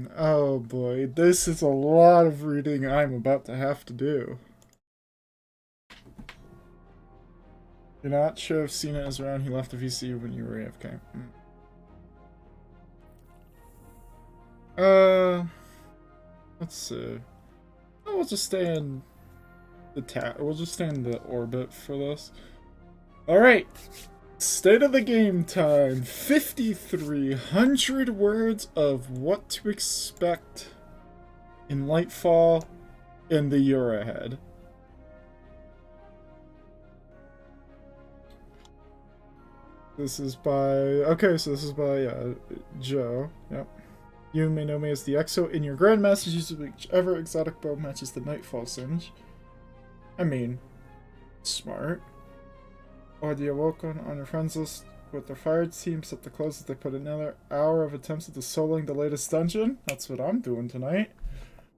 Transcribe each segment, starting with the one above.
Oh boy, this is a lot of reading I'm about to have to do. You're not sure if Cena is around. He left the VC when you were AFK. Uh, let's see. Oh, we'll just stay in the We'll just stay in the orbit for this. All right. State of the game time. 5,300 words of what to expect in Lightfall in the year ahead. This is by... Okay, so this is by, Joe. Yep. You may know me as the Exo. In your Grandmasters, use whichever exotic bow matches the Nightfall Singe. I mean, smart. Or the Awoken on your friends list with their fire teams at the closest they put another hour of attempts at the soloing the latest dungeon. That's what I'm doing tonight.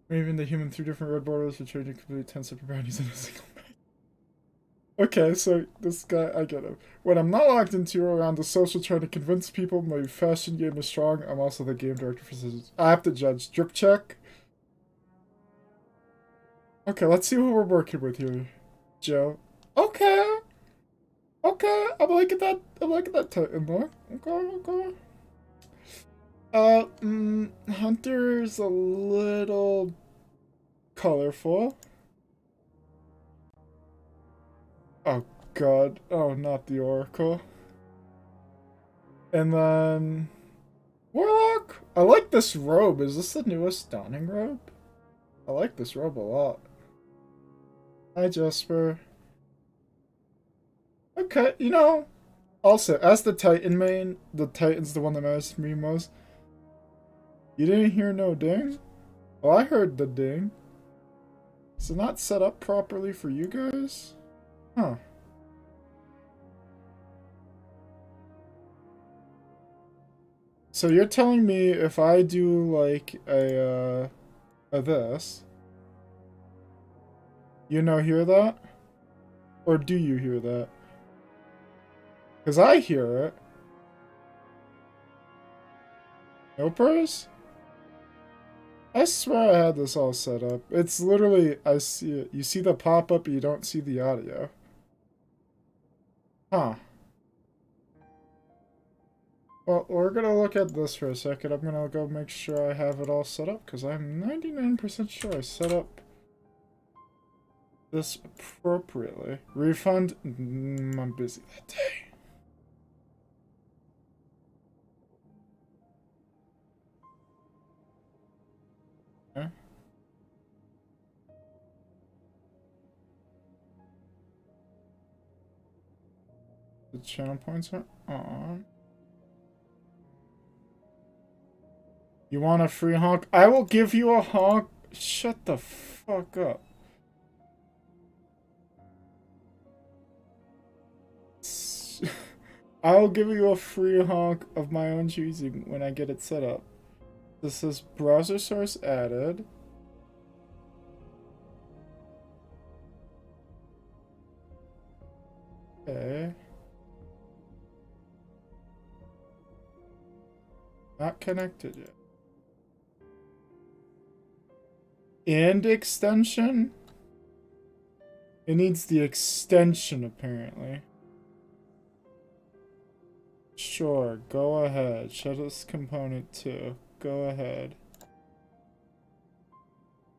Or even the human 3 different red borders return to complete 10 separate bounties in a single match. Okay, so this guy, I get him. When I'm not locked into around the social trying to convince people my fashion game is strong, I'm also the game director for Scissors. I have to judge. Drip check. Okay, let's see what we're working with here, Joe. Okay. Okay, I'm liking that. I'm liking that Titan look. Okay. Hunter's a little colorful. Oh god. Oh, not the Oracle. And then... Warlock? I like this robe. Is this the newest Dawning robe? I like this robe a lot. Hi, Jasper. Okay, you know... Also, as the Titan main, the Titan's the one that matters to me most. You didn't hear no ding? Well, I heard the ding. Is it not set up properly for you guys? Huh. So you're telling me if I do like a this, you know, hear that? Or do you hear that? Because I hear it. Nopers? I swear I had this all set up. It's literally, I see it. You see the pop-up, you don't see the audio. Huh. Well, we're gonna look at this for a second. I'm gonna go make sure I have it all set up, because I'm 99% sure I set up this appropriately. Refund? I'm busy that day. Okay. The channel points are on. You want a free honk? I will give you a honk. Shut the fuck up. I'll give you a free honk of my own choosing when I get it set up. This is browser source added. Okay. Not connected yet. And extension? It needs the extension, apparently. Sure, go ahead. Shut this component too. Go ahead.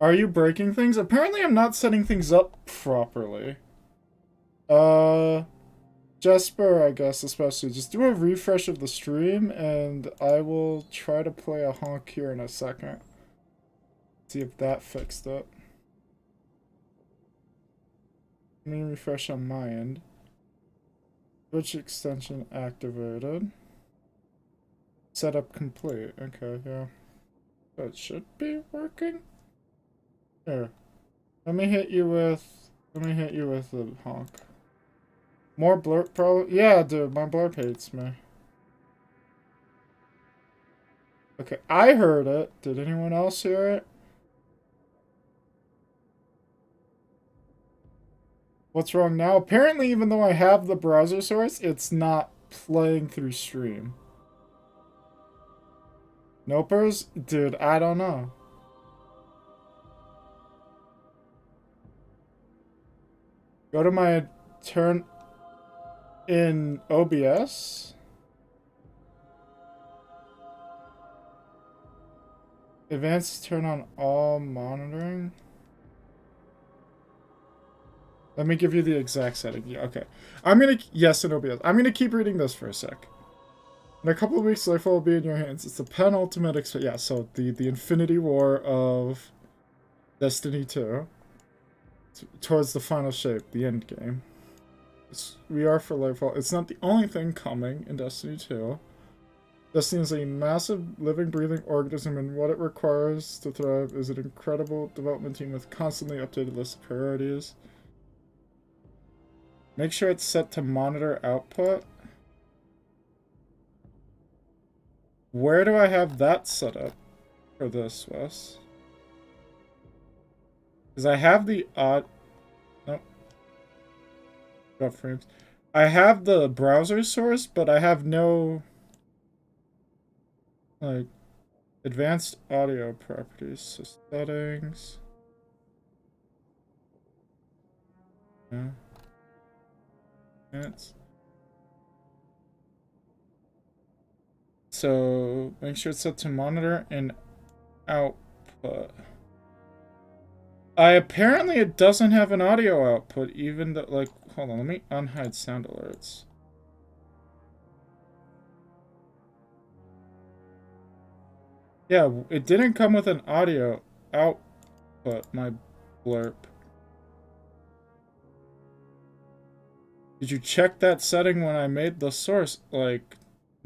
Are you breaking things? Apparently I'm not setting things up properly. Jesper, I guess, especially. Just do a refresh of the stream, and I will try to play a honk here in a second. See if that fixed it. Let me refresh on my end. Switch extension activated. Setup complete. Okay, yeah. That should be working. Here. Let me hit you with the honk. More blurp probably? Yeah, dude, my blurp hates me. Okay, I heard it. Did anyone else hear it? What's wrong now? Apparently, even though I have the browser source, it's not playing through stream. Nopers? Dude, I don't know. Go to my turn in OBS. Advanced turn on all monitoring. Let me give you the exact setting. Yeah, okay. I'm gonna, yes, in OBS. I'm gonna keep reading this for a sec. In a couple of weeks, Lightfall will be in your hands. It's the penultimate, yeah, so the Infinity War of Destiny 2. Towards the final shape, the end game. We are for Lightfall. It's not the only thing coming in Destiny 2. Destiny is a massive living, breathing organism, and what it requires to thrive is an incredible development team with constantly updated lists of priorities. Make sure it's set to monitor output. Where do I have that set up for this, Wes? Because I have the odd... Nope. Got frames. I have the browser source, but I have no... like, advanced audio properties. So settings... Yeah. So make sure it's set to monitor and output. Apparently it doesn't have an audio output, even though, like, hold on, let me unhide sound alerts. Yeah, it didn't come with an audio output, my blurb. Did you check that setting when I made the source? Like,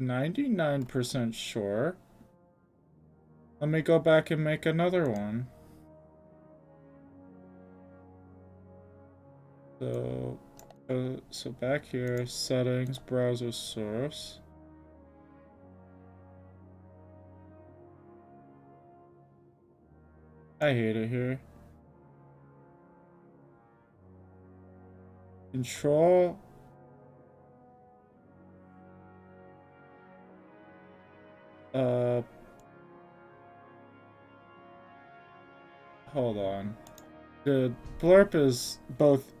99% sure. Let me go back and make another one. So back here, settings, browser source. I hate it here. Control. Hold on. The blurb is both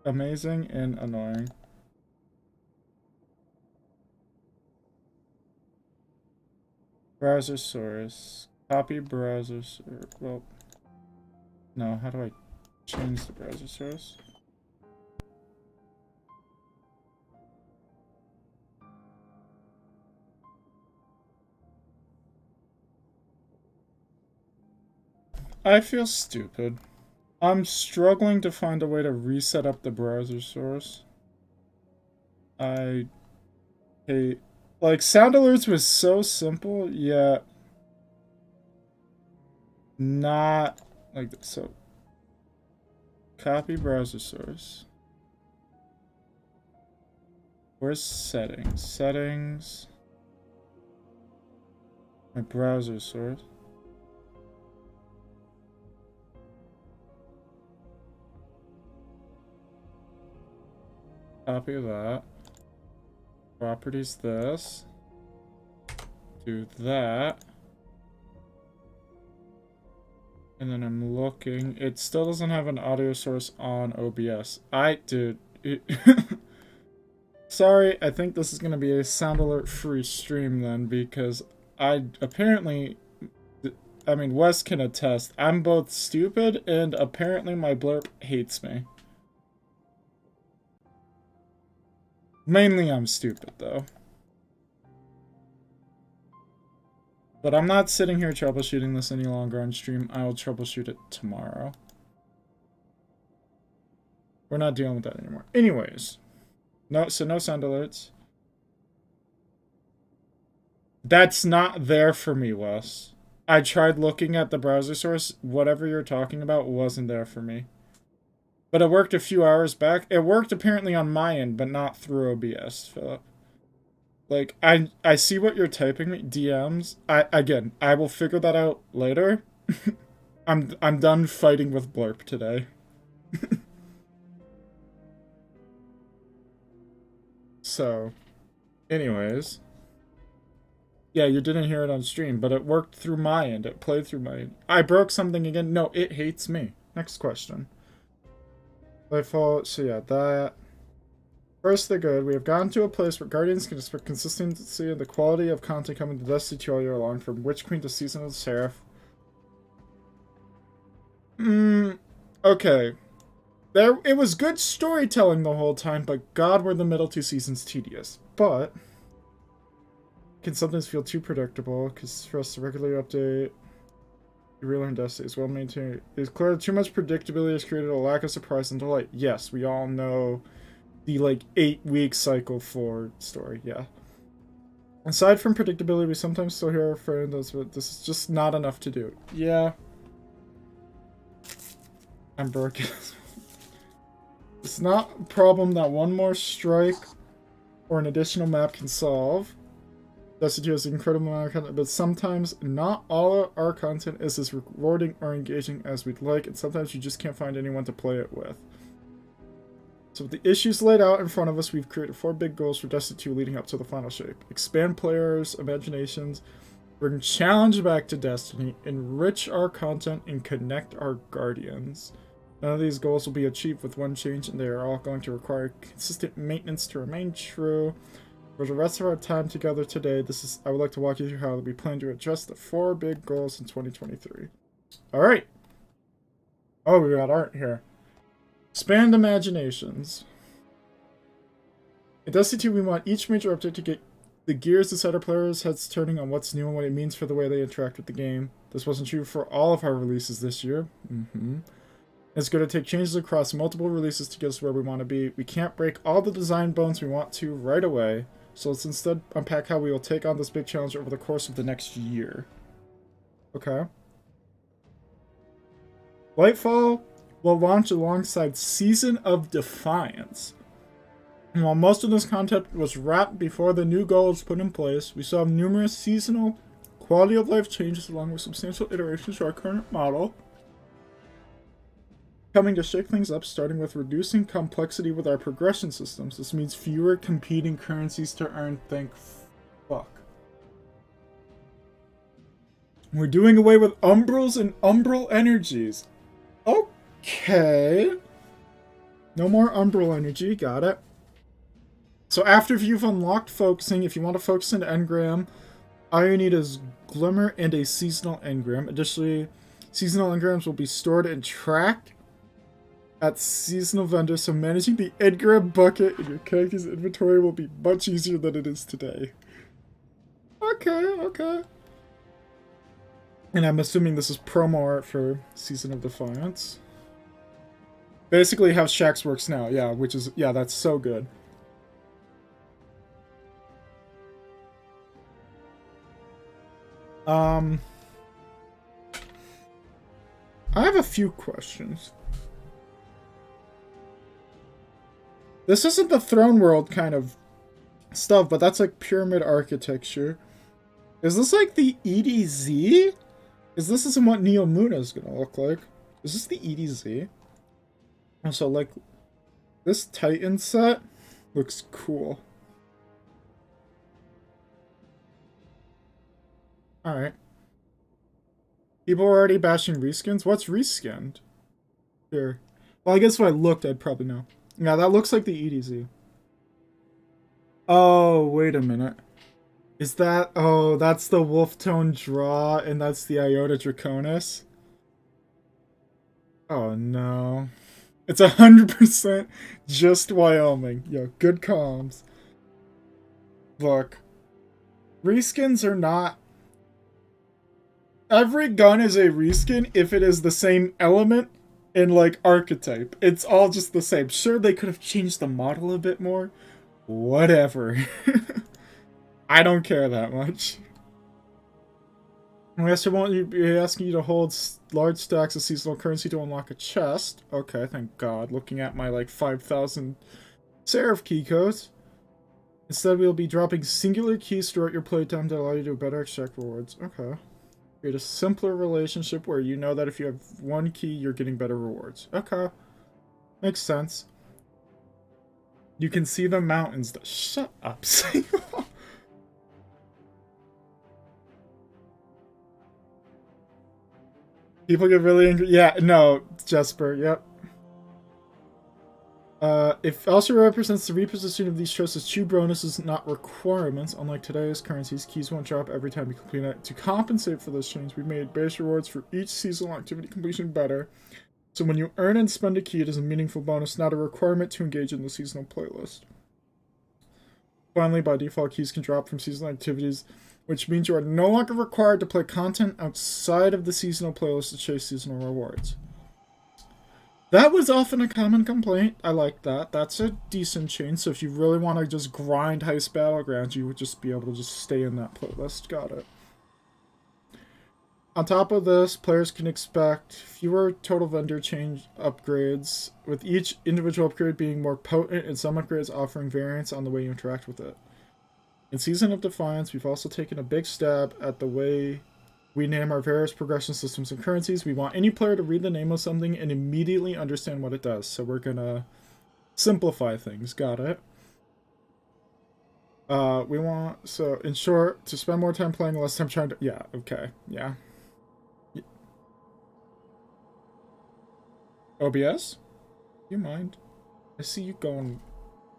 amazing and annoying. Browser source. Copy browser source. Well, no, how do I change the browser source? I feel stupid. I'm struggling to find a way to reset up the browser source. I hate... like, sound alerts was so simple, yet not like this. So, copy browser source. Where's settings? Settings. My browser source. Copy that. Properties this. Do that. And then I'm looking. It still doesn't have an audio source on OBS. Dude. Sorry, I think this is going to be a sound alert free stream then, because apparently, I mean, Wes can attest, I'm both stupid and apparently my blurb hates me. Mainly I'm stupid, though. But I'm not sitting here troubleshooting this any longer on stream. I will troubleshoot it tomorrow. We're not dealing with that anymore. Anyways. So no sound alerts. That's not there for me, Wes. I tried looking at the browser source. Whatever you're talking about wasn't there for me. But it worked a few hours back. It worked apparently on my end, but not through OBS, Philip. Like, I see what you're typing me. DMs. Again, I will figure that out later. I'm done fighting with Blurp today. So, anyways. Yeah, you didn't hear it on stream, but it worked through my end. It played through my end. I broke something again. No, it hates me. Next question. Lightfall, so yeah, that. First, the good. We have gotten to a place where Guardians can expect consistency in the quality of content coming to Destiny 2 all year long, from Witch Queen to Season of the Seraph. Okay. It was good storytelling the whole time, but God, were the middle two seasons tedious. But can sometimes feel too predictable, because for us to regularly update, you relearn Destiny is well maintained. It's clear that too much predictability has created a lack of surprise and delight. Yes, we all know the, like, 8-week cycle for story, yeah. Aside from predictability, we sometimes still hear our friends, but this is just not enough to do. Yeah. I'm broken. It's not a problem that one more strike or an additional map can solve. Destiny 2 has an incredible amount of content, but sometimes not all of our content is as rewarding or engaging as we'd like, and sometimes you just can't find anyone to play it with. So with the issues laid out in front of us, we've created 4 big goals for Destiny 2 leading up to the final shape. Expand players' imaginations, bring challenge back to Destiny, enrich our content, and connect our Guardians. None of these goals will be achieved with one change, and they are all going to require consistent maintenance to remain true. For the rest of our time together today, I would like to walk you through how we plan to address the 4 big goals in 2023. Alright. Oh, we got art here. Expand imaginations. In Destiny 2, we want each major update to get the gears inside our players' heads turning on what's new and what it means for the way they interact with the game. This wasn't true for all of our releases this year. It's going to take changes across multiple releases to get us where we want to be. We can't break all the design bones we want to right away, so let's instead unpack how we will take on this big challenge over the course of the next year. Okay. Lightfall will launch alongside Season of Defiance. And while most of this content was wrapped before the new goal was put in place, we saw numerous seasonal quality of life changes along with substantial iterations to our current model coming to shake things up, starting with reducing complexity with our progression systems. This means fewer competing currencies to earn, thank fuck. We're doing away with umbrals and umbral energies. Okay. No more umbral energy, got it. So after you've unlocked focusing, if you want to focus into engram, all you need is Glimmer and a seasonal engram. Additionally, seasonal engrams will be stored and tracked at seasonal vendors, so managing the engram bucket in your character's inventory will be much easier than it is today. Okay. And I'm assuming this is promo art for Season of Defiance. Basically how Shaxx works now, yeah, which is, yeah, that's so good. I have a few questions. This isn't the throne world kind of stuff, but that's like pyramid architecture. Is this like the EDZ? Because this isn't what Neo Muna is gonna look like. Is this the EDZ? Also, like, this Titan set looks cool. Alright. People are already bashing reskins? What's reskinned? Here. Well, I guess if I looked, I'd probably know. Yeah, that looks like the EDZ. Oh, wait a minute. Is that... Oh, that's the Wolf Tone Draw, and that's the Iota Draconis? Oh, no. It's 100% just Wyoming. Yo, good comms. Look. Reskins are not... Every gun is a reskin if it is the same element and, like, archetype. It's all just the same. Sure, they could have changed the model a bit more. Whatever. I don't care that much. I guess I won't be asking you to hold large stacks of seasonal currency to unlock a chest. Okay, thank God. Looking at my, like, 5,000 Seraph key codes. Instead, we'll be dropping singular keys throughout your playtime to allow you to better extract rewards. Okay. Create a simpler relationship where you know that if you have one key, you're getting better rewards. Okay. Makes sense. You can see the mountains. Shut up, Sam. People get really angry. Yeah, no, Jesper, yep. If also represents the repositioning of these chests as true bonuses, not requirements, unlike today's currencies, keys won't drop every time you complete it. To compensate for this change, we made base rewards for each seasonal activity completion better. So when you earn and spend a key, it is a meaningful bonus, not a requirement to engage in the seasonal playlist. Finally, by default, keys can drop from seasonal activities, which means you are no longer required to play content outside of the seasonal playlist to chase seasonal rewards. That was often a common complaint. I like that. That's a decent change. So if you really want to just grind Heist Battlegrounds, you would just be able to just stay in that playlist. Got it. On top of this, players can expect fewer total vendor change upgrades, with each individual upgrade being more potent and some upgrades offering variance on the way you interact with it. In Season of Defiance, we've also taken a big stab at the way we name our various progression systems and currencies. We want any player to read the name of something and immediately understand what it does. So we're gonna simplify things. Got it. We want, so in short, to spend more time playing, less time trying to, yeah, okay, yeah. OBS? You mind? I see you going,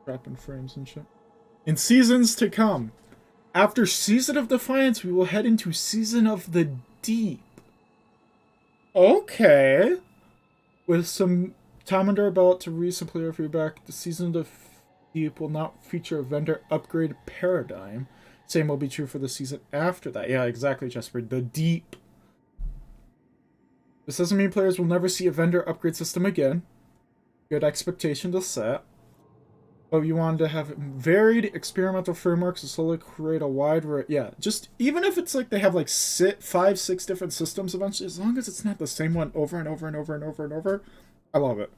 dropping frames and shit. In seasons to come, after Season of Defiance, we will head into Season of the Deep. Okay. With some time under our belt to read some player feedback, the Season of the Deep will not feature a vendor upgrade paradigm. Same will be true for the season after that. Yeah, exactly, Jesper. The Deep. This doesn't mean players will never see a vendor upgrade system again. Good expectation to set. But you wanted to have varied experimental frameworks to slowly create a wide variety. Yeah, just even if it's like they have like 5, 6 different systems eventually, as long as it's not the same one over and over and over and over and over, I love it.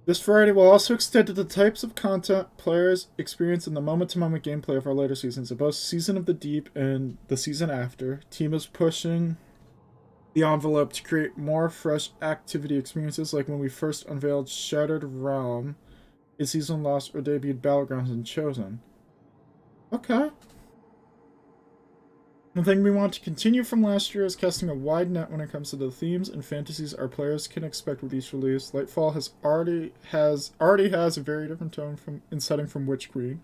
This variety will also extend to the types of content players experience in the moment-to-moment gameplay of our later seasons. In both Season of the Deep and the season after, team is pushing the envelope to create more fresh activity experiences, like when we first unveiled Shattered Realm, a season lost or debuted Battlegrounds and Chosen. Okay. One thing we want to continue from last year is casting a wide net when it comes to the themes and fantasies our players can expect with each release. Lightfall already has a very different tone in setting from Witch Queen,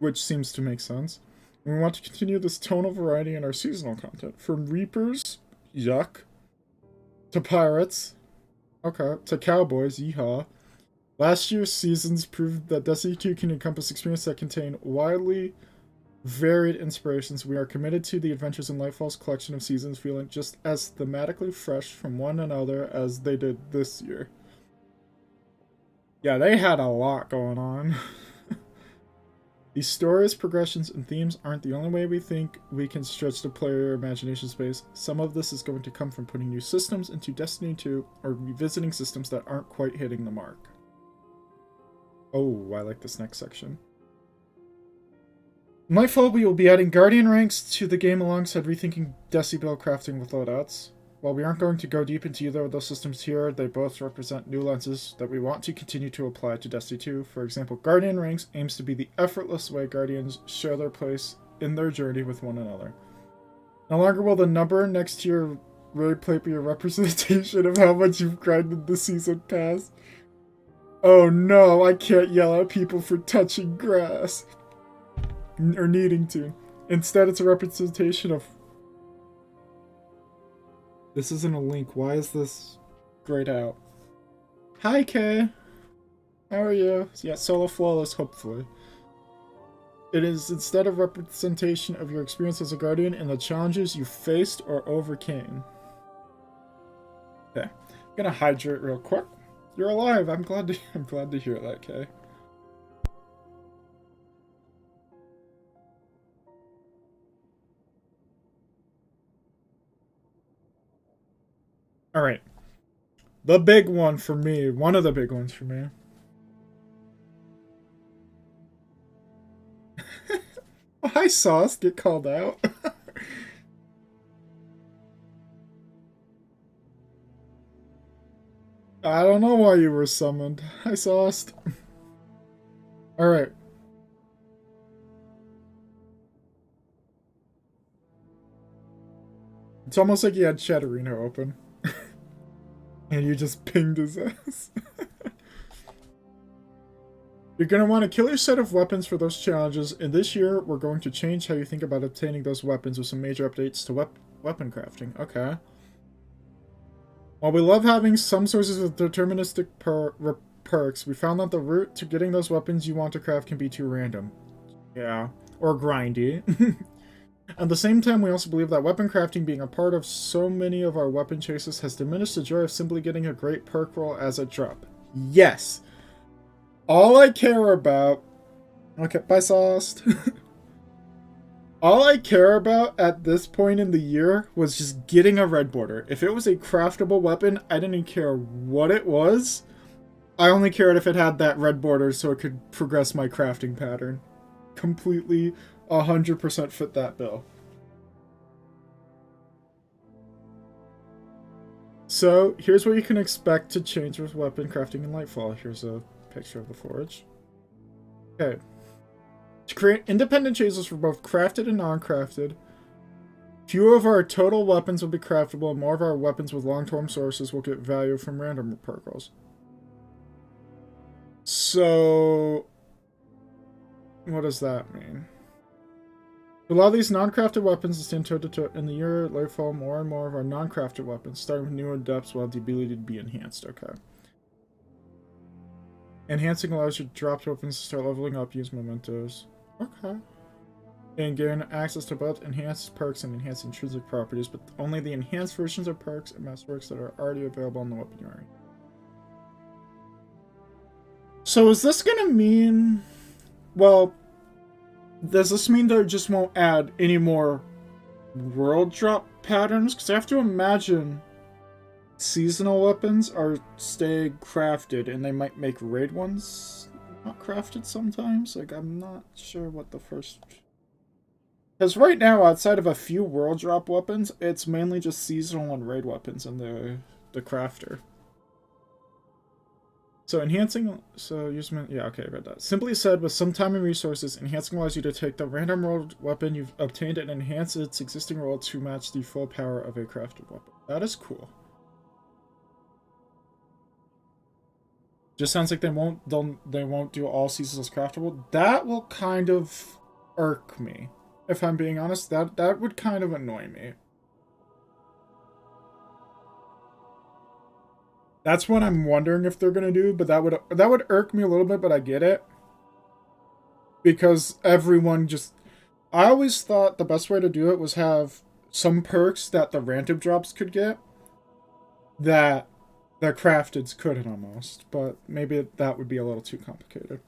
which seems to make sense. And we want to continue this tonal variety in our seasonal content, from Reapers, yuck, to Pirates, okay, to Cowboys, yeehaw. Last year's seasons proved that Destiny 2 can encompass experiences that contain widely varied inspirations. We are committed to the adventures in Lightfall's collection of seasons feeling just as thematically fresh from one another as they did this year. Yeah, they had a lot going on. These stories, progressions, and themes aren't the only way we think we can stretch the player imagination space. Some of this is going to come from putting new systems into Destiny 2 or revisiting systems that aren't quite hitting the mark. Oh, I like this next section. In Lightfall, we will be adding Guardian ranks to the game alongside rethinking Destiny build crafting with loadouts. While we aren't going to go deep into either of those systems here, they both represent new lenses that we want to continue to apply to Destiny 2. For example, Guardian ranks aims to be the effortless way Guardians share their place in their journey with one another. No longer will the number next to your raid plate be a representation of how much you've grinded the season pass. Oh no, I can't yell at people for touching grass. Or needing to. Instead, it's a representation of... This isn't a link. Why is this grayed out? Hi, Kay. How are you? Yeah, solo flawless, hopefully. It is instead a representation of your experience as a guardian and the challenges you faced or overcame. Okay. I'm gonna hydrate real quick. You're alive. I'm glad to hear that, Kay. Alright. The big one for me. One of the big ones for me. Oh, hi, Sauce. Get called out. I don't know why you were summoned. Hi, Sauce. Alright. It's almost like he had Chatterino open. And you just pinged his ass. You're going to want to kill your set of weapons for those challenges, and this year we're going to change how you think about obtaining those weapons with some major updates to weapon crafting. Okay. While we love having some sources of deterministic perks, we found that the route to getting those weapons you want to craft can be too random. Yeah. Or grindy. At the same time, we also believe that weapon crafting being a part of so many of our weapon chases has diminished the joy of simply getting a great perk roll as a drop. Yes! All I care about... Okay, bye, Sauced. All I care about at this point in the year was just getting a red border. If it was a craftable weapon, I didn't care what it was. I only cared if it had that red border so it could progress my crafting pattern. Completely, 100% fit that bill. So, here's what you can expect to change with weapon crafting in Lightfall. Here's a picture of the forge. Okay. To create independent chases for both crafted and non-crafted, fewer of our total weapons will be craftable, and more of our weapons with long-term sources will get value from random perk rolls. So, what does that mean? To allow these non-crafted weapons to stand toe-to-toe in the year Lightfall, more and more of our non-crafted weapons, starting with newer depths, will have the ability to be enhanced. Okay. Enhancing allows your dropped weapons to start leveling up, use mementos. Okay. And gain access to both enhanced perks and enhanced intrinsic properties, but only the enhanced versions of perks and masterworks that are already available in the weapon you're wearing. So is this gonna mean... Well, does this mean they just won't add any more world drop patterns? Because I have to imagine... seasonal weapons are stay crafted, and they might make raid ones not crafted sometimes. Like, I'm not sure what the first... Because right now, outside of a few world drop weapons, it's mainly just seasonal and raid weapons in the crafter. So enhancing... So, use... Yeah, okay, I read that. Simply said, with some time and resources, enhancing allows you to take the random rolled weapon you've obtained and enhance its existing roll to match the full power of a crafted weapon. That is cool. Just sounds like they won't do all seasons as craftable. That will kind of irk me. If I'm being honest, that would kind of annoy me. That's what I'm wondering if they're gonna do, but that would irk me a little bit, but I get it. Because everyone just... I always thought the best way to do it was have some perks that the random drops could get that the crafteds couldn't almost, but maybe that would be a little too complicated.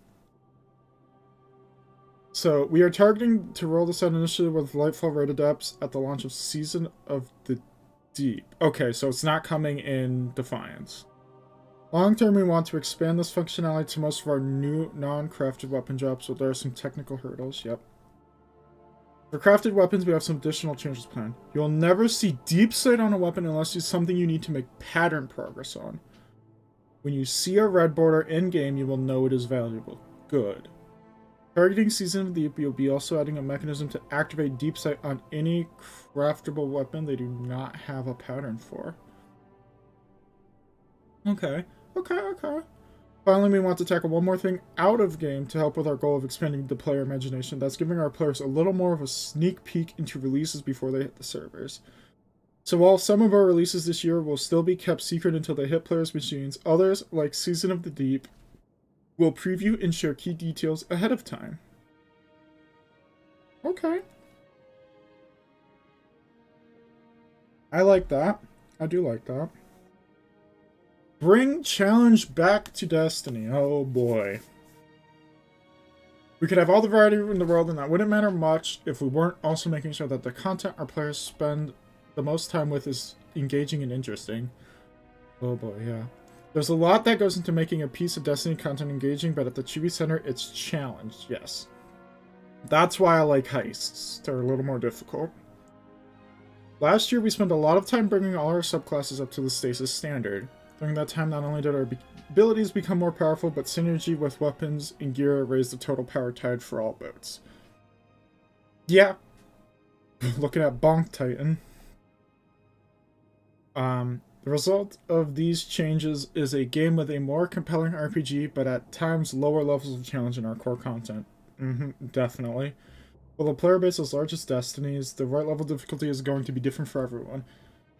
So, we are targeting to roll this out initially with Lightfall Raid Adepts at the launch of Season of the Deep. Okay, so it's not coming in Defiance. Long term, we want to expand this functionality to most of our new non-crafted weapon drops, so there are some technical hurdles, yep. For crafted weapons, we have some additional changes planned. You'll never see deep sight on a weapon unless it's something you need to make pattern progress on. When you see a red border in-game, you will know it is valuable. Good. Targeting Season of the Deep, you'll be also adding a mechanism to activate deep sight on any craftable weapon they do not have a pattern for. Okay. Finally, we want to tackle one more thing out of game to help with our goal of expanding the player imagination. That's giving our players a little more of a sneak peek into releases before they hit the servers. So while some of our releases this year will still be kept secret until they hit players' machines, others, like Season of the Deep, will preview and share key details ahead of time. Okay. I like that. I do like that. Bring challenge back to Destiny. Oh boy. We could have all the variety in the world, and that wouldn't matter much if we weren't also making sure that the content our players spend the most time with is engaging and interesting. Oh boy, yeah. There's a lot that goes into making a piece of Destiny content engaging, but at the Chibi Center, it's challenged, yes. That's why I like heists. They're a little more difficult. Last year, we spent a lot of time bringing all our subclasses up to the Stasis standard. During that time, not only did our abilities become more powerful, but synergy with weapons and gear raised the total power tide for all boats. Yeah. Looking at Bonk Titan. The result of these changes is a game with a more compelling RPG, but at times lower levels of challenge in our core content. Definitely. While the player base is large as Destiny's, the right level difficulty is going to be different for everyone.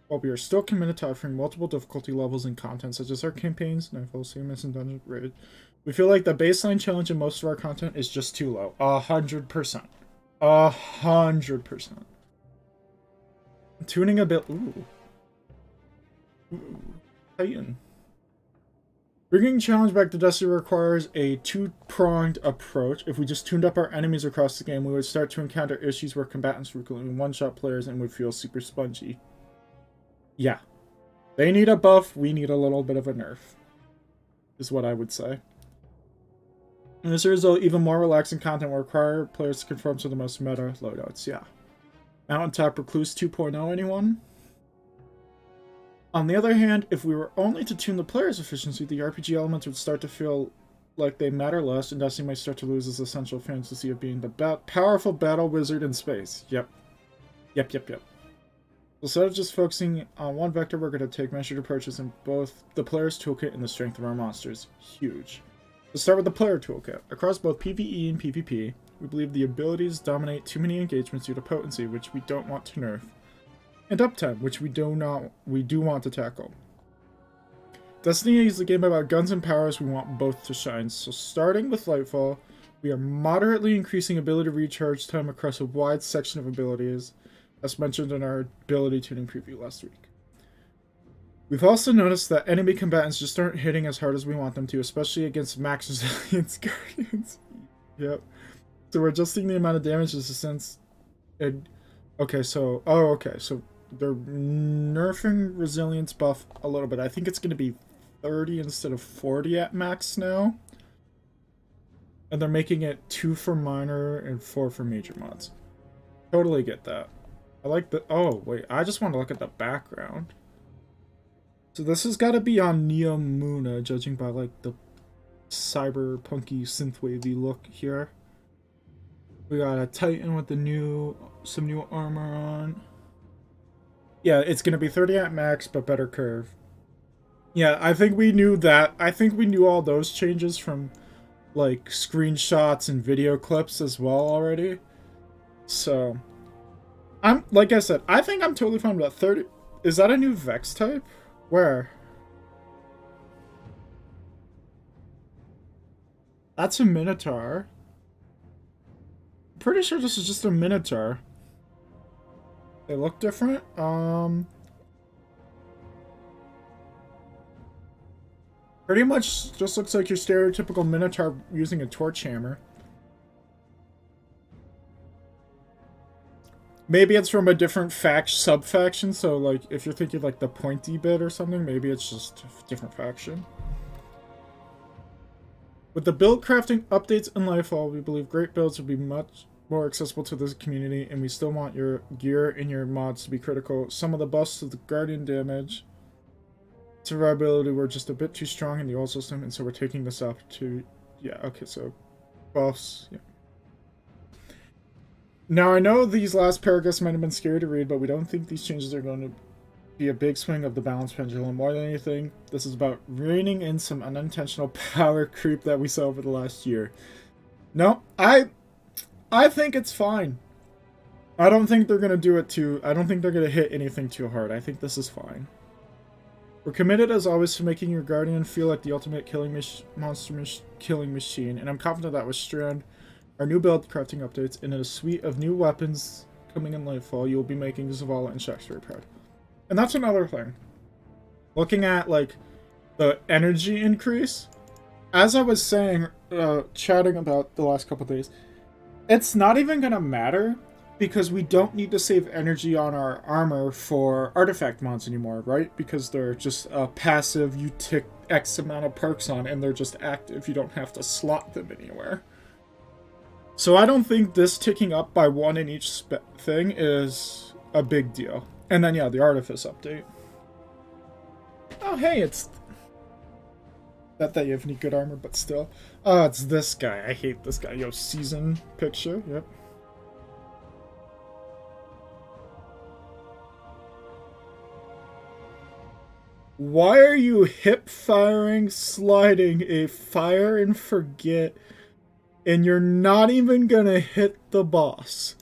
While we are still committed to offering multiple difficulty levels and content, such as our campaigns, Nightfall, Seamless, and Dungeon Raid, we feel like the baseline challenge in most of our content is just too low. 100%. 100%. Tuning a bit. Ooh. Titan. Bringing challenge back to Destiny requires a two-pronged approach. If we just tuned up our enemies across the game, we would start to encounter issues where combatants frequently one-shot players and would feel super spongy. Yeah. They need a buff, we need a little bit of a nerf. Is what I would say. And as a result, even more relaxing content will require players to conform to the most meta loadouts. Yeah. Mountaintop Recluse 2.0, anyone? On the other hand, if we were only to tune the player's efficiency, the RPG elements would start to feel like they matter less, and Destiny might start to lose its essential fantasy of being the powerful battle wizard in space. Yep. Instead of just focusing on one vector, we're going to take measured approaches in both the player's toolkit and the strength of our monsters. Huge. Let's start with the player toolkit. Across both PvE and PvP, we believe the abilities dominate too many engagements due to potency, which we don't want to nerf, and uptime, which we do want to tackle. Destiny is a game about guns and powers. We want both to shine. So starting with Lightfall, we are moderately increasing ability recharge time across a wide section of abilities, as mentioned in our ability tuning preview last week. We've also noticed that enemy combatants just aren't hitting as hard as we want them to, especially against max resilience guardians. Yep. So we're adjusting the amount of damage resistance. Okay, so they're nerfing resilience buff a little bit. I think it's going to be 30 instead of 40 at max now. And they're making it 2 for minor and 4 for major mods. Totally get that. I like the... Oh, wait. I just want to look at the background. So this has got to be on Neo Muna, judging by, like, the cyberpunky synthwavy look here. We got a Titan with some new armor on. Yeah, it's going to be 30 at max, but better curve. Yeah, I think we knew that. I think we knew all those changes from, like, screenshots and video clips as well already. So, like I said, I think I'm totally fine with that. 30... Is that a new Vex type? Where? That's a Minotaur. I'm pretty sure this is just a Minotaur. They look different. Pretty much just looks like your stereotypical Minotaur using a torch hammer. Maybe it's from a different sub-faction, so like if you're thinking like the pointy bit or something, maybe it's just a different faction. With the build crafting updates in Lightfall, we believe great builds will be much more accessible to the community, and we still want your gear and your mods to be critical. Some of the buffs of the Guardian damage, survivability were just a bit too strong in the old system, and so we're taking this up to... Yeah, okay, so buffs, yeah. Now, I know these last paragraphs might have been scary to read, but we don't think these changes are going to be a big swing of the balance pendulum. More than anything, this is about reining in some unintentional power creep that we saw over the last year. No, I think it's fine. I don't think they're going to do it too... I don't think they're going to hit anything too hard. I think this is fine. We're committed, as always, to making your Guardian feel like the ultimate monster killing machine, and I'm confident that with Strand, our new build crafting updates, and a suite of new weapons coming in Lightfall, you'll be making Zavala and Shax very proud. And that's another thing. Looking at, like, the energy increase, as I was saying, chatting about the last couple days, it's not even gonna matter, because we don't need to save energy on our armor for artifact mods anymore, right? Because they're just passive, you tick X amount of perks on, and they're just active, you don't have to slot them anywhere. So I don't think this ticking up by 1 in each thing is a big deal. And then, yeah, the Artifice update. Oh, hey, it's... Not that you have any good armor, but still. Oh, it's this guy. I hate this guy. Yo, season picture. Yep. Why are you hip firing, sliding a fire and forget, and you're not even gonna hit the boss?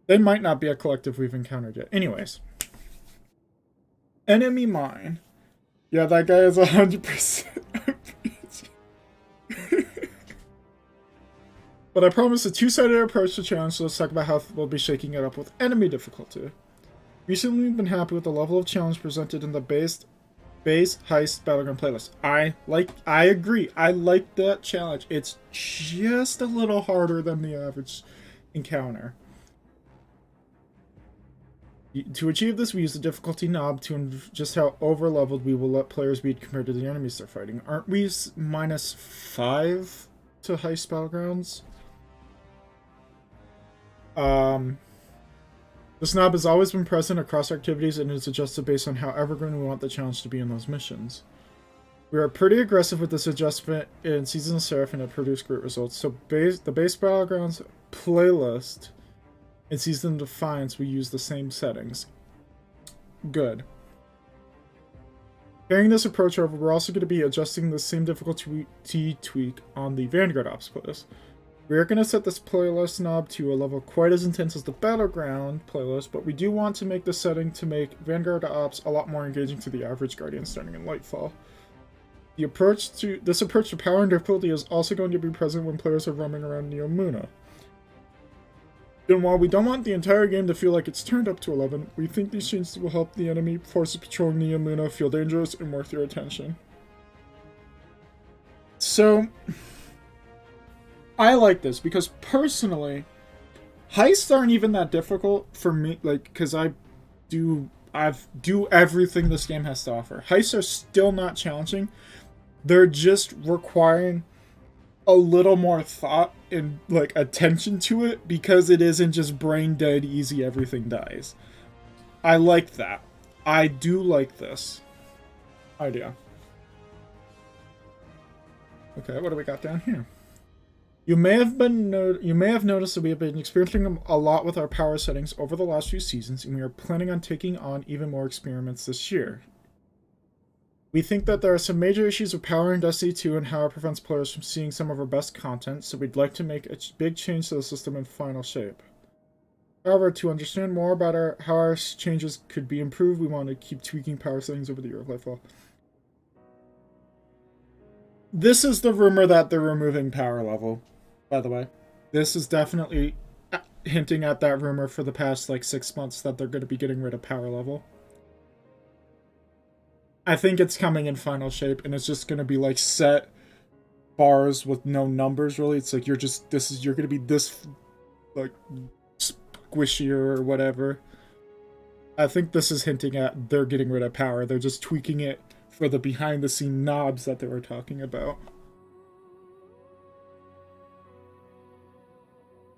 They might not be a collective we've encountered yet. Anyways. Enemy mine. Yeah, that guy is 100%. But I promise a two-sided approach to challenge, so let's talk about how we'll be shaking it up with enemy difficulty. Recently, we've been happy with the level of challenge presented in the base heist battleground playlist. I agree. I like that challenge. It's just a little harder than the average encounter. To achieve this, we use the difficulty knob to just how over-leveled we will let players be compared to the enemies they're fighting. Aren't we -5 to heist battlegrounds? This knob has always been present across activities and is adjusted based on how evergreen we want the challenge to be in those missions. We are pretty aggressive with this adjustment in Season of Seraph and it produced great results. So the base battlegrounds playlist and Season of Defiance, we use the same settings. Good. Carrying this approach over, we're also going to be adjusting the same difficulty tweak on the Vanguard Ops playlist. We are going to set this playlist knob to a level quite as intense as the Battleground playlist, but we do want to make the setting to make Vanguard Ops a lot more engaging to the average Guardian starting in Lightfall. This approach to power and difficulty is also going to be present when players are roaming around Neomuna. And while we don't want the entire game to feel like it's turned up to 11, we think these changes will help the enemy forces patrolling Neomuna feel dangerous and worth your attention. So, I like this because personally, heists aren't even that difficult for me, like, because I do everything this game has to offer. Heists are still not challenging. They're just requiring a little more thought and, like, attention to it because it isn't just brain dead, easy, everything dies. I like that. I do like this idea. Okay, what do we got down here? You may have noticed that we have been experiencing a lot with our power settings over the last few seasons, and we are planning on taking on even more experiments this year. We think that there are some major issues with power in Destiny 2 and how it prevents players from seeing some of our best content, so we'd like to make a big change to the system in final shape. However, to understand more about how our changes could be improved, we want to keep tweaking power settings over the year of Lightfall. This is the rumor that they're removing power level, by the way. This is definitely hinting at that rumor for the past, like, 6 months that they're going to be getting rid of power level. I think it's coming in final shape, and it's just going to be, like, set bars with no numbers, really. It's like you're going to be this, like, squishier or whatever. I think this is hinting at they're getting rid of power. They're just tweaking it for the behind-the-scene knobs that they were talking about.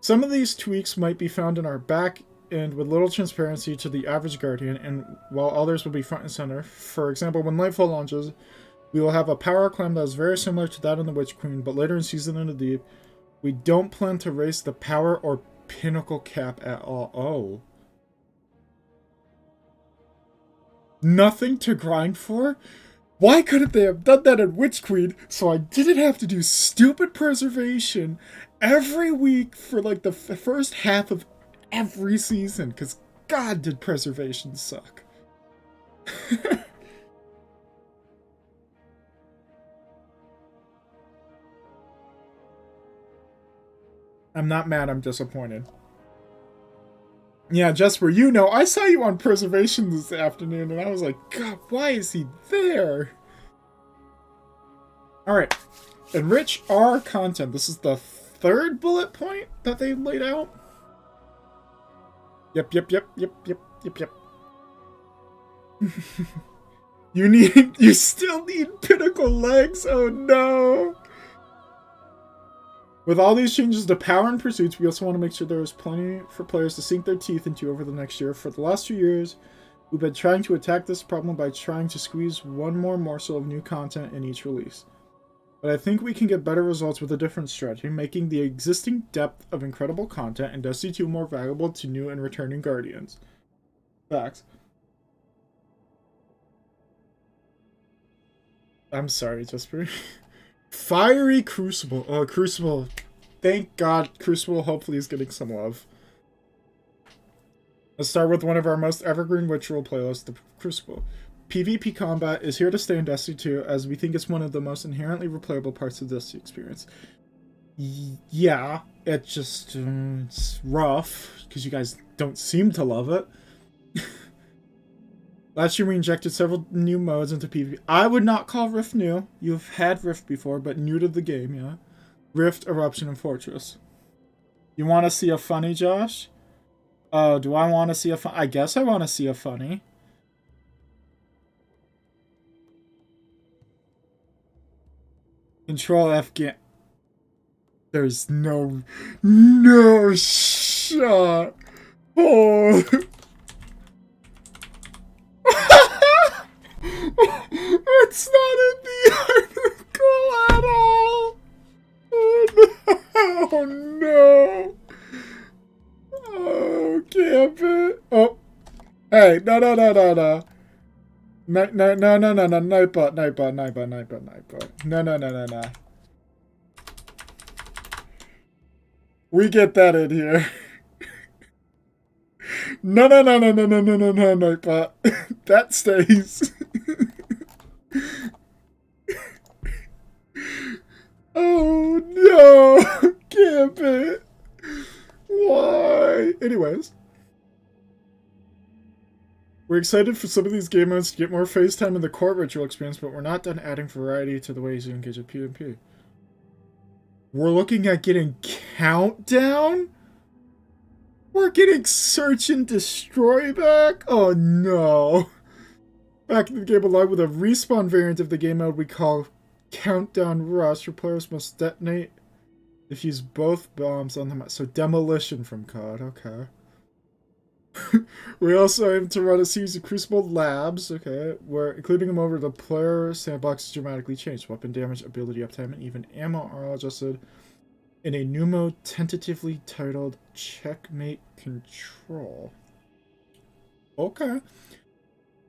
Some of these tweaks might be found in our back end with little transparency to the average Guardian, and while others will be front and center. For example, when Lightfall launches, we will have a power climb that is very similar to that in the Witch Queen, but later in Season of the Deep, we don't plan to raise the power or pinnacle cap at all. Oh. Nothing to grind for? Why couldn't they have done that in Witch Queen so I didn't have to do stupid preservation every week for, like, the first half of every season? Because God, did preservation suck. I'm not mad, I'm disappointed. Yeah, Jesper, you know, I saw you on preservation this afternoon, and I was like, God, why is he there? Alright. Enrich our content. This is the third bullet point that they laid out. Yep. You still need pinnacle legs? Oh no! With all these changes to power and pursuits, we also want to make sure there is plenty for players to sink their teeth into over the next year. For the last 2 years, we've been trying to attack this problem by trying to squeeze one more morsel of new content in each release. But I think we can get better results with a different strategy, making the existing depth of incredible content in Destiny 2 more valuable to new and returning Guardians. Facts. I'm sorry, Jasper. Fiery Crucible. Oh, Crucible. Thank God Crucible hopefully is getting some love. Let's start with one of our most evergreen ritual playlists, the Crucible. PvP combat is here to stay in Destiny 2, as we think it's one of the most inherently replayable parts of the Destiny experience. Yeah, it just it's rough because you guys don't seem to love it. Last year we injected several new modes into PvP. I would not call Rift new. You've had Rift before, but new to the game, yeah. Rift, Eruption, and Fortress. You want to see a funny, Josh? Oh, do I want to see a fun? I guess I want to see a funny. Control F game. There's no shot. Oh. It's not in the article at all. Oh no. Oh, camp it. Oh. Hey, no. Nightbot. No. We get that in here. No, Nightbot. That stays. Oh no! Camp it. Why? Anyways. We're excited for some of these game modes to get more face time in the core ritual experience, but we're not done adding variety to the ways you engage with PvP. We're looking at getting Countdown? We're getting Search and Destroy back? Oh no. Back in the game along with a respawn variant of the game mode we call Countdown Rush, where players must detonate, defuse both bombs on the map. So Demolition from COD, okay. We also aim to run a series of Crucible labs, okay, where including them over the player sandbox is dramatically changed. Weapon damage, ability uptime, and even ammo are all adjusted in a new mode tentatively titled Checkmate Control. Okay.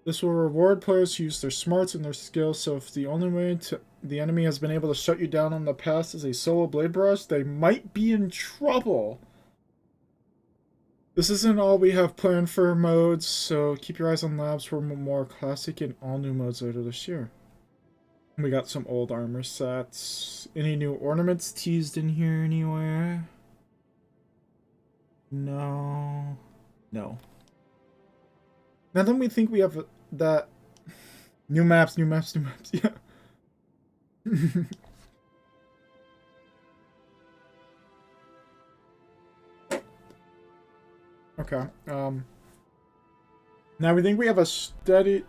This will reward players who use their smarts and their skills, so if the only way the enemy has been able to shut you down on the past is a solo blade barrage, they might be in trouble. This isn't all we have planned for modes, so keep your eyes on labs for more classic and all new modes later this year. We got some old armor sets. Any new ornaments teased in here anywhere? No. Now then we think we have that... New maps, yeah. Okay. Now we think we have a steady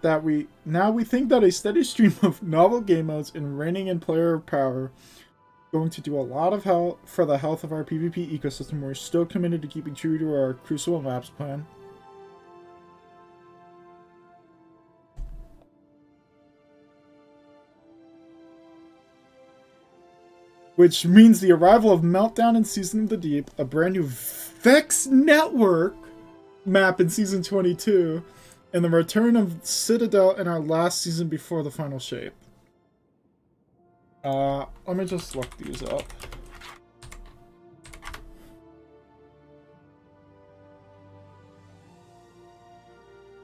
stream of novel game modes and reigning in player power going to do a lot of help for the health of our PvP ecosystem. We're still committed to keeping true to our Crucible maps plan. Which means the arrival of Meltdown in Season of the Deep, a brand new Vex Network map in Season 22, and the return of Citadel in our last season before the final shape. Let me just look these up.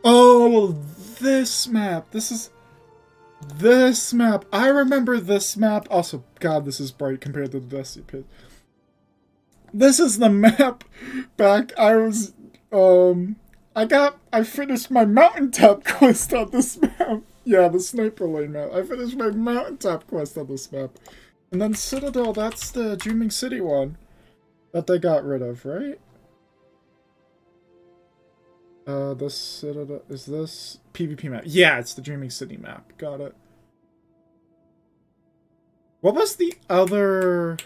Oh, this map. This map. I remember this map. Also, God, this is bright compared to the Destiny pit. This is the map back I finished my mountaintop quest on this map. Yeah, the sniper lane map. I finished my mountaintop quest on this map. And then Citadel, that's the Dreaming City one that they got rid of, right? This Citadel, is this PvP map? Yeah, it's the Dreaming City map. Got it. What was the other...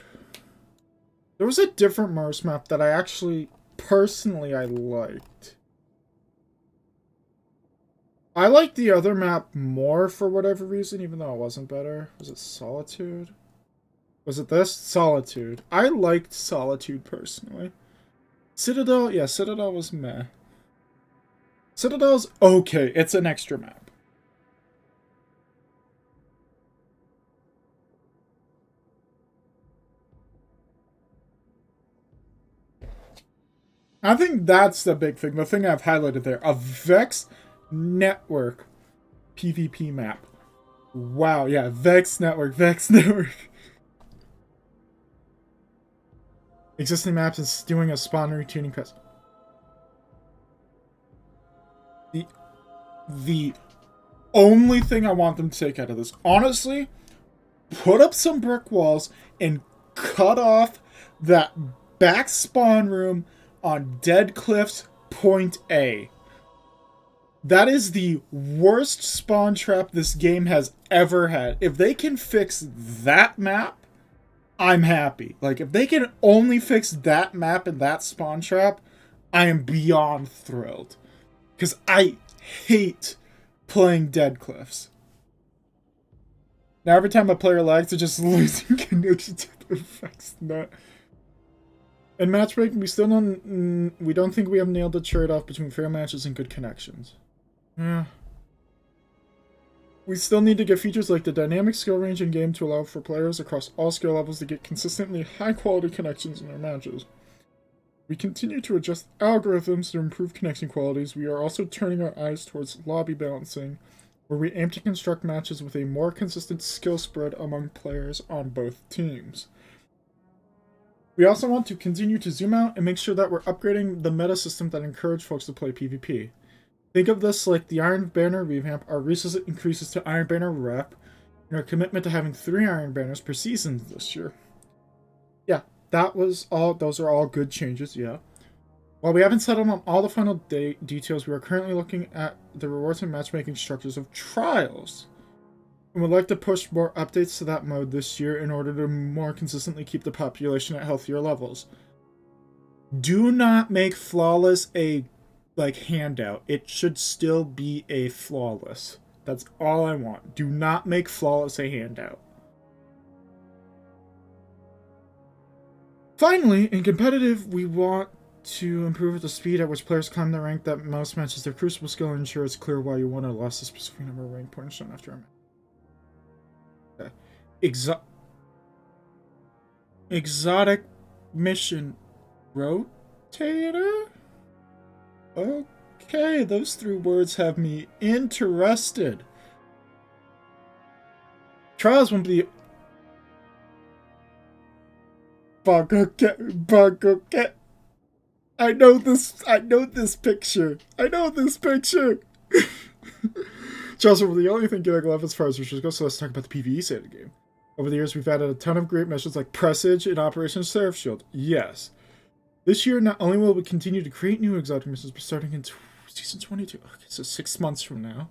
There was a different Mars map that I actually, personally, I liked. I liked the other map more for whatever reason, even though it wasn't better. Was it Solitude? Was it this? Solitude. I liked Solitude personally. Citadel? Yeah, Citadel was meh. Citadel's okay. It's an extra map. I think that's the big thing. The thing I've highlighted there. A Vex Network PvP map. Wow, yeah, Vex Network, Vex Network. Existing maps is doing a spawn retuning quest. The only thing I want them to take out of this, honestly, put up some brick walls and cut off that back spawn room on Dead Cliffs Point A. That is the worst spawn trap this game has ever had. If they can fix that map, I'm happy. Like, if they can only fix that map and that spawn trap, I am beyond thrilled. Because I hate playing Dead Cliffs. Now every time a player lags, they're just losing connection to the effects net. In matchmaking, we don't think we have nailed the trade-off between fair matches and good connections. Yeah. We still need to get features like the dynamic skill range in game to allow for players across all skill levels to get consistently high-quality connections in their matches. We continue to adjust algorithms to improve connection qualities. We are also turning our eyes towards lobby balancing, where we aim to construct matches with a more consistent skill spread among players on both teams. We also want to continue to zoom out and make sure that we're upgrading the meta system that encourages folks to play PvP. Think of this like the Iron Banner revamp, our resource increases to Iron Banner rep, and our commitment to having 3 Iron Banners per season this year. Yeah, those are all good changes, yeah. While we haven't settled on all the final details, we are currently looking at the rewards and matchmaking structures of Trials, and would like to push more updates to that mode this year in order to more consistently keep the population at healthier levels. Do not make Flawless a handout. It should still be a Flawless. That's all I want. Do not make Flawless a handout. Finally, in competitive, we want to improve the speed at which players climb the rank that most matches their Crucible skill and ensure it's clear why you won or lost a specific number of rank points shown after a match. Okay. Exotic mission rotator? Okay, those 3 words have me interested. Trials won't be... Bug, okay. I know this picture. Trials were the only thing getting left as far as research goes, so let's talk about the PvE side of the game. Over the years, we've added a ton of great missions like Presage and Operation Seraph Shield. Yes. This year, not only will we continue to create new exotic missions, but starting in Season 22, okay, so 6 months from now,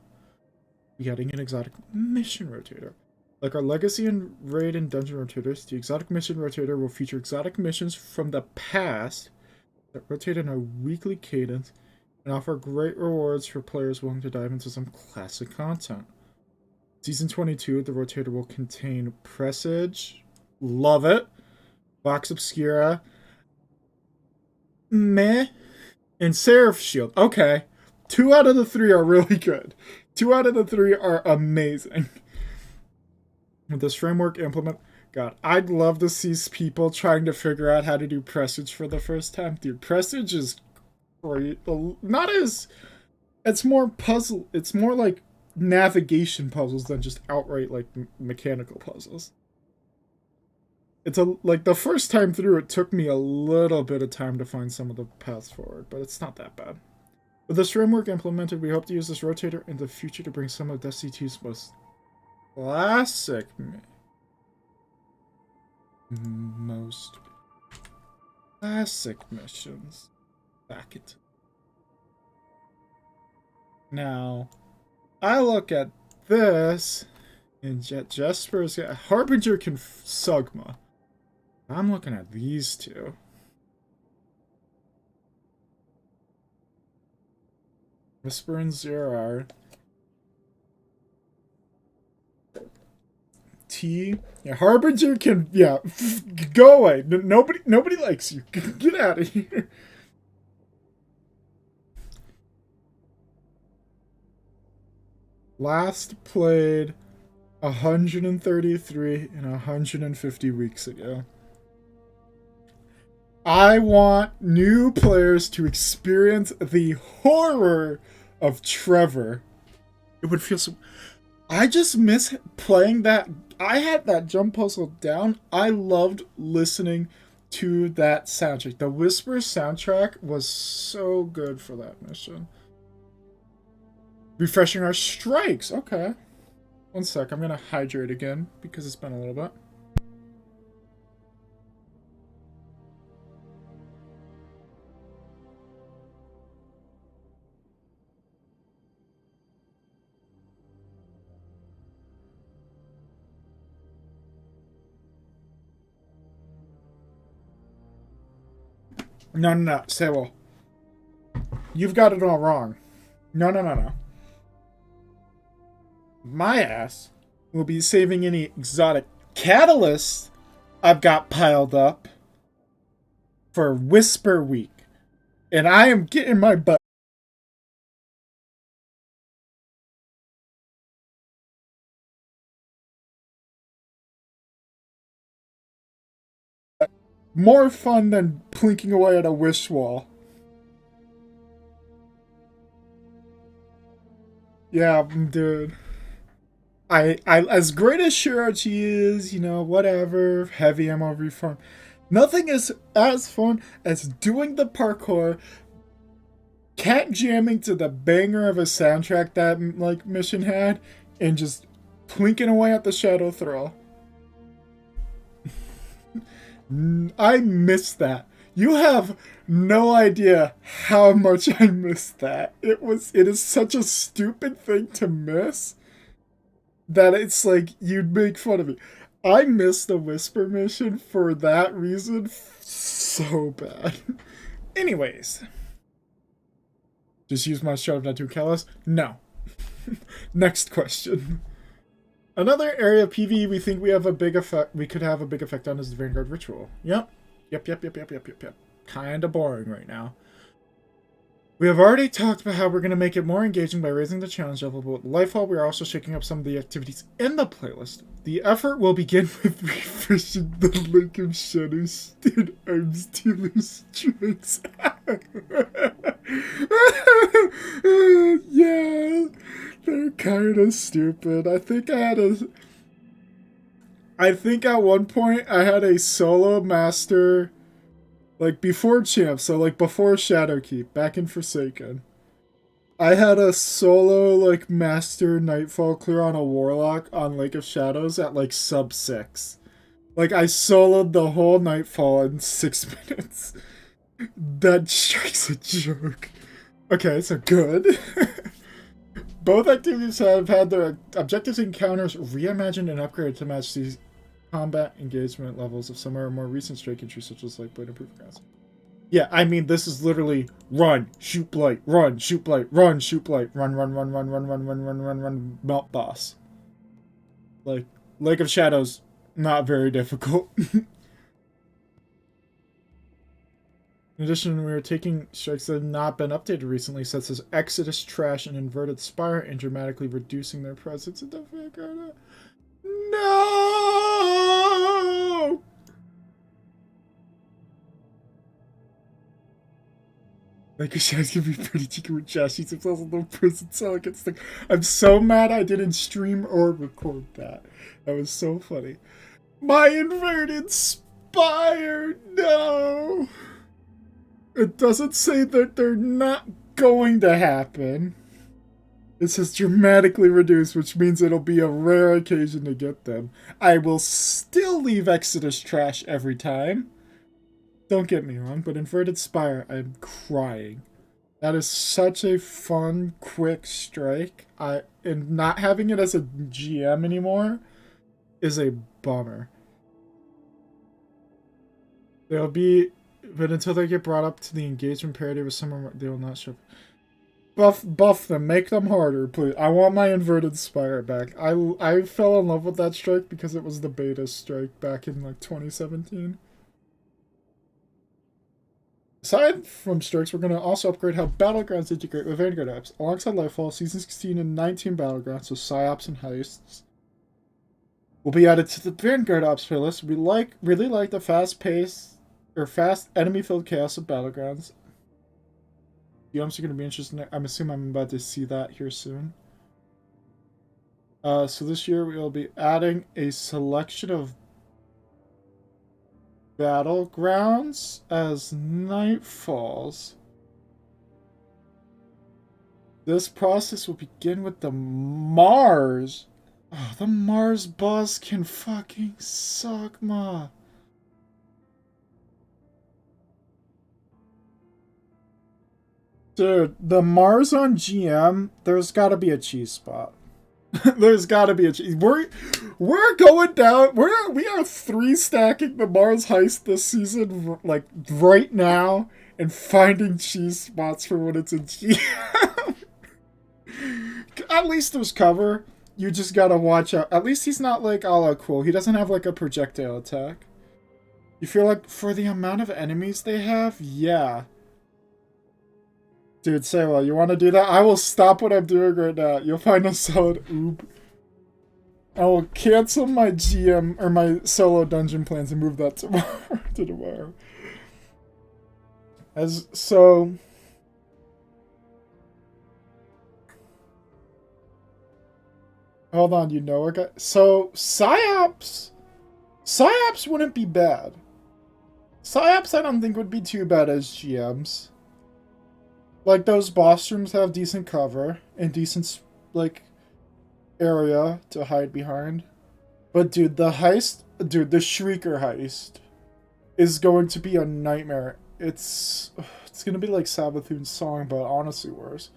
we're getting an exotic mission rotator. Like our Legacy and Raid and Dungeon rotators, the exotic mission rotator will feature exotic missions from the past that rotate in a weekly cadence and offer great rewards for players willing to dive into some classic content. Season 22, the rotator will contain Presage, love it, Vox Obscura, meh, and Seraph Shield. Okay, 2 out of the 3 are really good. 2 out of the 3 are amazing. With this framework implement, God, I'd love to see people trying to figure out how to do Presage for the first time. Dude, Presage is great. Not as... It's more puzzle. It's more like navigation puzzles than just outright, like, mechanical puzzles. It's like, the first time through, it took me a little bit of time to find some of the paths forward, but it's not that bad. With this framework implemented, we hope to use this rotator in the future to bring some of Destiny 2's most classic missions back into. Now, I look at this, and Jesper's got Harbinger can Sugma. I'm looking at these 2. Whisper and Zerar. T. Yeah, Harbinger can... Yeah, go away. Nobody likes you. Get out of here. Last played 133 and 150 weeks ago. I want new players to experience the horror of Trevor. It would feel so. I just miss playing that. I had that jump puzzle down. I loved listening to that soundtrack. The Whisper soundtrack was so good for that mission. Refreshing our strikes. Okay. One sec. I'm going to hydrate again because it's been a little bit. No, no, no. Sable. You've got it all wrong. No, no, no, no. My ass will be saving any exotic catalysts I've got piled up for Whisper Week. And I am getting my butt more fun than plinking away at a wish wall. Yeah, dude. I as great as Shirachi is, you know, whatever, heavy ammo reform. Nothing is as fun as doing the parkour, cat jamming to the banger of a soundtrack that like mission had, and just plinking away at the shadow throw. I miss that. You have no idea how much I miss that. It is such a stupid thing to miss that it's like you'd make fun of me. I miss the Whisper mission for that reason so bad. Anyways, just use my shot of not too callous? No. Next question. Another area of PvE we think we could have a big effect on is the Vanguard Ritual. Yep. Kinda boring right now. We have already talked about how we're going to make it more engaging by raising the challenge level, but with Lightfall we are also shaking up some of the activities in the playlist. The effort will begin with refreshing the Lake of Shadows Dude Arms Dealer's strikes. Yeah, they're kind of stupid. I think at one point I had a solo master, like before Champ, so like before Shadowkeep, back in Forsaken. I had a solo like master Nightfall clear on a Warlock on Lake of Shadows at like sub 6. Like I soloed the whole Nightfall in 6 minutes. That strikes a joke. Okay, so good. Both activities have had their objectives and encounters reimagined and upgraded to match these combat engagement levels of some of our more recent strike entries, such as like Blade and Proof of Grounds. Yeah, I mean, this is literally run, shoot blight, run, shoot blight, run, shoot blight, run, melt boss. Like, Lake of Shadows, not very difficult. In addition, we are taking strikes that have not been updated recently, such as Exodus, Trash, and Inverted Spire, and dramatically reducing their presence in the Vanguard. No! Like, Shadow's gonna be pretty cheeky with Josh. He's himself a little prison cell against the. I'm so mad I didn't stream or record that. That was so funny. My Inverted Spire! No! It doesn't say that they're not going to happen. It says dramatically reduced, which means it'll be a rare occasion to get them. I will still leave Exodus Trash every time. Don't get me wrong, but Inverted Spire, I'm crying. That is such a fun, quick strike. And not having it as a GM anymore is a bummer. They'll be... But until they get brought up to the engagement parity with someone, they will not show. Buff them, make them harder, please. I want my Inverted Spire back. I fell in love with that strike because it was the beta strike back in like 2017. Aside from strikes, we're going to also upgrade how Battlegrounds integrate with Vanguard apps. Alongside Lightfall, Season 16 and 19 Battlegrounds, so PsyOps and Heists, will be added to the Vanguard Ops playlist. We really like the fast pace or fast enemy-filled chaos of battlegrounds. GMs are going to be interesting. I'm assuming I'm about to see that here soon. So this year we will be adding a selection of battlegrounds as night falls. This process will begin with the Mars. Oh, the Mars boss can fucking suck, ma. Dude, the Mars on GM, there's gotta be a cheese spot. There's gotta be a cheese. We're going down. We are 3-stacking the Mars heist this season, like right now, and finding cheese spots for when it's in GM. At least there's cover. You just gotta watch out. At least he's not like a la cool. He doesn't have like a projectile attack. You feel like for the amount of enemies they have, yeah. Dude, say well, you want to do that? I will stop what I'm doing right now. You'll find a solid oob. I will cancel my GM or my solo dungeon plans and move that tomorrow to tomorrow. So hold on, you know what, guys? So psyops wouldn't be bad. Psyops I don't think would be too bad as GMs. Like, those boss rooms have decent cover and decent, like, area to hide behind. But, dude, the Shrieker heist is going to be a nightmare. It's going to be like Sabathoon's song, but honestly worse.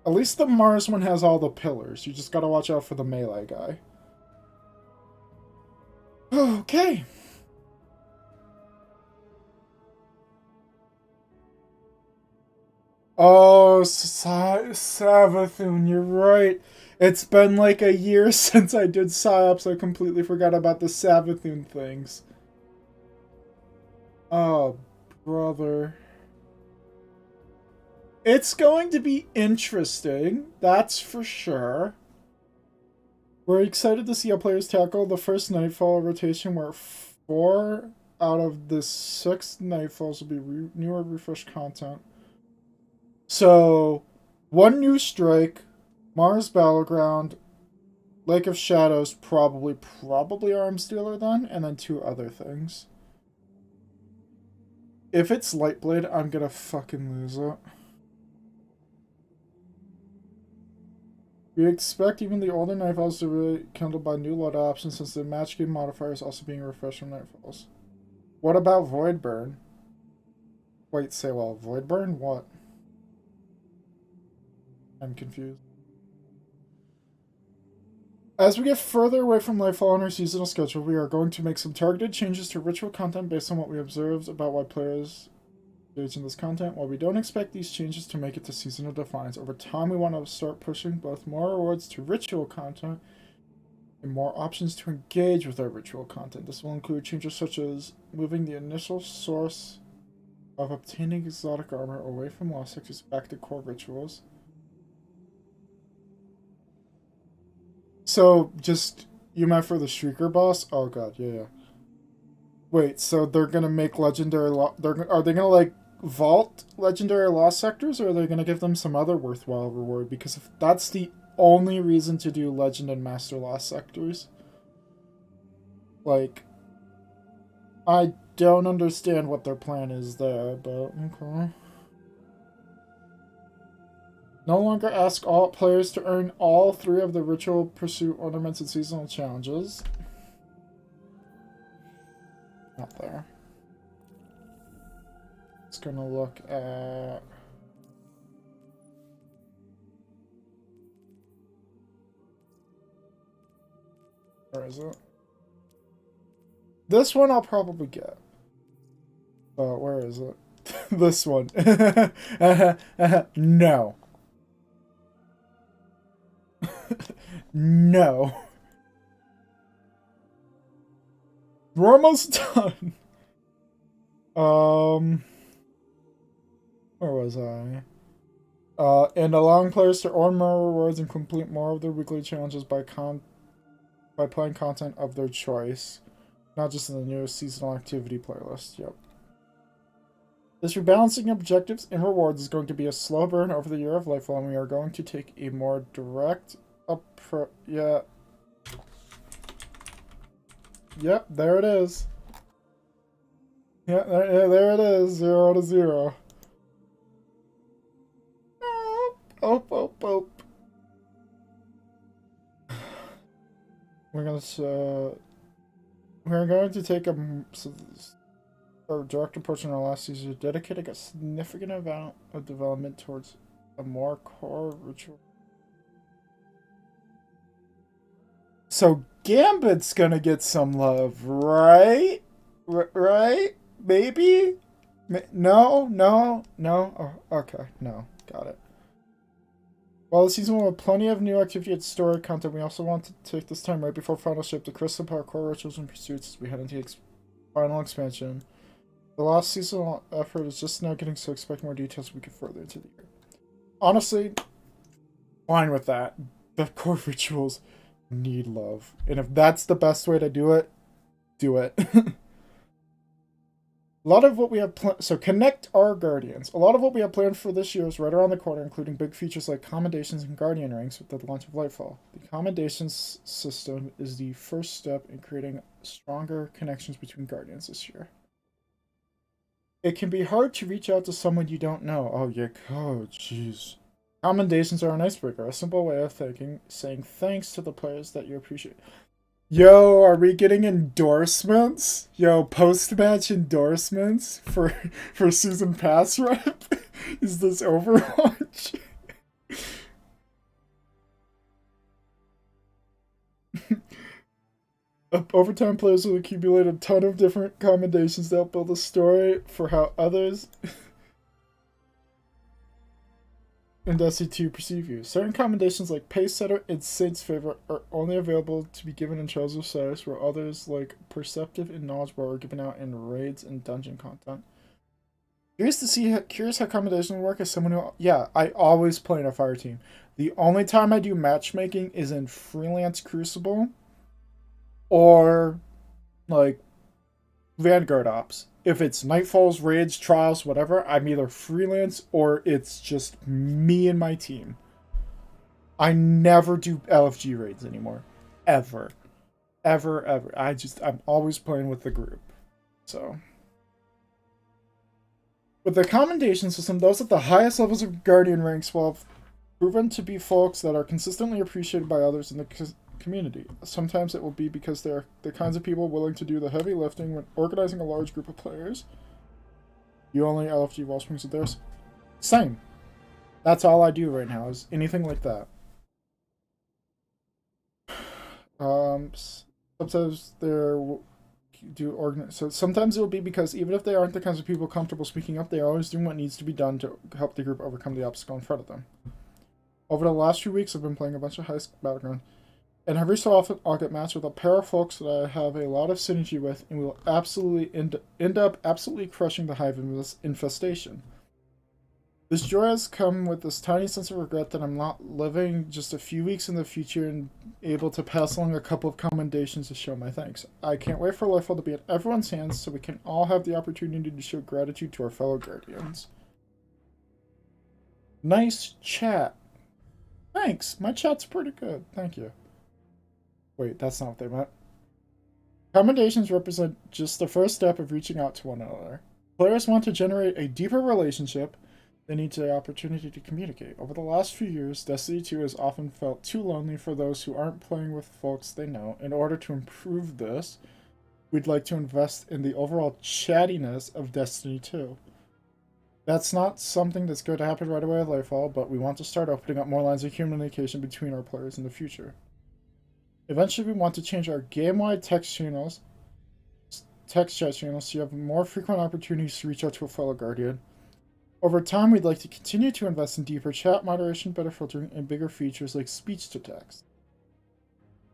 At least the Mars one has all the pillars. You just gotta watch out for the melee guy. Okay. Oh, Savathoon, you're right. It's been like a year since I did PsyOps. I completely forgot about the Savathoon things. Oh, brother. It's going to be interesting, that's for sure. We're excited to see how players tackle the first Nightfall rotation, where 4 out of the 6 Nightfalls will be new or refreshed content. So, 1 new strike, Mars Battleground, Lake of Shadows, probably Arms Dealer then, and then 2 other things. If it's Lightblade, I'm gonna fucking lose it. We expect even the older Nightfalls to be kindled by new load options, since the match game modifier is also being refreshed from Nightfalls. What about Voidburn? Wait, say well, Voidburn? What? I'm confused. As we get further away from Lightfall on our seasonal schedule, we are going to make some targeted changes to ritual content based on what we observed about why players engage in this content. While we don't expect these changes to make it to seasonal defiance, over time we want to start pushing both more rewards to ritual content and more options to engage with our ritual content. This will include changes such as moving the initial source of obtaining exotic armor away from lost sectors back to core rituals. So, just, you meant for the Shrieker boss? Oh god, yeah. Wait, so they're gonna make legendary are they gonna, like, vault legendary lost sectors, or are they gonna give them some other worthwhile reward? Because if that's the only reason to do legend and master lost sectors, like, I don't understand what their plan is there, but okay. No longer ask all players to earn all 3 of the ritual pursuit ornaments and seasonal challenges. Not there. It's gonna look at... Where is it? This one I'll probably get. But where is it? This one. No. No. We're almost done. Where was I? And allowing players to earn more rewards and complete more of their weekly challenges by playing content of their choice. Not just in the newest seasonal activity playlist. Yep. This rebalancing objectives and rewards is going to be a slow burn over the year of Lightfall, and we are going to take a more direct approach. Yeah. Yep, there it is. Yeah, there it is. 0 to 0. Oh, oh, oh. We're going to take a direct approach in our last season, dedicating a significant amount of development towards a more core ritual. So Gambit's gonna get some love, right? Right? Maybe? No, no, no. Oh, okay, no, got it. While the season will have plenty of new activity and story content, we also want to take this time right before final ship to crystal power core rituals and pursuits as we head into final expansion. The last seasonal effort is just now getting, so expect more details we can further into the year. Honestly, fine with that. The core rituals need love. And if that's the best way to do it, do it. A lot of what we have so connect our guardians. A lot of what we have planned for this year is right around the corner, including big features like commendations and guardian ranks with the launch of Lightfall. The commendations system is the first step in creating stronger connections between guardians this year. It can be hard to reach out to someone you don't know. Oh yeah, oh jeez. Commendations are an icebreaker, a simple way of saying thanks to the players that you appreciate. Yo, are we getting endorsements? Yo, post-match endorsements for season pass rep? Is this Overwatch? Overtime players will accumulate a ton of different commendations that help build a story for how others in Destiny 2 perceive you. Certain commendations like Pace Setter and Saint's Favorite are only available to be given in Trails of Cyrus, where others like Perceptive and Knowledgeable are given out in raids and dungeon content. Curious how commendations work as someone who, yeah, I always play in a fire team. The only time I do matchmaking is in Freelance Crucible or like Vanguard Ops. If it's Nightfalls, Raids, Trials, whatever, I'm either freelance or it's just me and my team. I never do LFG raids anymore. Ever. Ever, ever. I'm always playing with the group. So. With the commendation system, those at the highest levels of Guardian ranks will have proven to be folks that are consistently appreciated by others in the community. Sometimes it will be because they're the kinds of people willing to do the heavy lifting when organizing a large group of players. You only LFG Wellsprings of theirs. Same. That's all I do right now, is anything like that. Sometimes so sometimes it will be because even if they aren't the kinds of people comfortable speaking up, they are always doing what needs to be done to help the group overcome the obstacle in front of them. Over the last few weeks, I've been playing a bunch of Heist Battleground, and every so often I'll get matched with a pair of folks that I have a lot of synergy with, and we'll absolutely end up absolutely crushing the Hive infestation. This joy has come with this tiny sense of regret that I'm not living just a few weeks in the future and able to pass along a couple of commendations to show my thanks. I can't wait for Lightfall to be in everyone's hands so we can all have the opportunity to show gratitude to our fellow Guardians. Nice chat. Thanks. My chat's pretty good. Thank you. Wait, that's not what they meant. Commendations represent just the first step of reaching out to one another. Players want to generate a deeper relationship. They need the opportunity to communicate. Over the last few years, Destiny 2 has often felt too lonely for those who aren't playing with folks they know. In order to improve this, we'd like to invest in the overall chattiness of Destiny 2. That's not something that's going to happen right away at Lightfall, but we want to start opening up more lines of communication between our players in the future. Eventually, we want to change our game-wide text chat channels, so you have more frequent opportunities to reach out to a fellow Guardian. Over time, we'd like to continue to invest in deeper chat moderation, better filtering, and bigger features like speech-to-text.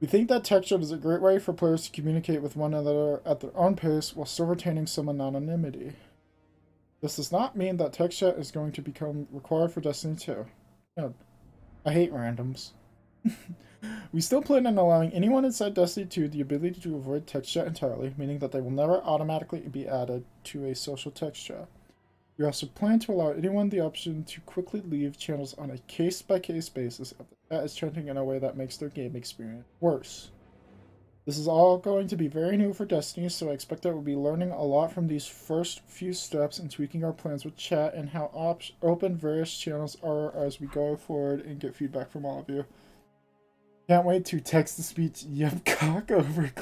We think that text chat is a great way for players to communicate with one another at their own pace while still retaining some anonymity. This does not mean that text chat is going to become required for Destiny 2. No, I hate randoms. We still plan on allowing anyone inside Destiny 2 the ability to avoid text chat entirely, meaning that they will never automatically be added to a social text chat. We also plan to allow anyone the option to quickly leave channels on a case-by-case basis if the chat is trending in a way that makes their game experience worse. This is all going to be very new for Destiny, so I expect that we'll be learning a lot from these first few steps and tweaking our plans with chat and how open various channels are as we go forward and get feedback from all of you. Can't wait to text-to-speech yep cock over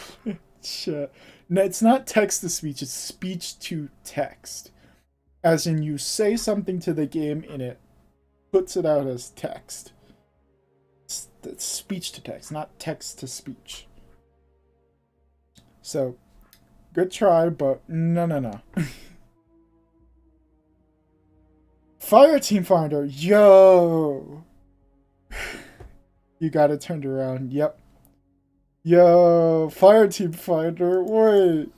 chat. No, it's not text-to-speech, it's speech-to-text. As in, you say something to the game and it puts it out as text. It's speech-to-text, not text-to-speech. So, good try, but no. Fireteam Finder, yo! You got it turned around, yep. Yo, Fireteam Finder, wait.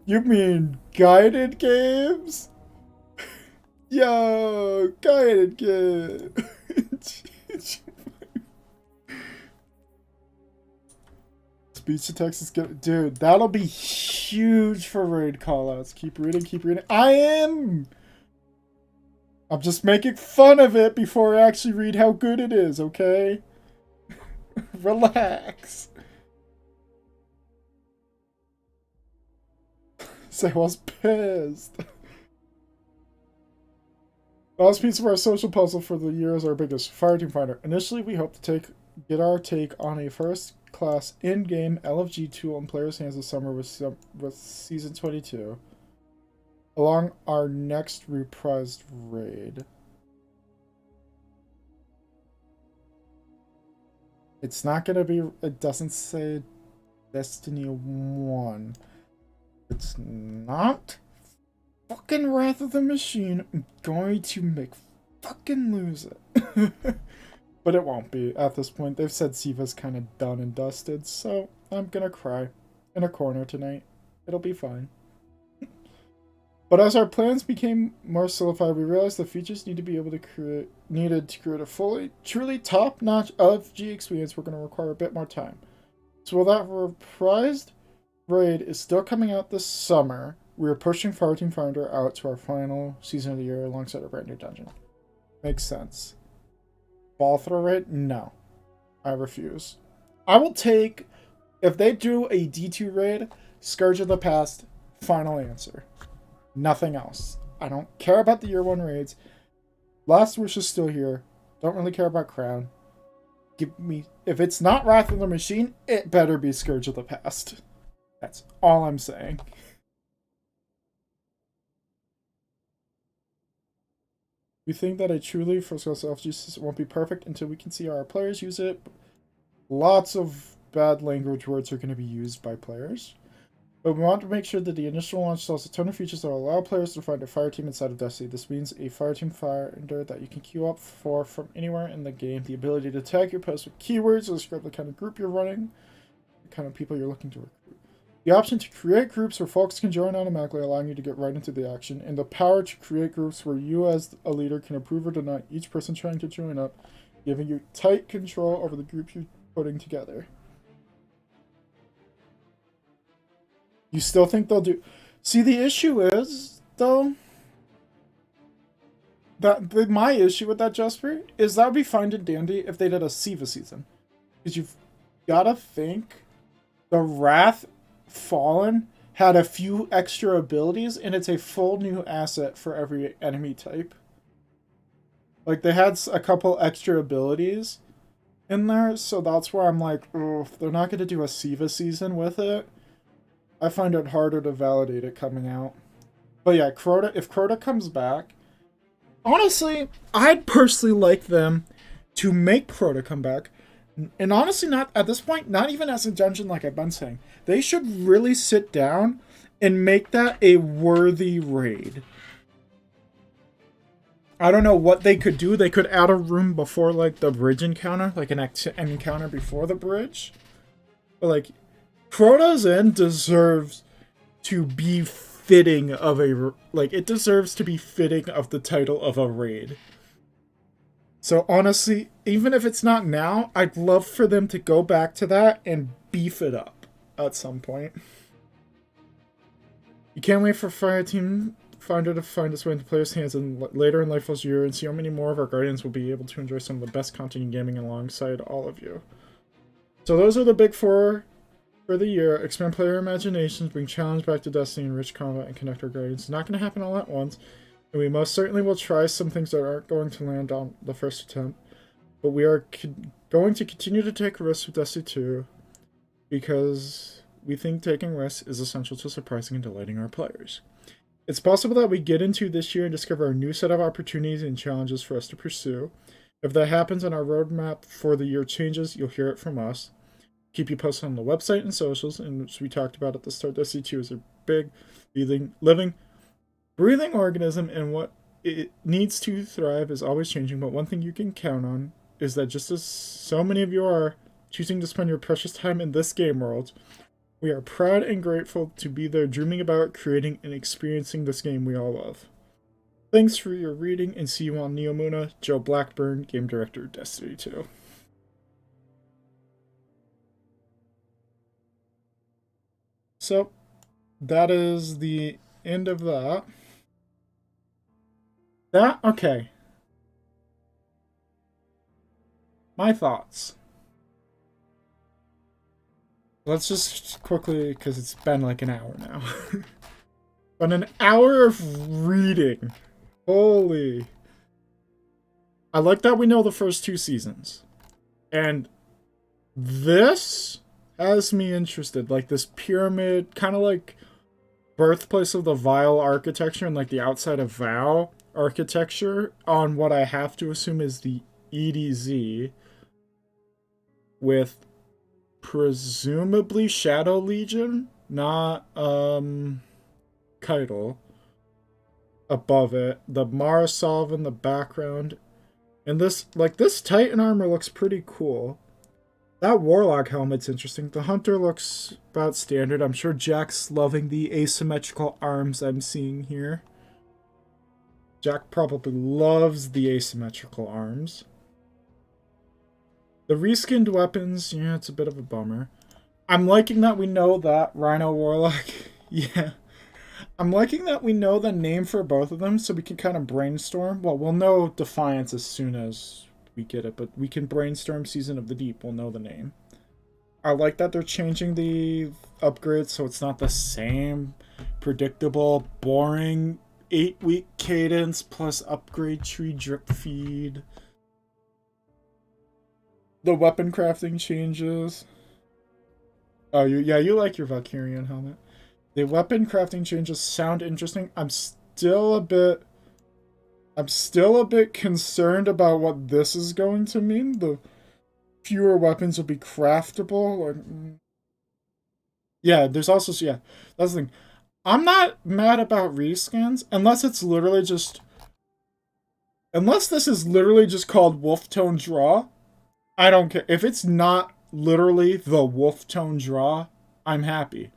You mean guided games? Yo, guided games. Speech to text is good. Dude, that'll be huge for raid callouts. Keep reading, keep reading. I'm just making fun of it before I actually read how good it is, okay? Relax. So I was pissed. The last piece of our social puzzle for the year is our biggest, Fireteam Finder. Initially, we hope to get our take on a first-class in-game LFG tool in players' hands this summer with Season 22, along our next reprised raid. It's not gonna be. It doesn't say Destiny 1. It's not fucking Wrath of the Machine. I'm going to make fucking lose it. But it won't be at this point. They've said Siva's kind of done and dusted, so I'm gonna cry in a corner tonight. It'll be fine. But as our plans became more solidified, we realized the features needed to create a fully, truly top-notch LFG experience were going to require a bit more time. So while that reprised raid is still coming out this summer, we are pushing Fireteam Finder out to our final season of the year alongside a brand new dungeon. Makes sense. Ball throw raid? No. I refuse. I will take, if they do a D2 raid, Scourge of the Past, final answer. Nothing else. I don't care about the year 1 raids. Last Wish is still here. Don't really care about Crown. Give me, if it's not Wrath of the Machine, it better be Scourge of the Past. That's all I'm saying. We think that a truly first-class LFG system won't be perfect until we can see how our players use it. Lots of bad language words are going to be used by players. But we want to make sure that the initial launch sells a ton of features that will allow players to find a fireteam inside of Destiny. This means a Fireteam Finder that you can queue up for from anywhere in the game. The ability to tag your posts with keywords to describe the kind of group you're running, the kind of people you're looking to recruit. The option to create groups where folks can join automatically, allowing you to get right into the action. And the power to create groups where you as a leader can approve or deny each person trying to join up, giving you tight control over the group you're putting together. You still think they'll do... See, the issue is, though, that my issue with that, Jasper, is that would be fine and dandy if they did a Siva season. Because you've got to think the Wrath Fallen had a few extra abilities, and it's a full new asset for every enemy type. Like, they had a couple extra abilities in there, so that's where I'm like, oh, if they're not going to do a Siva season with it, I find it harder to validate it coming out. But yeah, Crota, if Crota comes back, honestly, I'd personally like them to make Crota come back. And honestly, not at this point, not even as a dungeon like I've been saying. They should really sit down and make that a worthy raid. I don't know what they could do. They could add a room before, like, the bridge encounter, like an encounter before the bridge. But, like, Crota's End deserves to be fitting of a, like, it deserves to be fitting of the title of a raid. So honestly, even if it's not now, I'd love for them to go back to that and beef it up at some point. You can't wait for Fireteam find its way into players' hands later in Lightfall's year and see how many more of our Guardians will be able to enjoy some of the best content in gaming alongside all of you. So those are the big four for the year. Expand player imaginations, bring challenge back to Destiny, enrich combat, and connect our Guardians. It's not going to happen all at once, and we most certainly will try some things that aren't going to land on the first attempt, but we are going to continue to take risks with Destiny 2 because we think taking risks is essential to surprising and delighting our players. It's possible that we get into this year and discover a new set of opportunities and challenges for us to pursue. If that happens and our roadmap for the year changes, you'll hear it from us. Keep you posted on the website and socials, and as we talked about at the start, Destiny 2 is a big, living, breathing organism, and what it needs to thrive is always changing, but one thing you can count on is that just as so many of you are choosing to spend your precious time in this game world, we are proud and grateful to be there dreaming about creating and experiencing this game we all love. Thanks for your reading, and see you on Neomuna, Joe Blackburn, Game Director, Destiny 2. So, that is the end of that. Okay. My thoughts. Let's just quickly, because it's been like an hour now. But an hour of reading. Holy. I like that we know the first 2 seasons. And this has me interested. Like this pyramid, kind of like birthplace of the Vile architecture and like the outside of Vow architecture on what I have to assume is the EDZ with presumably Shadow Legion, not Keitel above it, the Marasov in the background, and this Titan armor looks pretty cool. That Warlock helmet's interesting. The Hunter looks about standard. I'm sure Jack's loving the asymmetrical arms I'm seeing here. Jack probably loves the asymmetrical arms. The reskinned weapons, yeah, it's a bit of a bummer. I'm liking that we know that Rhino Warlock. Yeah. I'm liking that we know the name for both of them, so we can kind of brainstorm. Well, we'll know Defiance as soon as we get it, but we can brainstorm Season of the Deep. We'll know the name. I like that they're changing the upgrades so it's not the same predictable, boring 8-week cadence plus upgrade tree drip feed. The weapon crafting changes. Oh, you like your Valkyrian helmet. The weapon crafting changes sound interesting. I'm still a bit concerned about what this is going to mean. The fewer weapons will be craftable. Or, yeah, there's also, yeah, that's the thing. I'm not mad about reskins unless it's literally just, unless this is literally just called Wolf Tone Draw. I don't care. If it's not literally the Wolf Tone Draw, I'm happy.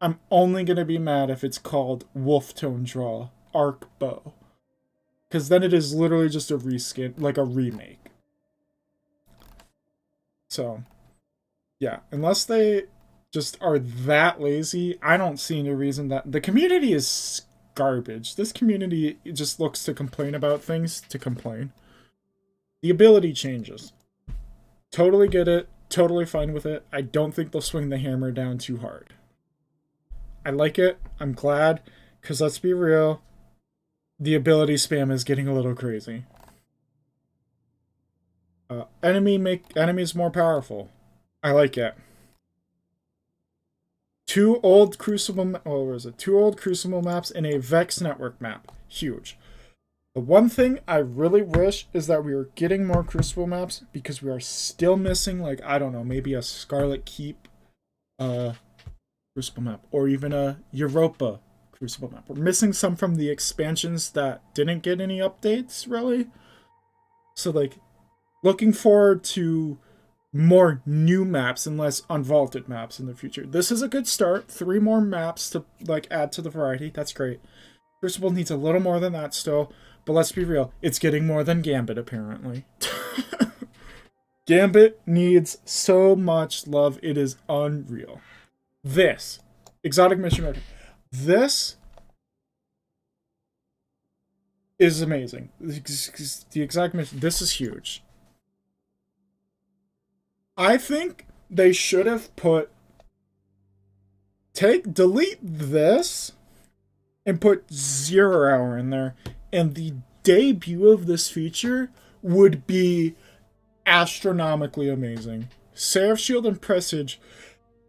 I'm only going to be mad if it's called Wolf Tone Draw Arc Bow. Because then it is literally just a reskin, like a remake. So, yeah. Unless they just are that lazy, I don't see any reason that... The community is garbage. This community just looks to complain about things to complain. The ability changes. Totally get it. Totally fine with it. I don't think they'll swing the hammer down too hard. I like it. I'm glad. Because let's be real. The ability spam is getting a little crazy. Enemies more powerful. I like it. 2 old Crucible... Oh, where is it? 2 old Crucible maps and a Vex network map. Huge. The one thing I really wish is that we were getting more Crucible maps because we are still missing, like, I don't know, maybe a Scarlet Keep Crucible map or even a Europa Crucible map. We're missing some from the expansions that didn't get any updates, really. So, like, looking forward to more new maps and less unvaulted maps in the future. This is a good start. 3 more maps to, like, add to the variety. That's great. Crucible needs a little more than that still. But let's be real, it's getting more than Gambit, apparently. Gambit needs so much love, it is unreal. This, Exotic Mission Record, this is amazing. The exact mission. This is huge. I think they should have delete this and put 0 hour in there, and the debut of this feature would be astronomically amazing. Seraph Shield and Presage,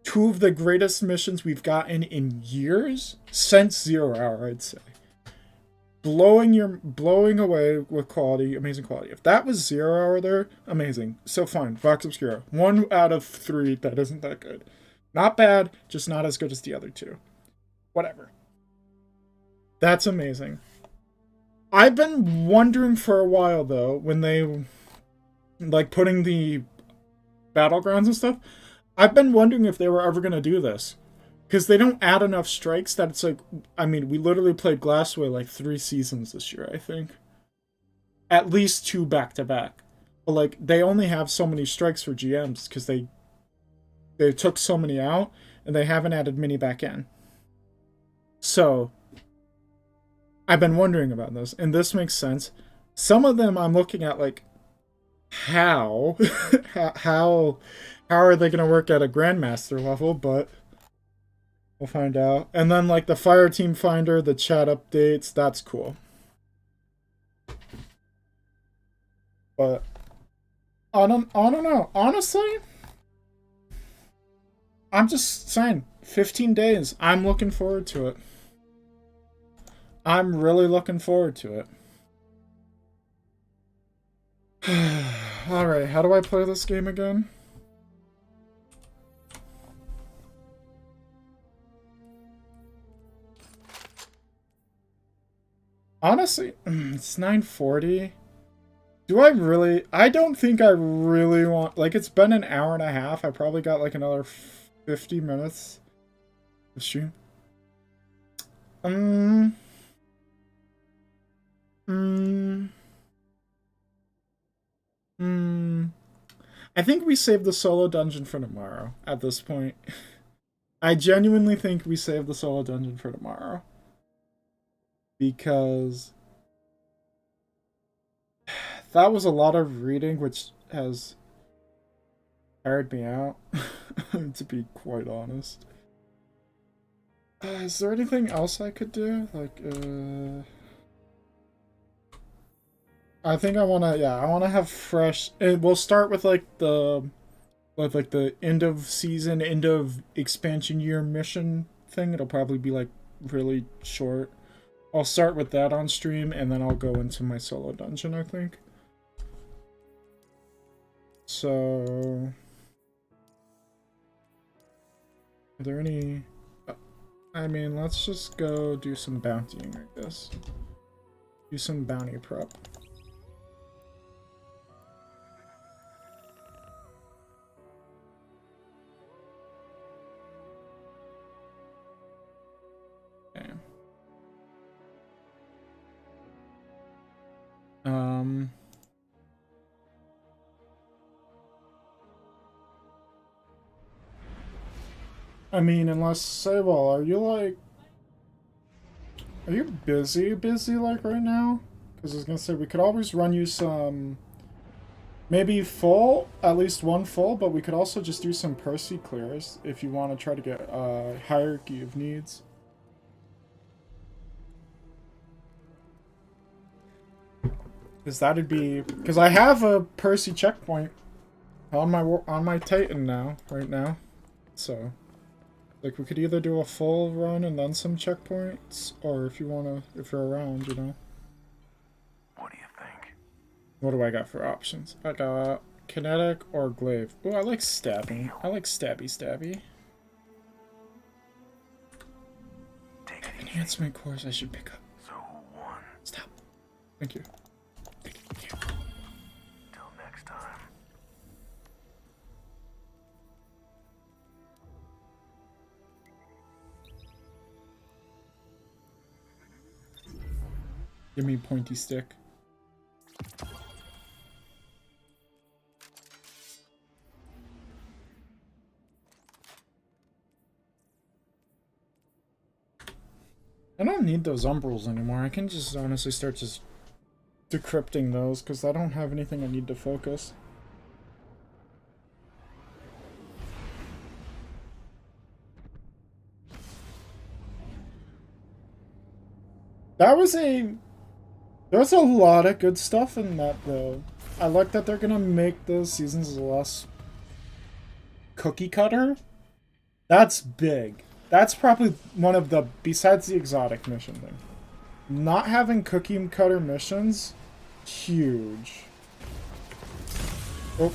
two of the greatest missions we've gotten in years since 0 hour, I'd say. Blowing away with quality, amazing quality. If that was 0 hour there, amazing. So fine, Vox Obscura. 1 out of 3 that isn't that good. Not bad, just not as good as the other two. Whatever. That's amazing. I've been wondering for a while though, when they like putting the battlegrounds and stuff, I've been wondering if they were ever gonna do this. Because they don't add enough strikes that it's like, I mean, we literally played Glassway like 3 seasons this year, I think. At least 2 back-to-back. But like, they only have so many strikes for GMs because they took so many out and they haven't added many back in. So, I've been wondering about this, and this makes sense. Some of them I'm looking at like, how? how are they going to work at a Grandmaster level, but we'll find out. And then, like, the Fire Team Finder, the chat updates, that's cool. But, I don't know. Honestly, I'm just saying, 15 days. I'm looking forward to it. I'm really looking forward to it. Alright, how do I play this game again? Honestly, it's 9:40. I don't think I really want, like, it's been an hour and a half. I probably got like another 50 minutes of stream. I think we saved the solo dungeon for tomorrow at this point. I genuinely think we saved the solo dungeon for tomorrow. Because that was a lot of reading, which has tired me out, to be quite honest. Is there anything else I could do? Like, I think I want to have fresh, and we'll start with like the end of season, end of expansion year mission thing. It'll probably be like really short. I'll start with that on stream, and then I'll go into my solo dungeon, I think. So, are there any... I mean, let's just go do some bountying, I guess. Do some bounty prep. Okay. I mean, unless, Sable, are you busy like right now? Because I was gonna say, we could always run you some, maybe full, at least 1 full, but we could also just do some Percy clears if you want to try to get a hierarchy of needs. Because that'd be, because I have a Percy checkpoint on my Titan right now, so like we could either do a full run and then some checkpoints, or if you're around, you know. What do you think? What do I got for options? I got kinetic or glaive. Oh, I like stabbing. I like stabby. Enhancement course I should pick up. So who won? Stop. Thank you. Till next time. Give me pointy stick. I don't need those umbrals anymore. I can just honestly start just decrypting those because I don't have anything I need to focus. There's a lot of good stuff in that though. I like that they're gonna make those seasons less cookie cutter. That's big. That's probably one of the, besides the exotic mission thing. Not having cookie cutter missions, huge. Oh.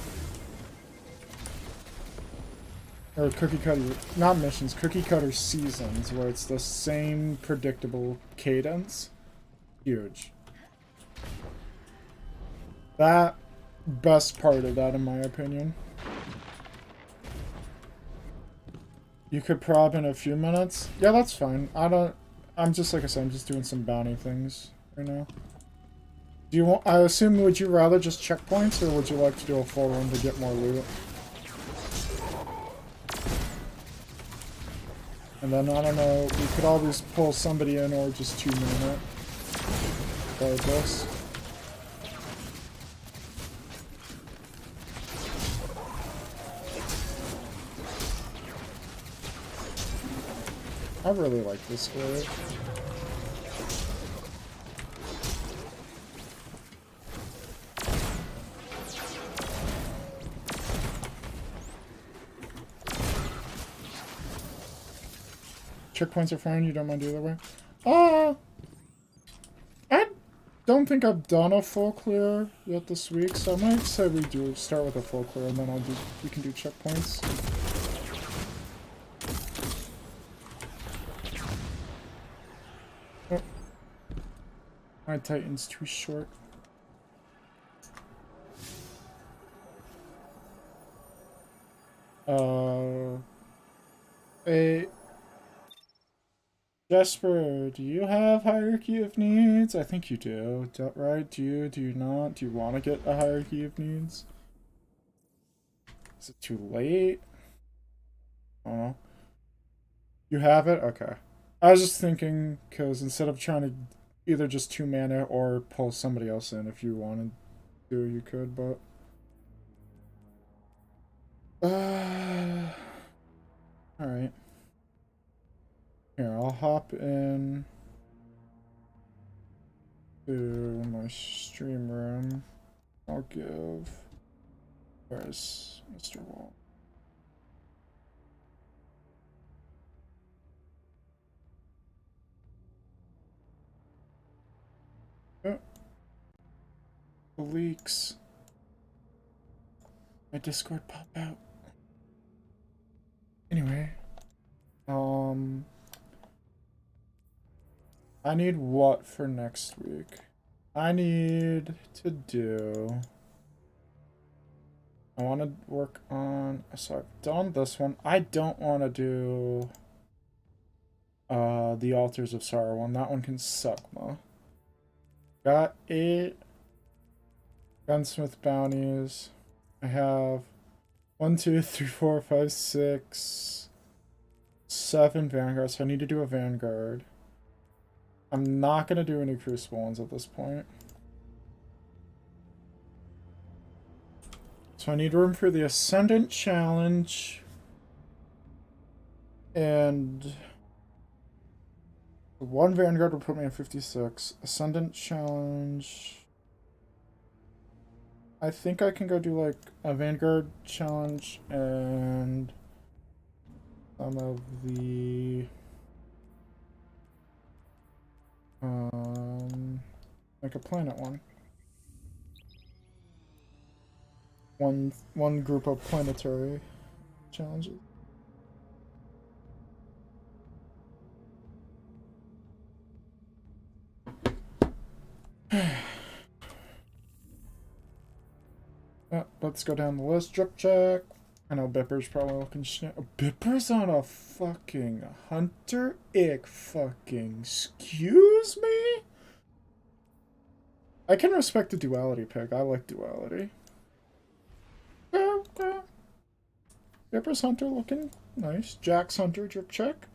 Or cookie cutter, not missions, cookie cutter seasons, where it's the same predictable cadence. Huge. That, best part of that in my opinion. You could prob in a few minutes? Yeah, that's fine. I'm just, like I said, I'm just doing some bounty things right now. Do you want, I assume, would you rather just checkpoints, or would you like to do a full run to get more loot? And then, I don't know, we could always pull somebody in or just 2 minute. Regardless. I really like this square. Checkpoints are fine, you don't mind either way? I don't think I've done a full clear yet this week, so I might say we do start with a full clear and then we can do checkpoints. Oh. My Titan's too short. Jesper, do you have hierarchy of needs? I think you do, right? Do you not? Do you want to get a hierarchy of needs? Is it too late? Oh. You have it? Okay. I was just thinking, because instead of trying to either just 2 mana or pull somebody else in, if you wanted to, you could, but... Alright. Here, I'll hop in to my stream room. I'll give... Where's Mr. Wall? Oh. The leaks. My Discord pop out. Anyway. I need what for next week? I need to do... I want to work on... So I've done this one. I don't want to do... the Altars of Sorrow one. That one can suck, ma. Got 8 Gunsmith bounties. I have 1, 2, 3, 4, 5, 6, 7 Vanguards. So I need to do a Vanguard. I'm not going to do any Crucible ones at this point. So I need room for the Ascendant Challenge. And... 1 Vanguard will put me at 56. Ascendant Challenge... I think I can go do like a Vanguard Challenge and... some of the... like a planet one. One group of planetary challenges. Let's go down the list. Drip check. I know Bipper's probably looking shit. Bipper's on a fucking hunter ick fucking. Excuse me? I can respect the duality pick. I like duality. Bipper's hunter looking nice. Jack's hunter drip check.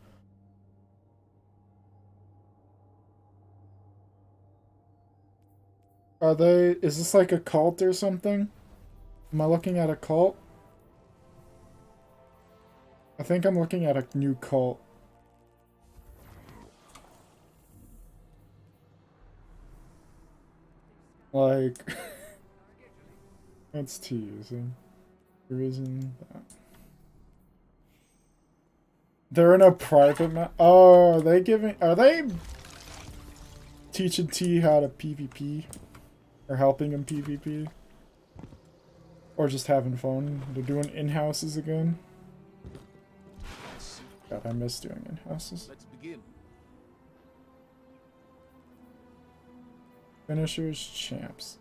Are they... Is this like a cult or something? Am I looking at a cult? I think I'm looking at a new cult. Like... That's teasing. Reason that. They're in a private Oh, are they giving... Are they teaching T how to PvP? Or helping him PvP? Or just having fun? They're doing in-houses again? God, I miss doing in-houses. Let's begin. Finishers, champs.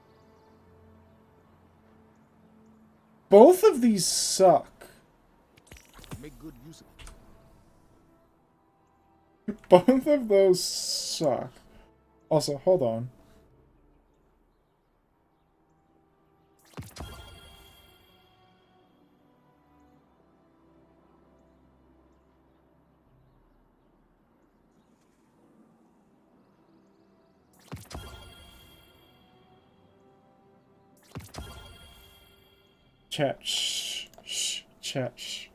Both of these suck. Make good use of it. Both of those suck. Also, hold on. Chat, shh, shh, chat, shh.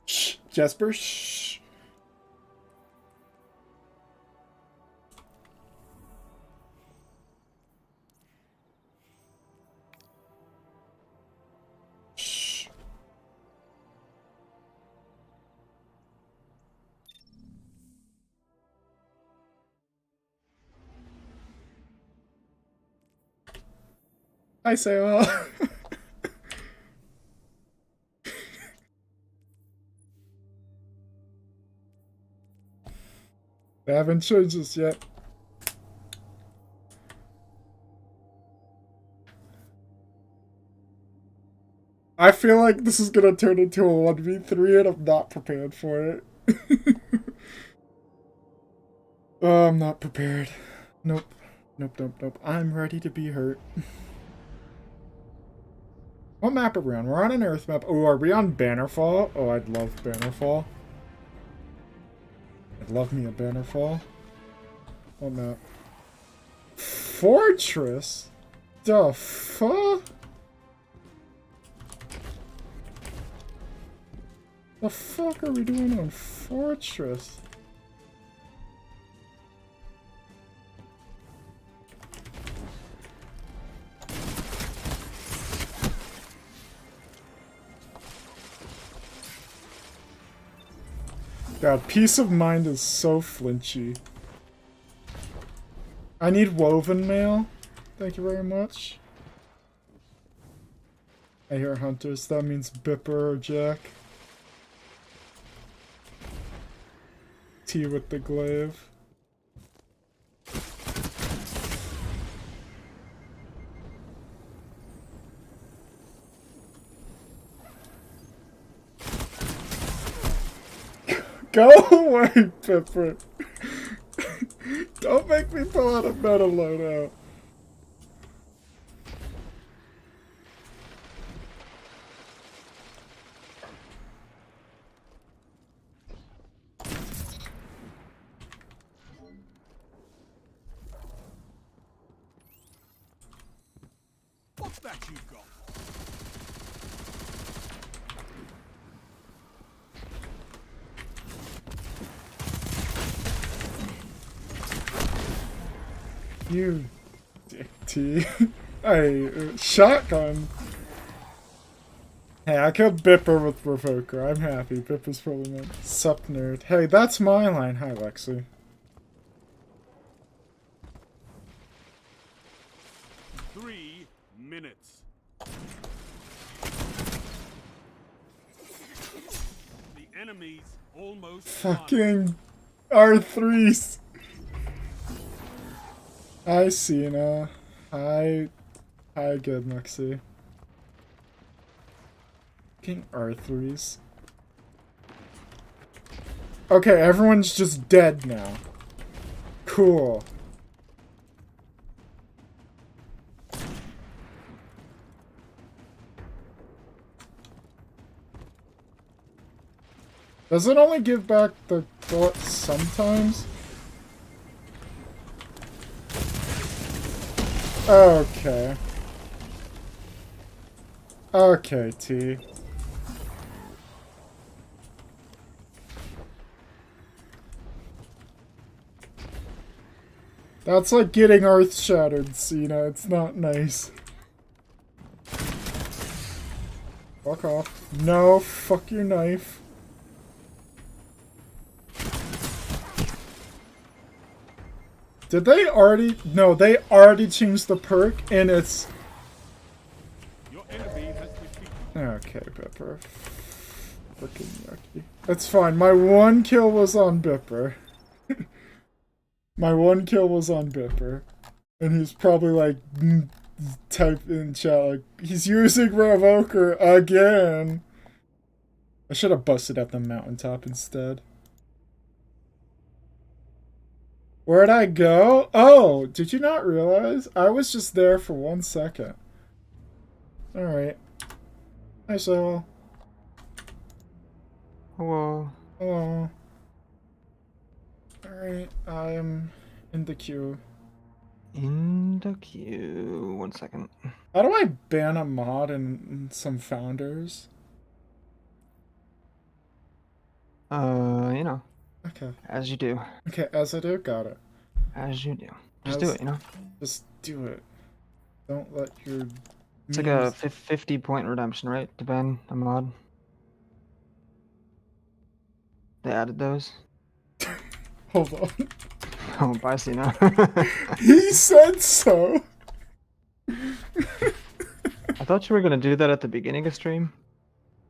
Shh, Jesper, shh. Shh. I say, well. They haven't changed this yet. I feel like this is gonna turn into a 1v3 and I'm not prepared for it. Oh, I'm not prepared. Nope. Nope, nope, nope. I'm ready to be hurt. What map are we on? We're on an Earth map. Oh, are we on Bannerfall? Oh, I'd love Bannerfall. I'd love me a Bannerfall. What map? Fortress? The fuck? The fuck are we doing on Fortress? God, Peace of Mind is so flinchy. I need woven mail. Thank you very much. I hear hunters. That means Bipper or Jack. T with the glaive. Go away, Pepper. Don't make me pull out a metal loadout. What's that you've got? You dick T. Hey, shotgun. Hey, I killed Bipper with Revoker. I'm happy. Bipper's probably not. Sup, nerd. Hey, that's my line. Hi, Lexi. 3 minutes. The enemy's almost Fucking R3s. Hi, Cena. Hi, good, Lexi. Fucking R3s. Okay, everyone's just dead now. Cool. Does it only give back the bullet sometimes? Okay. Okay, T. That's like getting earth shattered, Cena. It's not nice. Fuck off. No, fuck your knife. Did they already? No, they already changed the perk, and it's... Your enemy has defeated. Okay, Bipper. Freaking yucky. That's fine. My one kill was on Bipper. My one kill was on Bipper. And he's probably like, type in chat like, he's using Revoker again. I should have busted at the mountaintop instead. Where'd I go? Oh, did you not realize? I was just there for 1 second. Alright. Hi, Saul. Hello. Hello. Alright, I'm in the queue. In the queue. 1 second. How do I ban a mod in some founders? You know. Okay. As you do. Okay, as I do, got it. As you do. Just do it, you know? Just do it. Don't let your... It's like a 50-point redemption, right? To ban a mod. They added those. Hold on. Oh, bye, Cena. He said so! I thought you were gonna do that at the beginning of stream.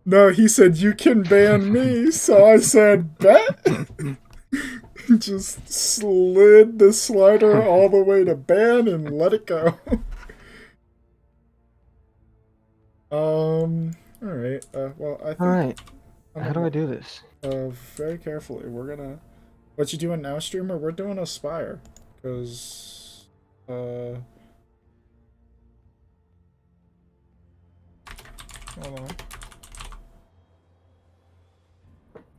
No, he said, you can ban me, so I said, bet! Just slid the slider all the way to ban and let it go. Alright, well, I think... Alright, how do I do this? Very carefully, we're gonna... What you doing now, streamer? We're doing a Spire. Because, hold on.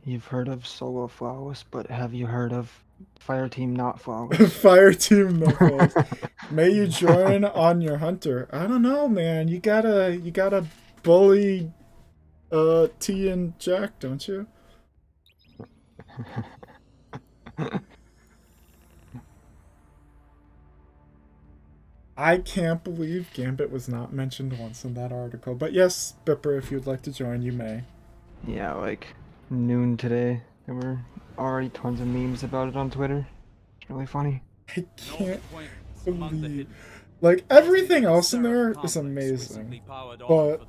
You've heard of Solo Flawless, but have you heard of Fire Team Not Flawless? Fire Team No Flawless. May you join on your hunter. I don't know, man. You gotta bully T and Jack, don't you? I can't believe Gambit was not mentioned once in that article. But yes, Bipper, if you'd like to join, you may. Yeah, like noon today. There were already tons of memes about it on Twitter. It's really funny. I can't believe... Like, everything else in there is amazing, but...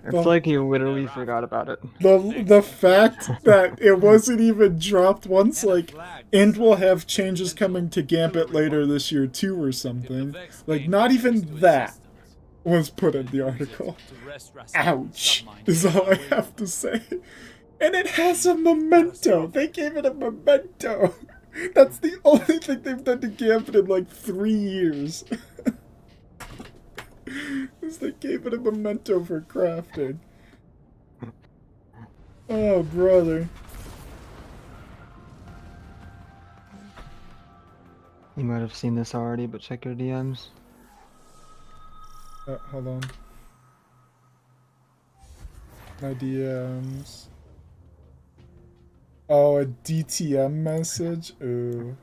It's like you literally forgot about it. The fact that it wasn't even dropped once, like, and we'll have changes coming to Gambit later this year too or something. Like, not even that was put in the article. Ouch, is all I have to say. And it has a memento! They gave it a memento! That's the only thing they've done to Gambit in like 3 years. Is they gave it a memento for crafting. Oh, brother. You might have seen this already, but check your DMs. Hold on. My DMs. Oh, a DTM message? Ooh.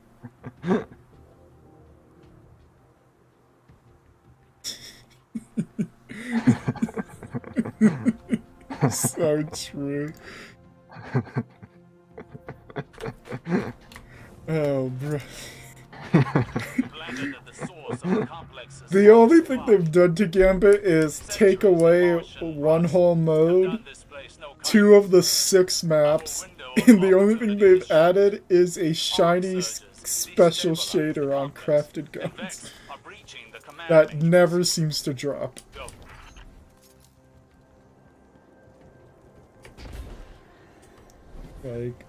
So true. Oh, bro. The only thing they've done to Gambit is take away one whole mode, 2 of the 6 maps, and the only thing they've added is a shiny special shader on crafted guns that never seems to drop. Like...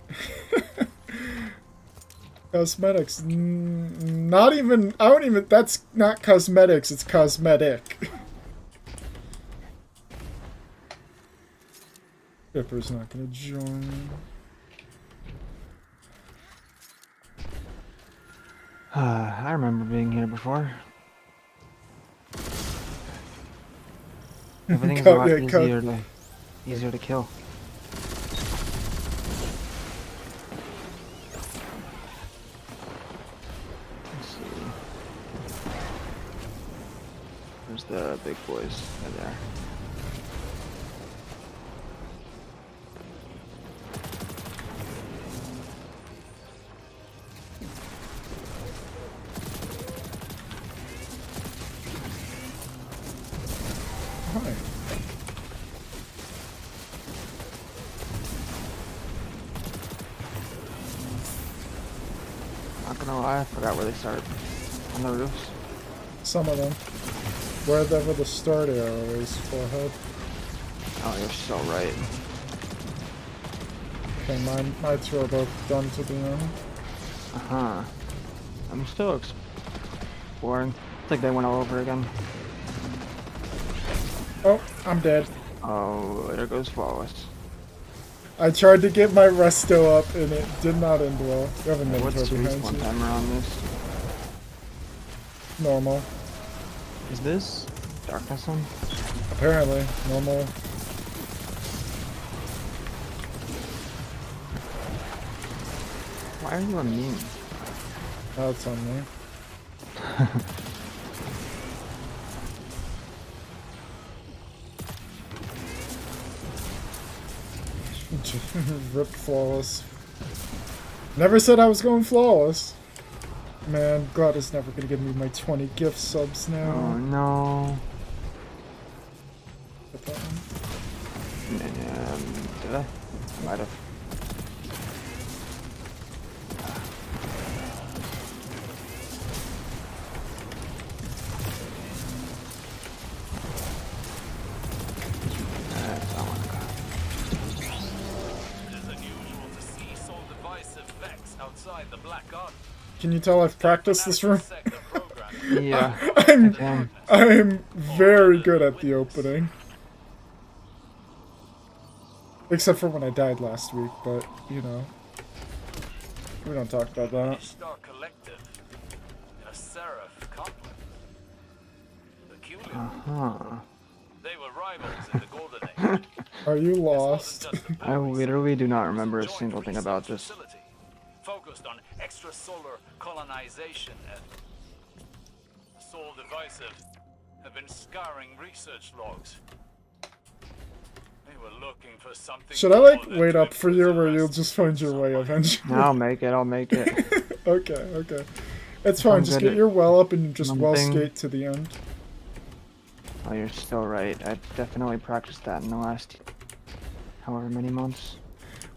Cosmetics. Not even... I don't even... That's not cosmetics, it's cosmetic. Pipper's not gonna join. I remember being here before. Everything's a lot easier to kill. Let's see. Where's the big boys? Right there. Hi. Not gonna lie, I forgot where they start. On the roofs. Some of them. Wherever the start arrow is, forehead. Oh, you're so right. Okay, my two are both done to the end. Uh-huh. I'm still exploring. It's like they went all over again. Oh, I'm dead. Oh, there goes Flawless. I tried to get my resto up and it did not end well. You have a What's Minotaur the behind respawn you. timer on this? Normal. Is this Darkness on? Apparently, normal. Why are you a meme? That's on me. Rip Flawless. Never said I was going flawless. Man, God is never gonna give me my 20 gift subs Oh now. no. Get that one. Did I might have. That's not one I got. It is unusual to see Soul Device effects outside the Black Garden. Can you tell I've practiced this room? Yeah. I'm very good at the opening. Except for when I died last week, but, you know. We don't talk about that. Star Collective in a Seraph complex. Peculiar. Uh-huh. They were rivals in the Golden Age. Are you lost? I literally do not remember a single thing about this. Facility, focused on extrasolar colonization and Soul Divisive have been scouring research logs. They were looking for something. Should I, like, wait up for you where you'll just find your way eventually? I'll make it, I'll make it. Okay, okay. It's fine, I'm just good get your well up and just well something. skate to the end. Oh, you're still right. I definitely practiced that in the last however many months.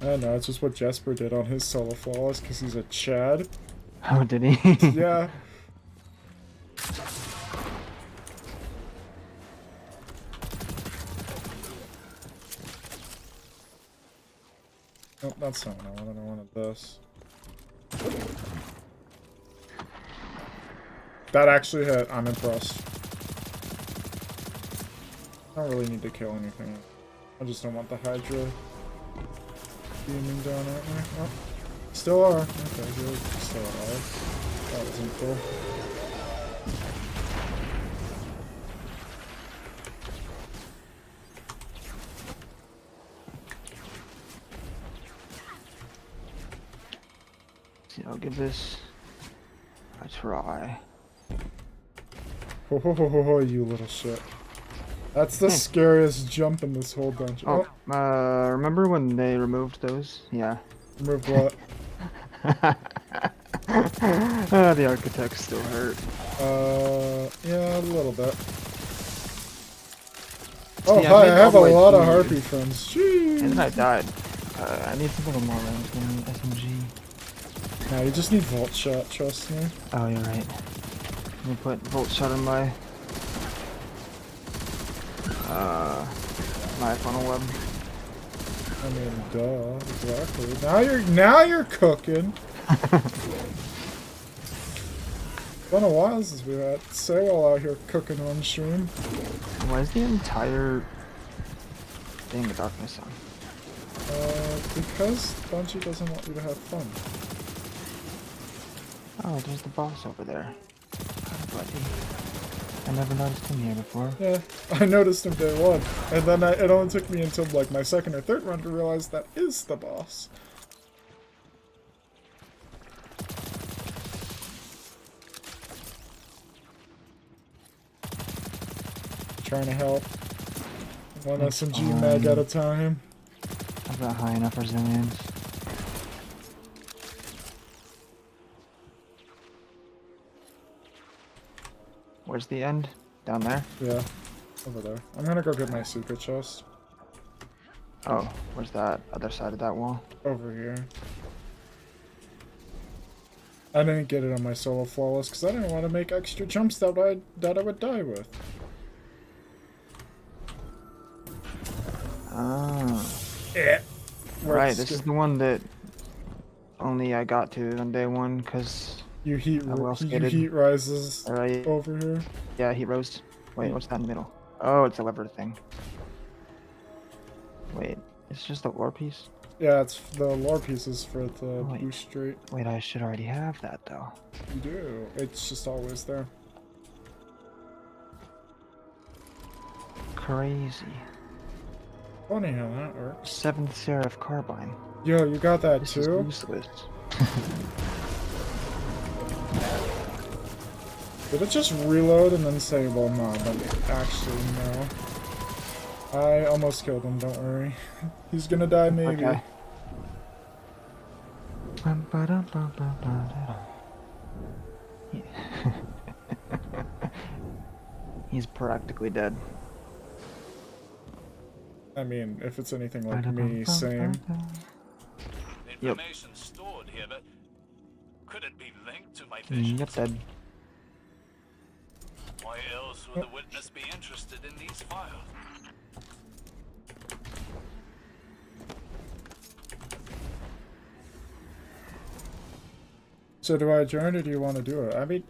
I don't know, it's just what Jesper did on his solo flawless because he's a Chad. Oh, did he? Yeah. Oh, that's not what I wanted. I wanted this. That actually hit. I'm impressed. I don't really need to kill anything. I just don't want the Hydra beaming down at me. Oh, still are. Okay, good. Still alive. That wasn't cool. See, I'll give this a try. Ho ho ho ho ho, you little shit. That's the scariest jump in this whole dungeon. Oh, remember when they removed those? Yeah. Removed what? The architects still hurt. Yeah, a little bit. Oh, See, hi, I have a way lot of too- Harpy friends. Jeez. And then I died. I need something with more range than SMG. Nah, you just need Vault Shot, trust me. Oh, you're right. Let me put Volt Shot on my funnel web. I mean, duh, exactly. Now you're cooking. Been a while since we had Saywell out here cooking on stream. Why is the entire thing the darkness on? Because Bungie doesn't want you to have fun. Oh, there's the boss over there. Hi, buddy. I never noticed him here before. Yeah, I noticed him day one, and then it only took me until like my second or third run to realize that is the boss. Trying to help. One It's SMG mag at a time. I've got high enough resilience. Where's the end? Down there? Yeah, over there. I'm gonna go get my secret chest. Oh, where's that other side of that wall? Over here. I didn't get it on my solo flawless because I didn't want to make extra jumps that I would die with. Ah. Yeah. Right, this is the one that only I got to on day one because You heat skated. rises Right. over here. Yeah, heat rose. Wait, what's that in the middle? Oh, it's a lever thing. Wait, it's just a lore piece? Yeah, it's the lore pieces for the Wait. boost rate. Wait, I should already have that though. You do. It's just always there. Crazy. Funny how that works. 7th Seraph Carbine. Yo, you got that This is too? useless. Did it just reload and then say, well, no, but actually, no. I almost killed him, don't worry. He's gonna die maybe. Okay. He's practically dead. I mean, if it's anything like me, same. Information stored here, but could it be linked to my visions? Yep, dead. Why else would the witness be interested in these files? So do I join or do you want to do it? I mean,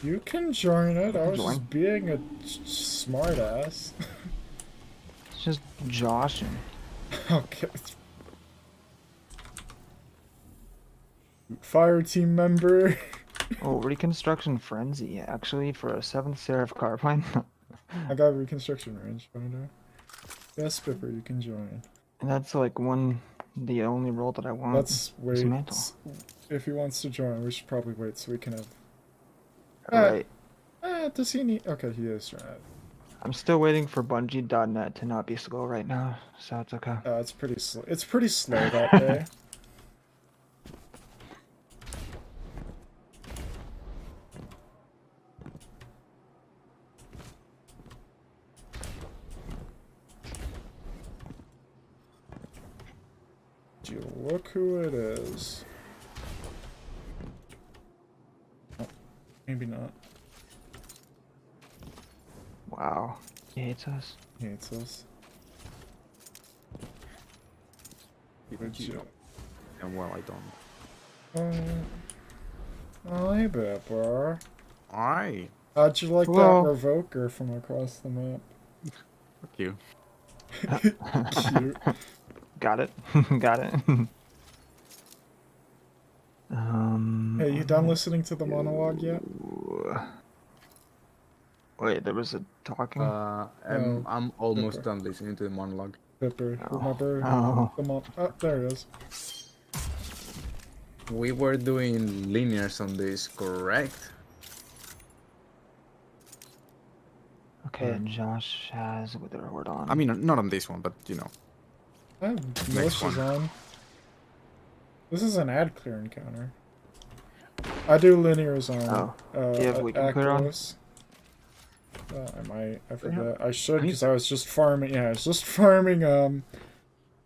you can join it. I was Join. just being a smart ass. It's just joshing. Okay. Fire team member. Oh, Reconstruction Frenzy, actually, for a 7th Seraph Carbine. I got reconstruction range finder. Yes, Pipper, you can join. And that's like the only role that I want. Let's wait. Dismantle. If he wants to join, we should probably wait so we can have. Right. Does he need? Okay, he is trying. I'm still waiting for Bungie.net to not be slow right now, so it's okay. It's pretty slow. It's pretty slow that day. Do you look who it is? Oh, maybe not. Wow. He hates us. He hates us. Good job. And well, I don't. Hi, Pepper. Aye. How'd you like Hello. that revoker from across the map? Fuck you. Cute. Got it. Got it. Hey, you done listening to the monologue yet? Wait, there was a talking? I'm almost okay. done listening to the monologue. Pepper, Oh. remember? Oh. Come on. Oh, there it is. We were doing linears on this, correct? Okay, Josh has Witherhoard on. I mean, not on this one, but you know. I have Next militias one. on. This is an ad clear encounter. I do linears on. Oh. Do you have weekend clear on? Acros. I might. I forget. I should because I was just farming. Yeah, I was just farming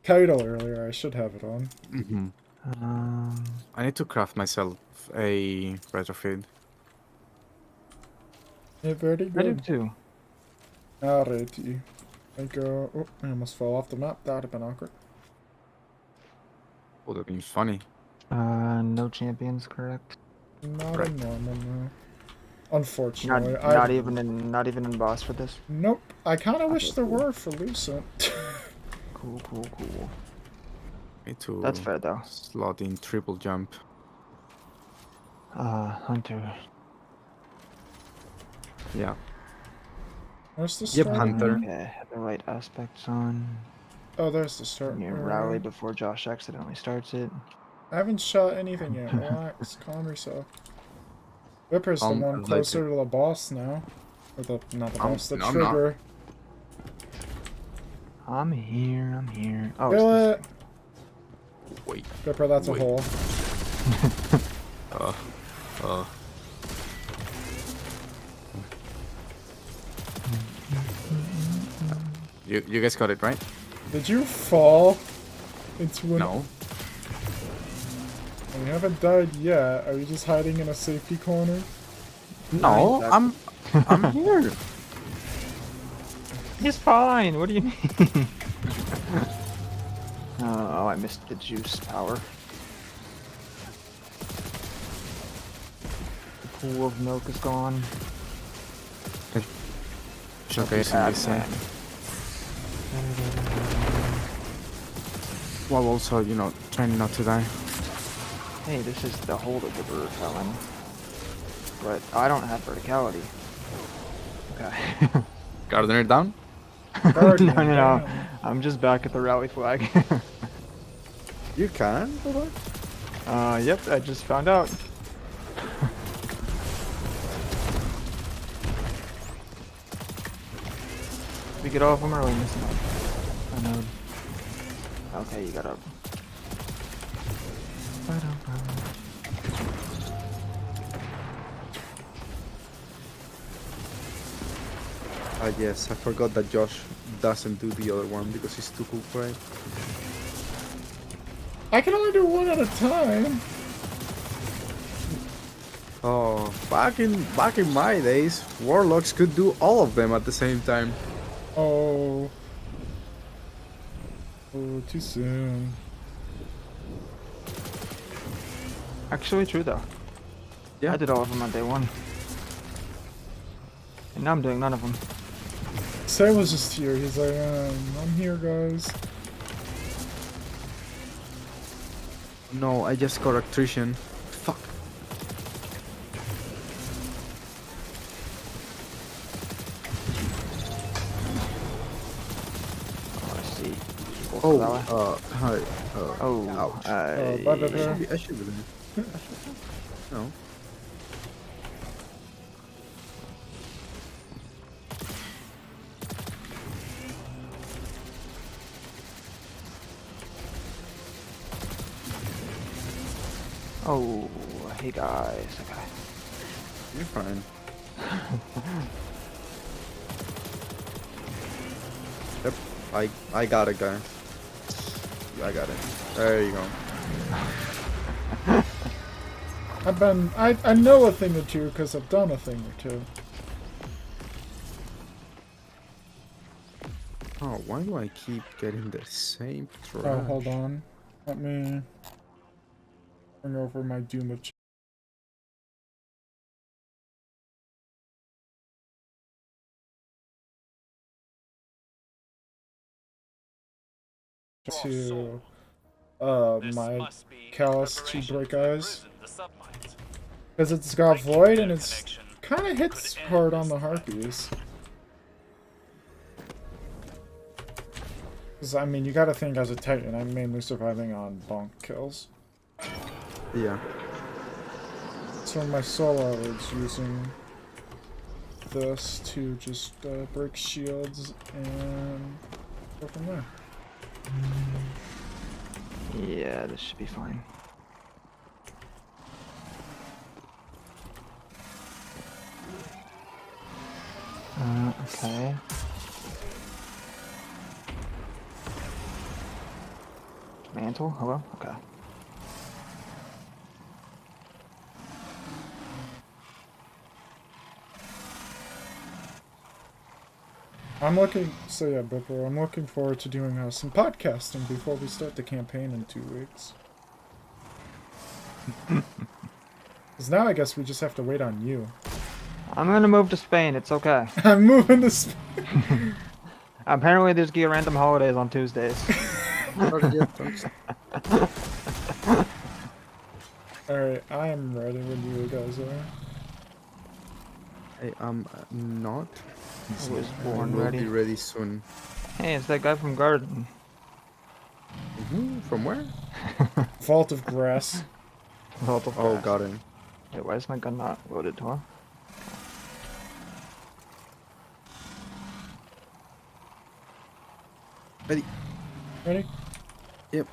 Kaido earlier. I should have it on. Mm-hmm. Um, I need to craft myself a retrofit. Yeah, very I do good. too. Alrighty. I go. Oh, I almost fell off the map. That would have been awkward. Would have been funny. No champions, correct? Not Right. a normal, no. Not, Unfortunately, not even in boss for this. Nope. I kind of wish there were for Lucent. Cool, cool, cool. Need to That's fair though. slot in triple jump. Hunter. Yeah. Where's the Yep, start? Hunter. Okay, have the right aspects on. Oh, there's the start. You rally before Josh accidentally starts it. I haven't shot anything yet. Relax. Calm yourself. Whipper's the one Like closer to the boss now. Or not the boss, the no, I'm trigger. I'm here, I'm here. Oh, Kill it's it! Wait. Whipper, that's a Wait. hole. You guys got it right? Did you fall into an... No. You haven't died yet. Are you just hiding in a safety corner? No, I'm here. He's fine. What do you mean? Oh, I missed the juice power. The pool of milk is gone. Showcasing Bad this. man. While also, you know, trying not to die. Hey, this is the hold of the bird felon. But I don't have verticality. Okay. Gardener down? No. I'm just back at the rally flag. You can? Yep, I just found out. We get off them or are we missing out? Oh no. Okay, you got up. Yes, I forgot that Josh doesn't do the other one because he's too cool for it. I can only do one at a time. Oh, back in my days, warlocks could do all of them at the same time. Oh. Oh, too soon. Actually true though. Yeah. I did all of them on day one. And now I'm doing none of them. Sam was just here. He's like, I'm here, guys. No, I just got attrition. Fuck. Oh, I see. Oh, hi. Oh, ouch. Bye, Pepper. I should have been. No. Oh, hey guys. Okay. You're fine. Yep, I got it, guy. I got it. There you go. I know a thing or two because I've done a thing or two. Oh, why do I keep getting the same trash? Oh, hold on. Let me bring over my Doom of to my callus to break eyes because it's got void and it's kind of hits hard on the harpies. Because I mean, you got to think as a Titan, I'm mainly surviving on bonk kills. Yeah. So my solo is using this to just break shields and go from there. Yeah, this should be fine. Okay. Mantle? Hello? Okay. I'm looking, so yeah, Bipper, I'm looking forward to doing some podcasting before we start the campaign in 2 weeks. Because now I guess we just have to wait on you. I'm gonna move to Spain, it's okay. I'm moving to Spain. Apparently there's random holidays on Tuesdays. What are the attempts? Alright, I am ready when you guys are. I am not. I was I born will ready. be ready soon. Hey, it's that guy from Garden. From where? Vault of Grass. Vault of Oh, Grass. got it. Wait, why is my gun not loaded, huh? Ready? Ready? Yep.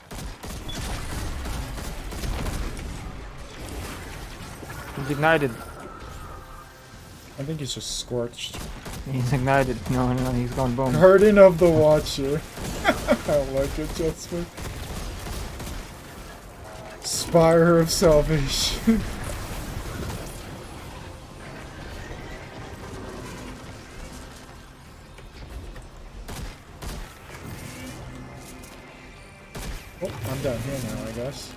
He's ignited. I think he's just scorched. He's ignited. No, he's going boom. Hurting of the Watcher. I like it, Jetswick. Spire of Salvation. Oh, I'm down here now, I guess.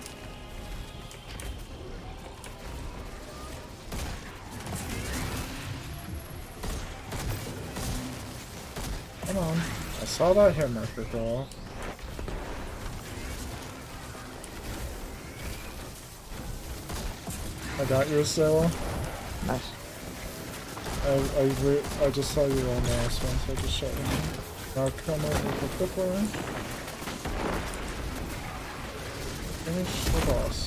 Come on. I saw that hit marker go off. I got your Sarah. Nice. I just saw you on the last one, so I just shot you. Now come over with the quick one. Finish the boss.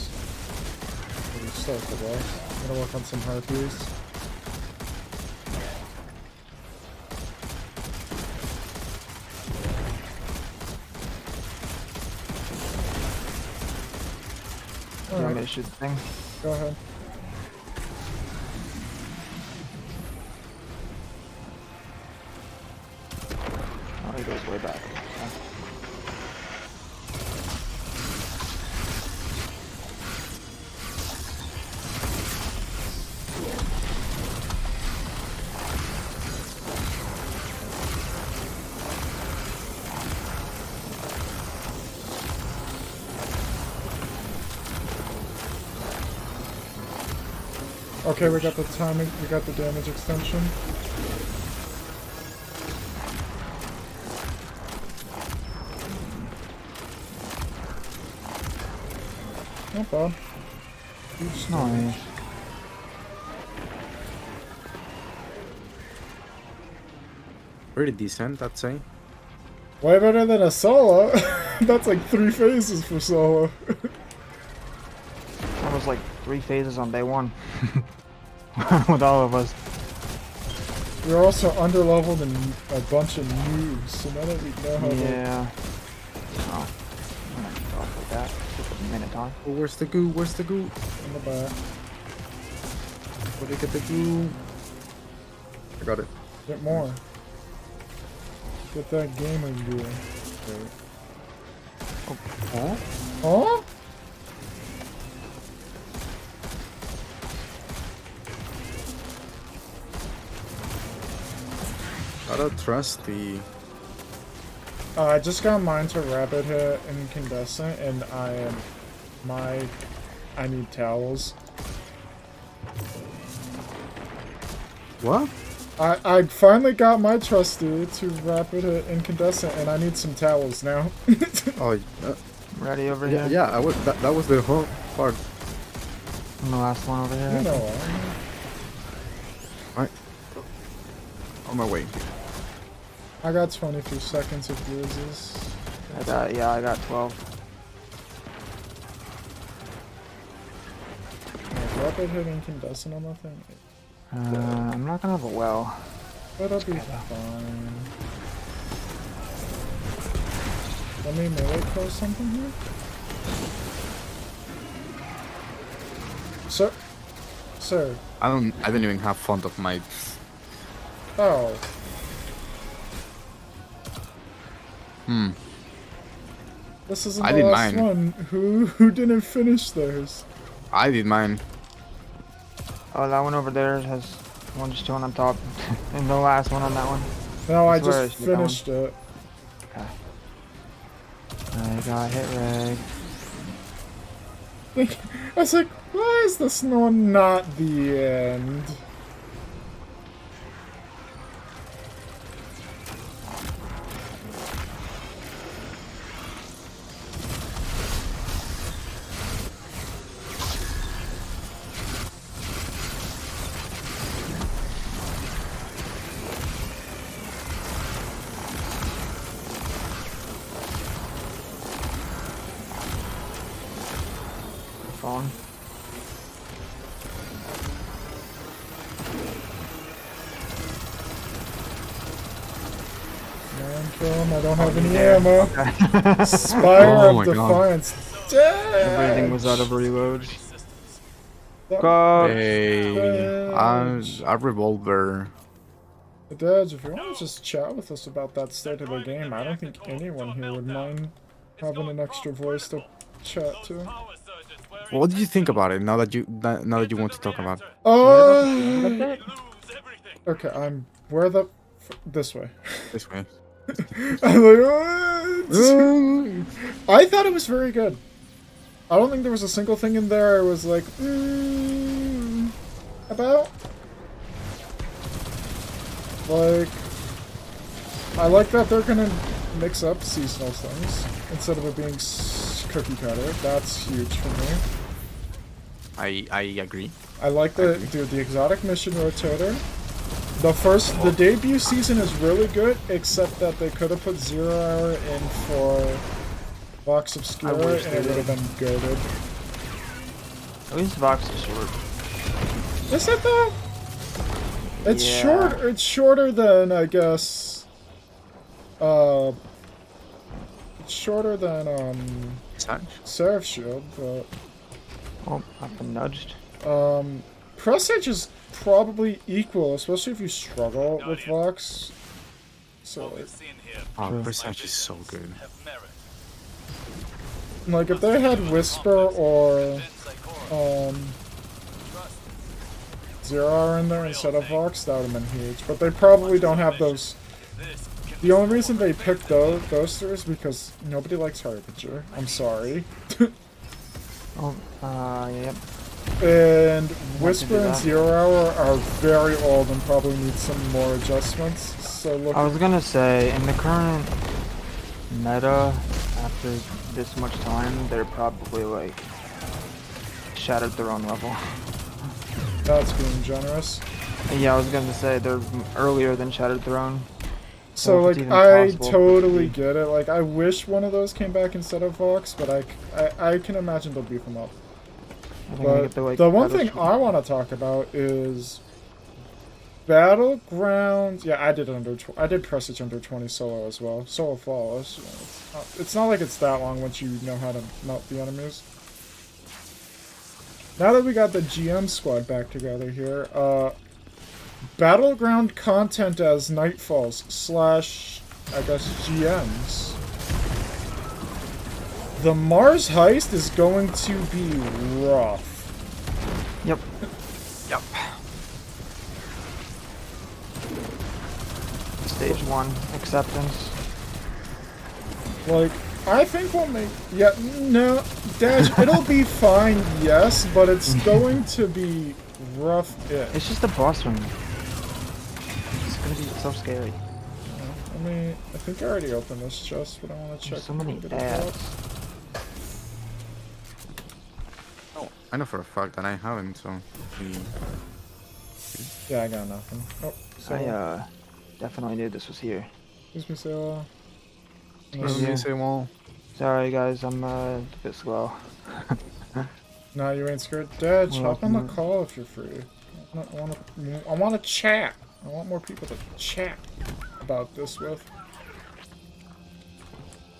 Maybe start the boss. I'm gonna work on some harpies. You want me to shoot the thing? Go ahead. Oh, he goes way back. Okay. Okay, we got the timing, we got the damage extension. Not bad. Huge damage. Nice. Pretty decent, I'd say. Way better than a solo. That's like 3 phases for solo. That was like 3 phases on day 1. With all of us. We're also underleveled and a bunch of noobs, so now that we know how to... Yeah. Oh. I'm not gonna talk like that. Took a minute time. Oh, where's the goo? Where's the goo? In the back. Where did I get the goo? I got it. Get more. Get that gaming gear. Wait. Oh? Huh? Shout out Trusty. I just got mine to rapid hit incandescent, and I need towels. What? I finally got my trusty to rapid hit incandescent, and I need some towels now. Oh, Ready over yeah, here? yeah. I was. That was the whole part. I'm the last one over here. You know, Right. On my way. I got 23 seconds of bruises. I got 12. Rapid hit incandescent on that thing. I'm not gonna have a well. That'll be fine. Let me melee throw something here. Sir. I don't even have font of my. Oh. This isn't I the did last mine. one. Who didn't finish theirs? I did mine. Oh, that one over there has one just chilling on top. And the last one on that one. No, I That's where just I should get that one. finished it. I got hit reg. I was like, why is this one not the end? Kill him. I don't have Oh, any there. ammo. Okay. Spire Oh of my God. Defiance. Everything was out of reloads. God. Hey, a revolver. Dad, if you want to just chat with us about that state of the game, I don't think anyone here would mind having an extra voice to chat to. What do you think about it now that you want to talk about it? What about the standard update? Okay, I'm where the this way. This way? I'm like, what? I thought it was very good. I don't think there was a single thing in there I was like, about. Like, I like that they're gonna mix up seasonal things instead of it being cookie cutter. That's huge for me. I agree. I like the exotic mission rotator. The debut season is really good, except that they could have put 0 Hour in for Vox Obscura and it would have been goated. At least Vox is short. Is it though? It's Yeah. short. It's shorter than I guess. It's shorter than Seraph Shield, but Oh, I've been nudged. Presage is probably equal, especially if you struggle with Vox. So Oh, Presage is so good. like if they had Whisper or 0 Hour in there instead of Vox, that would have been huge. But they probably don't have those. The only reason they picked those three is because nobody likes Harbinger. I'm sorry. Oh, yep. And Whisper and that. 0 Hour are very old and probably need some more adjustments. So look. I was gonna say, in the current meta, after this much time, they're probably like Shattered Throne level. That's being generous. Yeah, I was gonna say they're earlier than Shattered Throne. So if it's like even I possible, totally but- get it. Like I wish one of those came back instead of Vox, but I can imagine they'll beef them up. I think they But get the, like, the one better thing shooting. I want to talk about is Battlegrounds. Yeah, I did Presage under 20 solo as well. Solo flawless. It's not like it's that long once you know how to melt the enemies. Now that we got the GM squad back together here, Battleground content as Nightfalls / I guess GMs. The Mars heist is going to be rough. Yep. Yep. Stage 1 acceptance. Like, I think we'll make... Yeah, no, Dash, it'll be fine, yes, but it's going to be rough-ish. It's just a boss room. It's gonna be so scary. I mean, I think I already opened this chest, but I want to check. There's so many what it ads. is. Oh, I know for a fact that I haven't, so. Yeah, I got nothing. Oh, so, I definitely knew this was here. excuse me, Sailor. Yeah. Say, well, Sorry guys, I'm a bit slow. No, you ain't scared. Dad, Well, hop on the no. call if you're free. I want to chat. I want more people to chat about this with.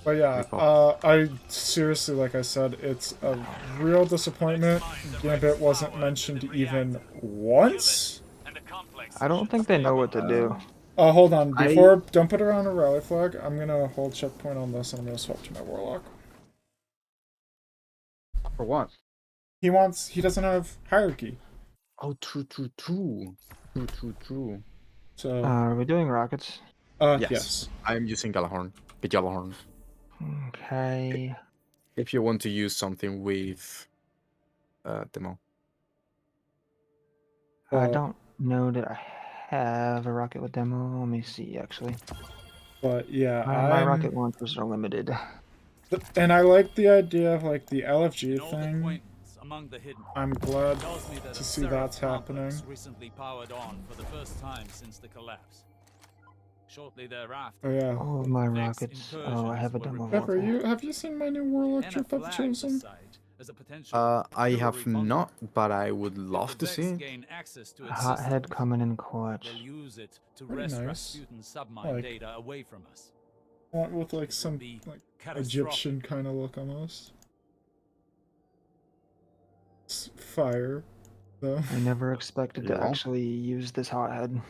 But yeah, I seriously, like I said, it's a real disappointment. Gambit wasn't mentioned even once. I don't think they know what to do. Hold on. Don't put it on a rally flag. I'm gonna hold checkpoint on this and I'm gonna swap to my Warlock. for what? He doesn't have hierarchy. Oh, true. So, Are we doing rockets? yes. I'm using Galahorn. The Galahorn. Okay. If you want to use something with demo. I don't know that I have a rocket with demo. Let me see, actually. But yeah, My rocket launchers are limited. And I like the idea of like the LFG Know the thing. points among the hidden. I'm glad Tells me that to a see Seraph that's happening. complex recently powered on for the first time since the collapse. Shortly thereafter, Oh yeah. All of my Vex rockets. Oh, I have a demo Pepper, rocket. have you seen my new Warlock Enna trip I've flagged chosen? the site as a potential I have cavalry not, contact. but I would If love the to Vex see it. gain access to A its hothead systems, coming in clutch. they'll use it to Pretty wrest nice. Rasputin's submine Like- data away from us. with like some Be like catastrophic. Egyptian kind of look almost. It's fire, though. I never expected to Yeah. actually use this hothead.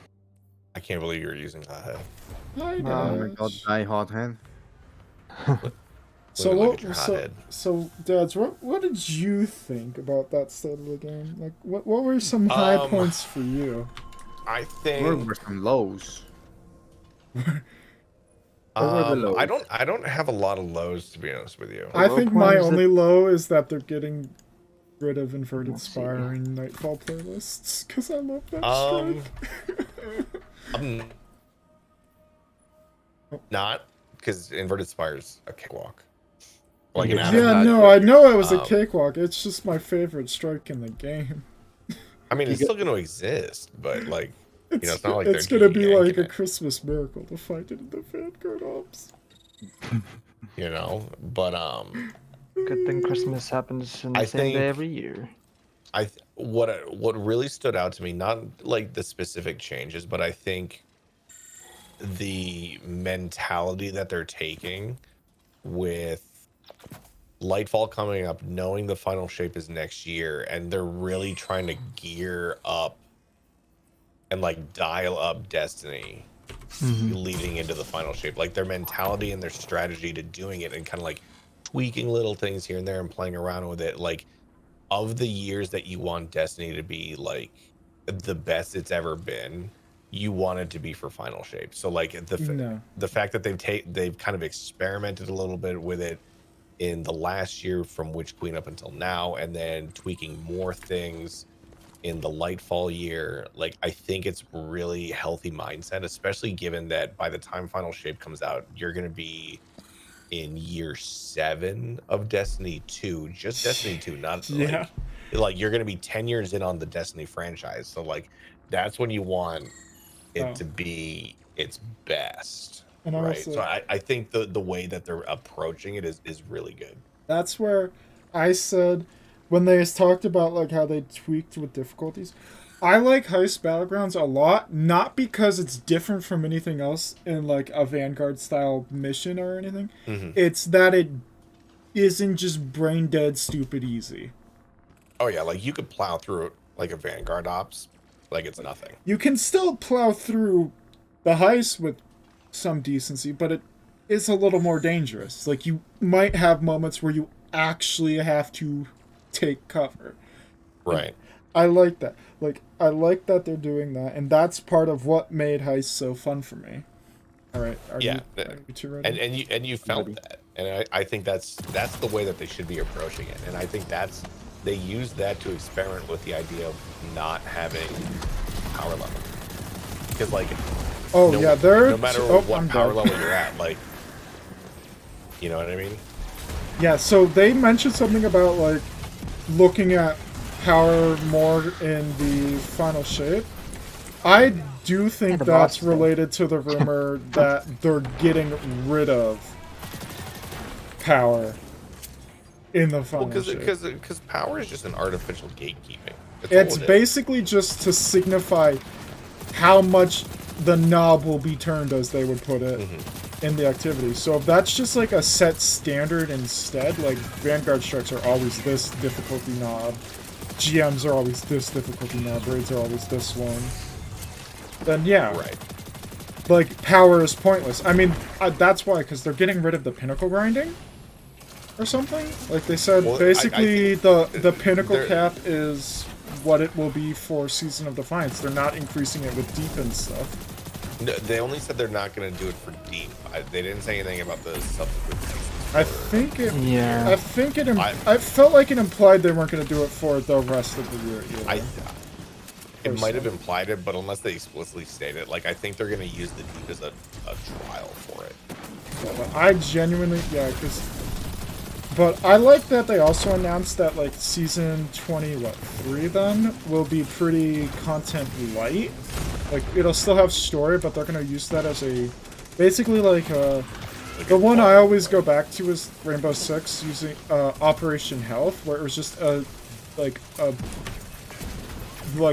I can't believe you're using that head. Hi, Oh my god, Dads. die hot hand. So Look what? at your So, hothead. so Dads, what did you think about that state of the game? Like, what were some high points for you? I Where think were some lows? I lows? don't have a lot of lows, to be honest with you. I low think point my is that- only low is that they're getting rid of Inverted Let's see. Spire and Nightfall playlists because I love that Um, strike. I'm not, because Inverted Spire's a cakewalk. Like an Yeah. Adam Yeah, Hodge no, strike. I know it was a Um, cakewalk. It's just my favorite strike in the game. I mean, it's still going to exist, but like, It's, it's not like it's they're gonna be yanking like a it. Christmas miracle to find it in the Vanguard ops. you know. But Good thing Christmas happens in the I same think- day every year. what really stood out to me, not like the specific changes, but I think the mentality that they're taking with Lightfall coming up, knowing the final shape is next year, and they're really trying to gear up and like dial up Destiny leading into the final shape. Like their mentality and their strategy to doing it and kind of like tweaking little things here and there and playing around with it. Like, of the years that you want Destiny to be like the best it's ever been, you want it to be for final shape. So like No. the fact that they've kind of experimented a little bit with it in the last year from Witch Queen up until now, and then tweaking more things in the Lightfall year, like I think it's really healthy mindset, especially given that by the time final shape comes out, you're going to be in year 7 of Destiny 2, just Destiny 2, not Yeah. like you're going to be 10 years in on the Destiny franchise. So like that's when you want it Oh. to be its best. And I Right. also- So I think the way that they're approaching it is really good. That's where I said when they talked about like how they tweaked with difficulties. I like Heist Battlegrounds a lot, not because it's different from anything else in like a Vanguard style mission or anything. Mhm. It's that it isn't just brain dead stupid easy. Oh yeah, like you could plow through it like a Vanguard ops, like it's nothing. You can still plow through the heist with some decency, but it is a little more dangerous. Like you might have moments where you actually have to take cover. Right. I like that. Like I like that they're doing that, and that's part of what made heist so fun for me. All right, are Yeah, you two ready? And you felt that, and I think that's the way that they should be approaching it, and I think they use that to experiment with the idea of not having power level, because like oh no, yeah, they're no matter what I'm power done. level you're at, like you know what I mean. Yeah, so they mentioned something about like looking at power more in the final shape. I do think the that's boss thing. related to the rumor that they're getting rid of power in the final Well, shape. because power is just an artificial gatekeeping. That's It's all it is. basically just to signify how much the knob will be turned, as they would put it, in the activity. So if that's just like a set standard instead, like Vanguard strikes are always this difficulty knob, GMs are always this difficulty knob, raids are always this one, then yeah, right. like power is pointless. I mean, that's why, because they're getting rid of the pinnacle grinding or something. Like they said, Well, I basically think the pinnacle they're- cap is what it will be for Season of Defiance. They're not increasing it with deep and stuff. No, they only said they're not going to do it for deep. They didn't say anything about the subsequent seasons. I think it. Yeah. I think it. I- I felt like it implied they weren't going to do it for the rest of the year. Either. It might have implied it, but unless they explicitly state it, like I think they're going to use the deep as a trial for it. But I genuinely, yeah, because. But I like that they also announced that like season 3 then will be pretty content light. Like it'll still have story, but they're gonna use that as a, basically like the one I always go back to is Rainbow Six using Operation Health, where it was just like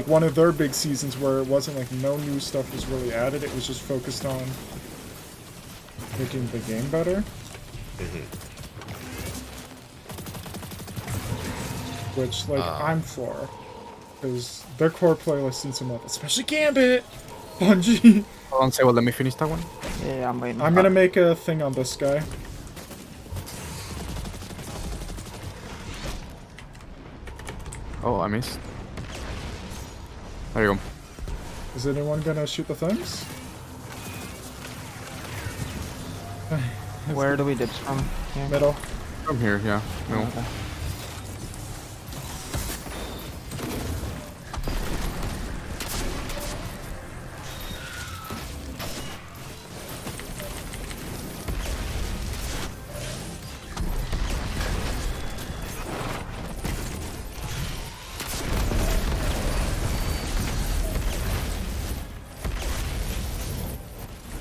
one of their big seasons where it wasn't like no new stuff was really added. It was just focused on making the game better. Which, like, I'm for. Because their core playlist needs some love, especially Gambit! Bungie! Hold on, say, well, let me finish that one. Yeah, I'm waiting. I'm gonna make a thing on this guy. Oh, I missed. There you go. Is anyone gonna shoot the things? Where do we dips from? Here? Middle. From here, yeah. No. Okay.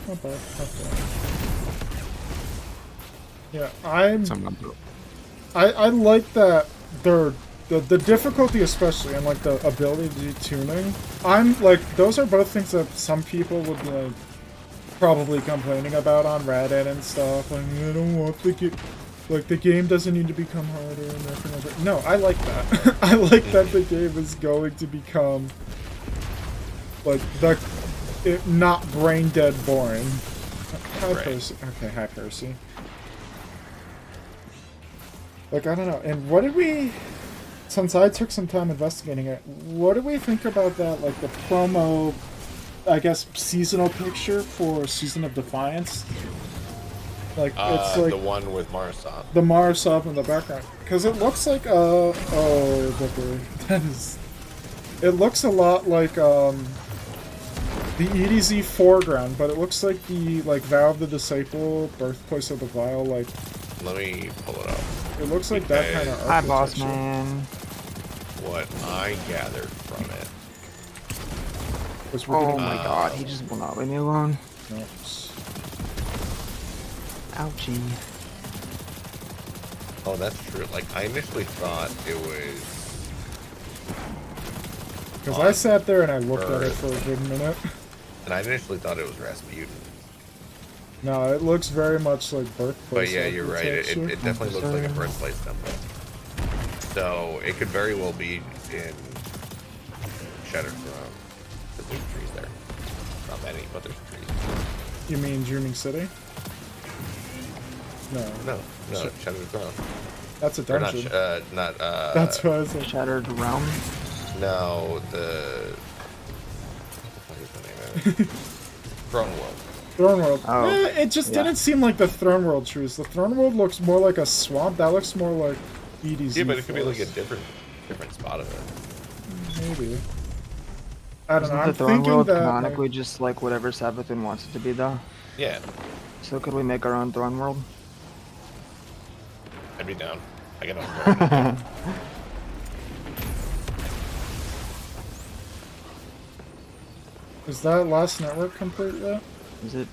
Not bad. Not bad. Yeah, I like that the difficulty especially and like the ability tuning. I'm like those are both things that some people would be like probably complaining about on Reddit and stuff. Like I don't want the game, like the game doesn't need to become harder and everything like that. No, I like that. I like that the game is going to become like not brain dead boring. Hi Percy. Okay, hi Percy. Like, I don't know. And what did we... Since I took some time investigating it, what do we think about that, like, the promo, I guess, seasonal picture for Season of Defiance? Like, it's like... The one with Marasov. The Marasov in the background. Because it looks like, oh, that is... It looks a lot like, the EDZ foreground, but it looks like the, like, Vow of the Disciple, Birthplace of the Vile, like... Let me pull it up. It looks like that kind of Hi, boss man. What I gathered from it. Oh my god, he just will not leave me alone. Oops. Ouchie. Oh, that's true. Like, I initially thought it was... Because I sat there and I looked at it for a good minute. And I initially thought it was Rasputin. No, it looks very much like Birthplace. But yeah, you're right. It definitely looks like a Birthplace temple. So it could very well be in Shattered Throne. Because there's trees there. Not many, but there's trees. You mean Dreaming City? No. No, Shattered Throne. That's a Or dungeon. That's what I was like. Shattered Realm? No, what is the name of it? Throne World. Throne World. Oh, it just didn't seem like the Throne World trees. The Throne World looks more like a swamp. That looks more like EDZ. Yeah, but it could be like a forest. different spot of it. Maybe. I don't know. Isn't I'm the Throne thinking World that canonically just like whatever Sabathun wants it to be, though? Yeah, So could we make our own Throne World? I'd be down. I got no. is that last network complete yet? Is it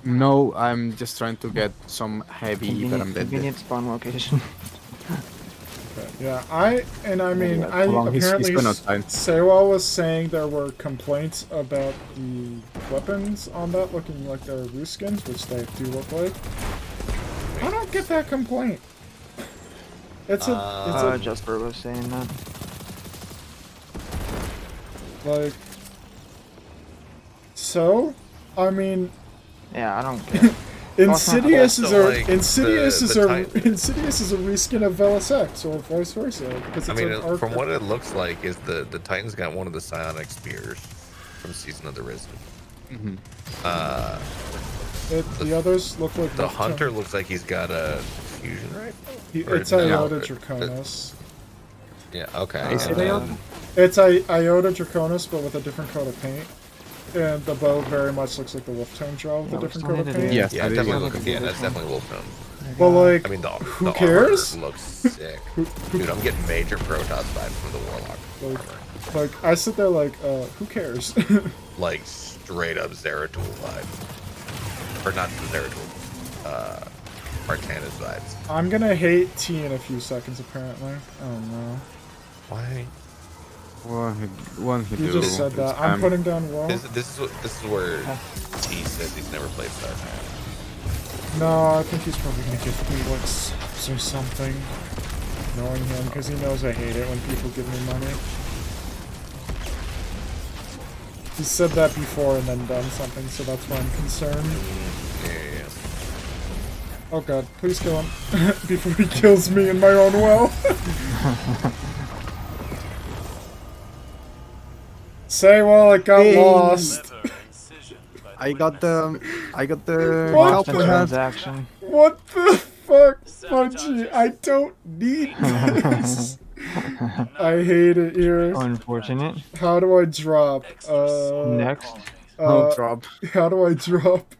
No, I'm just trying to get some heavy that I'm dead. convenient spawn location? Okay, yeah, I mean, How long he's apparently been outside. Sewa was saying there were complaints about the weapons on that looking like they're Rue skins, which they do look like. I don't get that complaint. It's a Jasper was saying that. like. So, I mean, Yeah, I don't get it. Insidious is Also, a like, Insidious the is a Titan- Insidious is a reskin of Velis X or vice versa because I it's mean, an arc. from what it looks like, is the Titans got one of the psionic spears from Season of the Risen. Mhm. The others look like The Hunter looks like he's got a fusion rifle. Or It's no, Iota it- Draconis. Yeah. Okay. Is it uh, Iota? It's Iota Draconis, but with a different coat of paint. And the bow very much looks like the wolf tone draw with Yeah, a we different still coat of need to do- paint. Yes, Yeah, that it is definitely Iota. looks. Yeah, that's definitely Wolfstone. But like, I mean, the who the cares? armor looks sick. Dude, I'm getting major Protoss vibes from the Warlock. Like, armor. like I sit there like, who cares? Like straight up Zeratul vibes, or not Zeratul, Artanis vibes. I'm gonna hate T in a few seconds apparently. Oh no. Why? One hit You do. just said that. It's I'm putting down wall. This is where T says he's never played Star Trek. No, I think he's probably gonna give me like subs or something. Knowing him, because he knows I hate it when people give me money. He said that before and then done something, so that's why I'm concerned. Yeah. Oh god, please kill him. Before he kills me in my own well. Say well, it got lost. Clever incision by the I got the What cow the- punch. transaction. What the fuck, Punchy? I don't need this. I hate it here. Unfortunate. How do I drop? Next. No drop. How do I drop?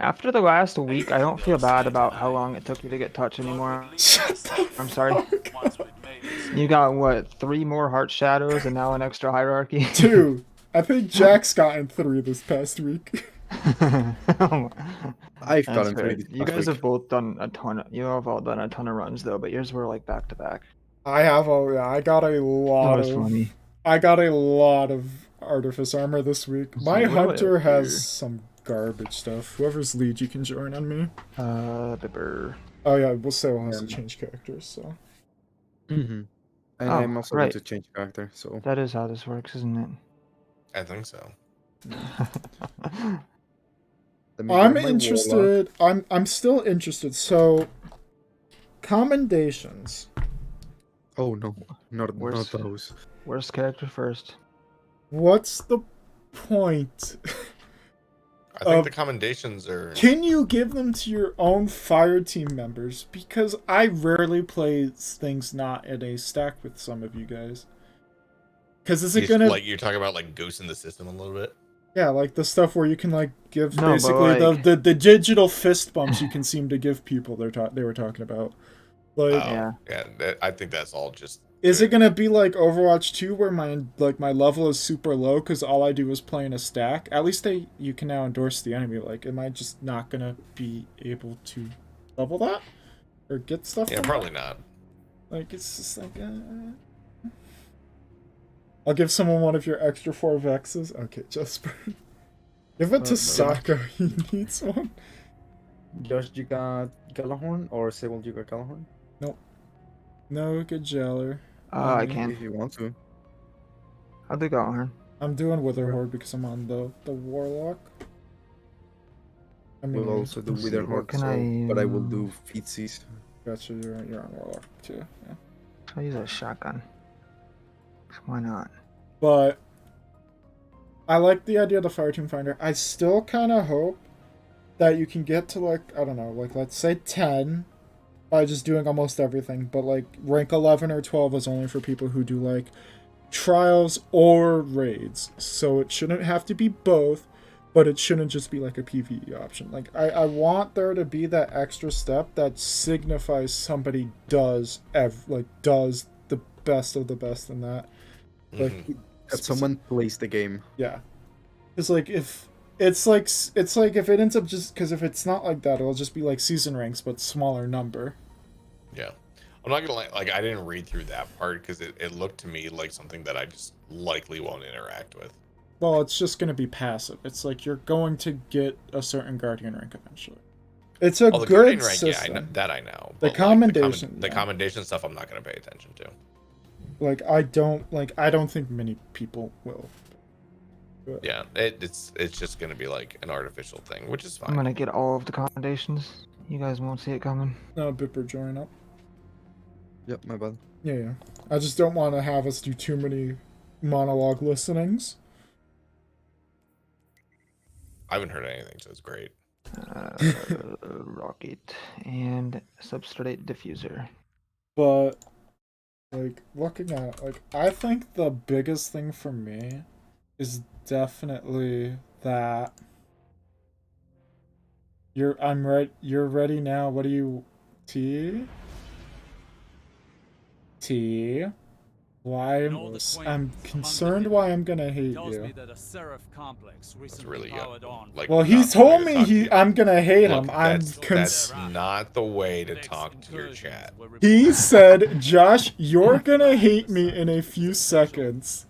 After the last week, I don't feel bad about how long it took you to get touch anymore. Shut the I'm sorry. fuck. Once we'd made this, You got, what, 3 more heart shadows and now an extra hierarchy? 2. I think Jack's gotten 3 this past week. I've That's gotten fair. 3 this You past guys week. have both done a ton of, you have all done a ton of runs though, but yours were like back to back. I have I got a That lot was of funny. I got a lot of Artifice armor this week. My Really? hunter has some garbage stuff. Whoever's lead you can join on me. Bibber. Oh yeah, we'll say we'll have to change characters, so. And Oh, I'm also going right. to change character, so. That is how this works, isn't I think so. it? Let me I'm grab my interested. I'm still interested. So commendations. warlock. Oh no, not Where's- those. Worst character first. What's the point? I think the commendations are. Can you give them to your own fire team members? Because I rarely play things not in a stack with some of you guys. Because is it gonna Like you're talking about like goosing the system a little bit. yeah, like the stuff where you can like give No, but, basically like- the digital fist bumps you can seem to give people they were talking about. Like Yeah. I think that's all just. is it gonna be like Overwatch 2 where my level is super low because all I do is play in a stack? At least you can now endorse the enemy. Like, am I just not gonna be able to level that or get stuff? Yeah, from probably that? not. Like it's just like. I'll give someone one of your extra 4 Vexes. Okay, Jasper. Give it to Saka. He needs one. Josh, you got Galahorn or Sable, you got Galahorn? No, good jailer. I can. If you want to. I'll do Galahorn. I'm doing Witherhorde because I'm on the Warlock. I mean, We'll also do let's see, Wither what Horde, can so, I, but I will do Feetsies. gotcha. You're on Warlock too. Yeah. I'll use a shotgun. Why not? But I like the idea of the Fireteam Finder. I still kind of hope that you can get to like I don't know, like let's say 10 by just doing almost everything. But like rank 11 or 12 is only for people who do like trials or raids. So it shouldn't have to be both, but it shouldn't just be like a PvE option. Like I want there to be that extra step that signifies somebody does does the best of the best in that. Like That someone plays the game. yeah, it's like if it's like if it ends up just because if it's not like that, it'll just be like season ranks but smaller number. Yeah. I'm not gonna like I didn't read through that part because it looked to me like something that I just likely won't interact with. Well, it's just gonna be passive. It's like you're going to get a certain guardian rank eventually. It's a Oh, the good guardian rank, system. yeah, that I know. The but, like, commendation, the yeah. commendation stuff, I'm not gonna pay attention to. Like I don't think many people will. But Yeah, it's just gonna be like an artificial thing, which is I'm fine. gonna get all of the commendations. You guys won't see it coming. no, Bipper join up. Yep, my bad. Yeah. I just don't want to have us do too many monologue listenings. I haven't heard anything, so it's great. Rocket and substrate diffuser. But like looking at like I think the biggest thing for me is definitely that you're ready now. What do you T? Why An old I'm acquaintance concerned among the why I'm gonna hate tells me you. that a Seraph complex recently really good. powered on. Like, Well, not he's the way told to me talk to you. I'm gonna hate Look, him. I'm that's not the way to talk to your chat. He said, Josh, you're gonna hate me in a few seconds.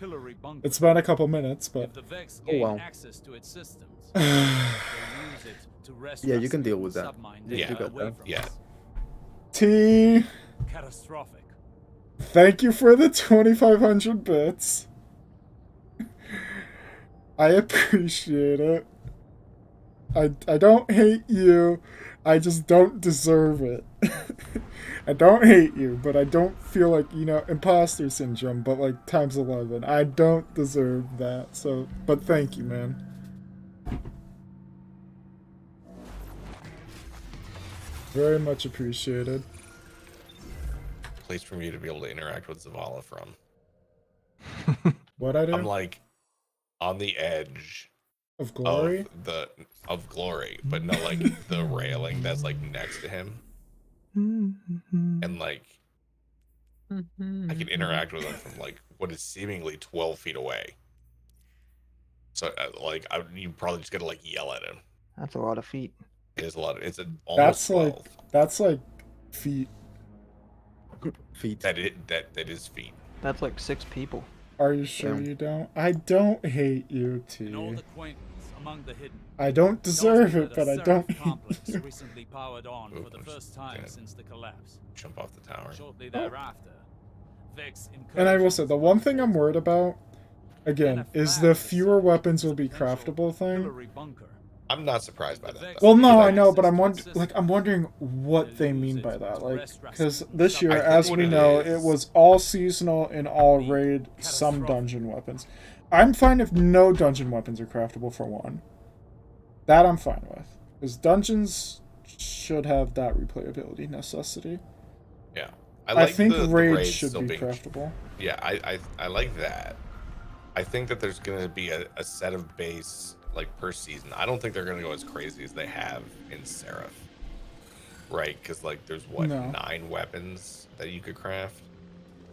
It's been a couple minutes, but If the Vex Oh, gain wow. access to its systems, they'll use use it to wrest Yeah, you can deal Rasputin with that. submine You data got away that. from Yeah. us. T, Catastrophic. thank you for the 2,500 bits. I appreciate it. I don't hate you. I just don't deserve it. I don't hate you, but I don't feel like, you know, imposter syndrome, but like times 11. I don't deserve that. So, but thank you, man. Very much appreciated. Place for me to be able to interact with Zavala from. What I do? I'm like on the edge Of glory? of glory, but no, like the railing that's like next to him, and like I can interact with him from like what is seemingly 12 feet away. So like you probably just gotta like yell at him. That's a lot of feet. It is a lot. It's almost That's 12. that's like feet. Feet. That is feet. That's like 6 people. Are you sure Damn. you don't? I don't hate you, An old T. acquaintance among the hidden. I don't deserve Tells me it, that but a I Seraph don't hate complex you. recently powered on Ooh, for the I'm first just time gonna since the collapse. Jump off the tower. Shortly thereafter, Vex And I will encourages say, the one thing I'm worried about, again, and a is flag the that fewer serves weapons as will a be potential craftable thing. artillery bunker. I'm not surprised by that. Though. Well, no, Because I know, but I'm Consistent. I'm wondering what they Use mean it by that. to Like, rest because Rasputin this year, I think as what we it know, is- it was all seasonal in all Be raid, some catastrophic. dungeon weapons. I'm fine if no dungeon weapons are craftable for one. That I'm fine with. Because dungeons should have that replayability necessity. Yeah, I think the raids raids should still be being- craftable. Yeah, I like that. I think that there's gonna be a set of base like per season. I don't think they're gonna go as crazy as they have in Seraph, right? Because like there's what No. 9 weapons that you could craft,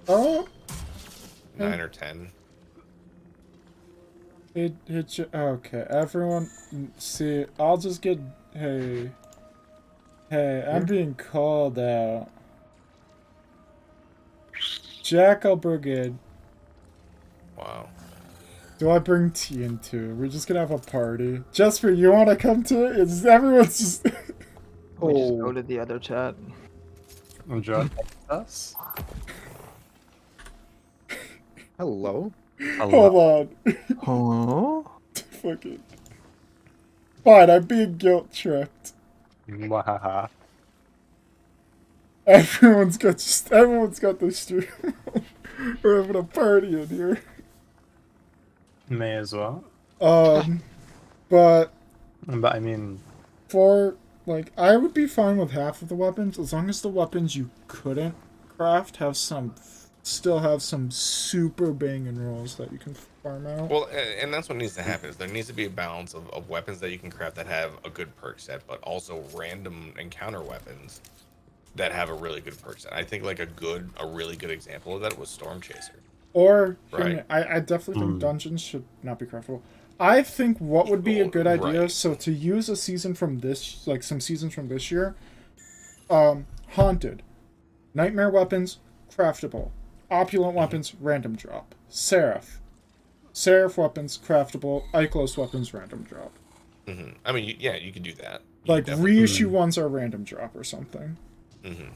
Oh, 9 or 10. it hit you. Okay, everyone, see, I'll just get. Hey, I'm being called out. Jackal Brigade. Wow. Do I bring tea into it? We're just gonna have a party. Jesper, you wanna come to it? It's everyone's just. We just go to the other chat. Enjoy us. Hello. Hold on. Hello? Fucking. Fine, I'm being guilt tripped. Mwahaha. Everyone's got the stream. We're having a party in here. May as well. But But I mean, for like, I would be fine with half of the weapons as long as the weapons you couldn't craft still have some super banging rolls that you can farm out. Well, and that's what needs to happen. Is there needs to be a balance of weapons that you can craft that have a good perk set, but also random encounter weapons that have a really good perk set. I think like a really good example of that was Storm Chaser. Or Right. I definitely think dungeons should not be craftable. I think what would be a good idea, Right. so to use a season from this, like some seasons from this year, Haunted, Nightmare weapons, craftable, Opulent weapons, random drop, Seraph weapons, craftable, Eiklos weapons, random drop. Mm-hmm. I mean, yeah, you could do that. Like reissue ones are random drop or something. Mm-hmm.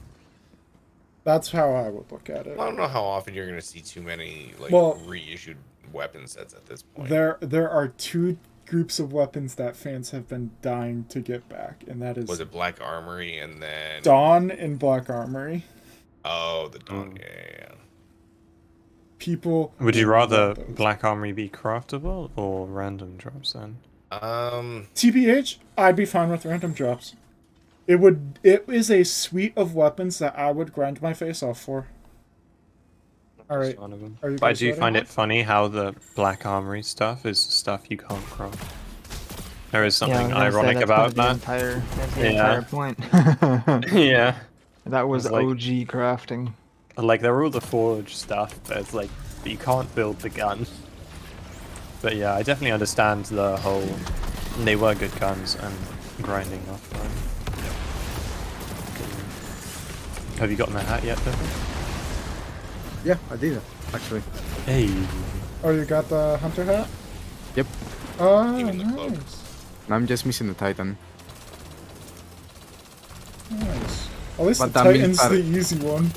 That's how I would look at it. I don't know how often you're going to see too many like Well, reissued weapon sets at this point. There are 2 groups of weapons that fans have been dying to get back, and that is Was it Black Armory and then Dawn and Black Armory. Oh, the Dawn. Yeah. People would you love rather those. Black Armory be craftable or random drops then? TBH, I'd be fine with random drops. It is a suite of weapons that I would grind my face off for. Alright. Just one of them. Are you But I guys do ready? find it funny how the Black Armory stuff is stuff you can't craft. There is something Yeah, I was gonna say, ironic that's about kind of that. That's the Yeah. entire point. Yeah. That was It's like- OG crafting. Like, there are all the forge stuff, but it's like, you can't build the gun. But yeah, I definitely understand the whole, they were good guns and grinding off them. Have you gotten the hat yet, Pepper? Yeah, I did actually. Hey. Oh, you got the hunter hat? Yep. Oh, Even the cloak. nice. I'm just missing the Titan. Nice. At least But the that means Titan's that- the easy one.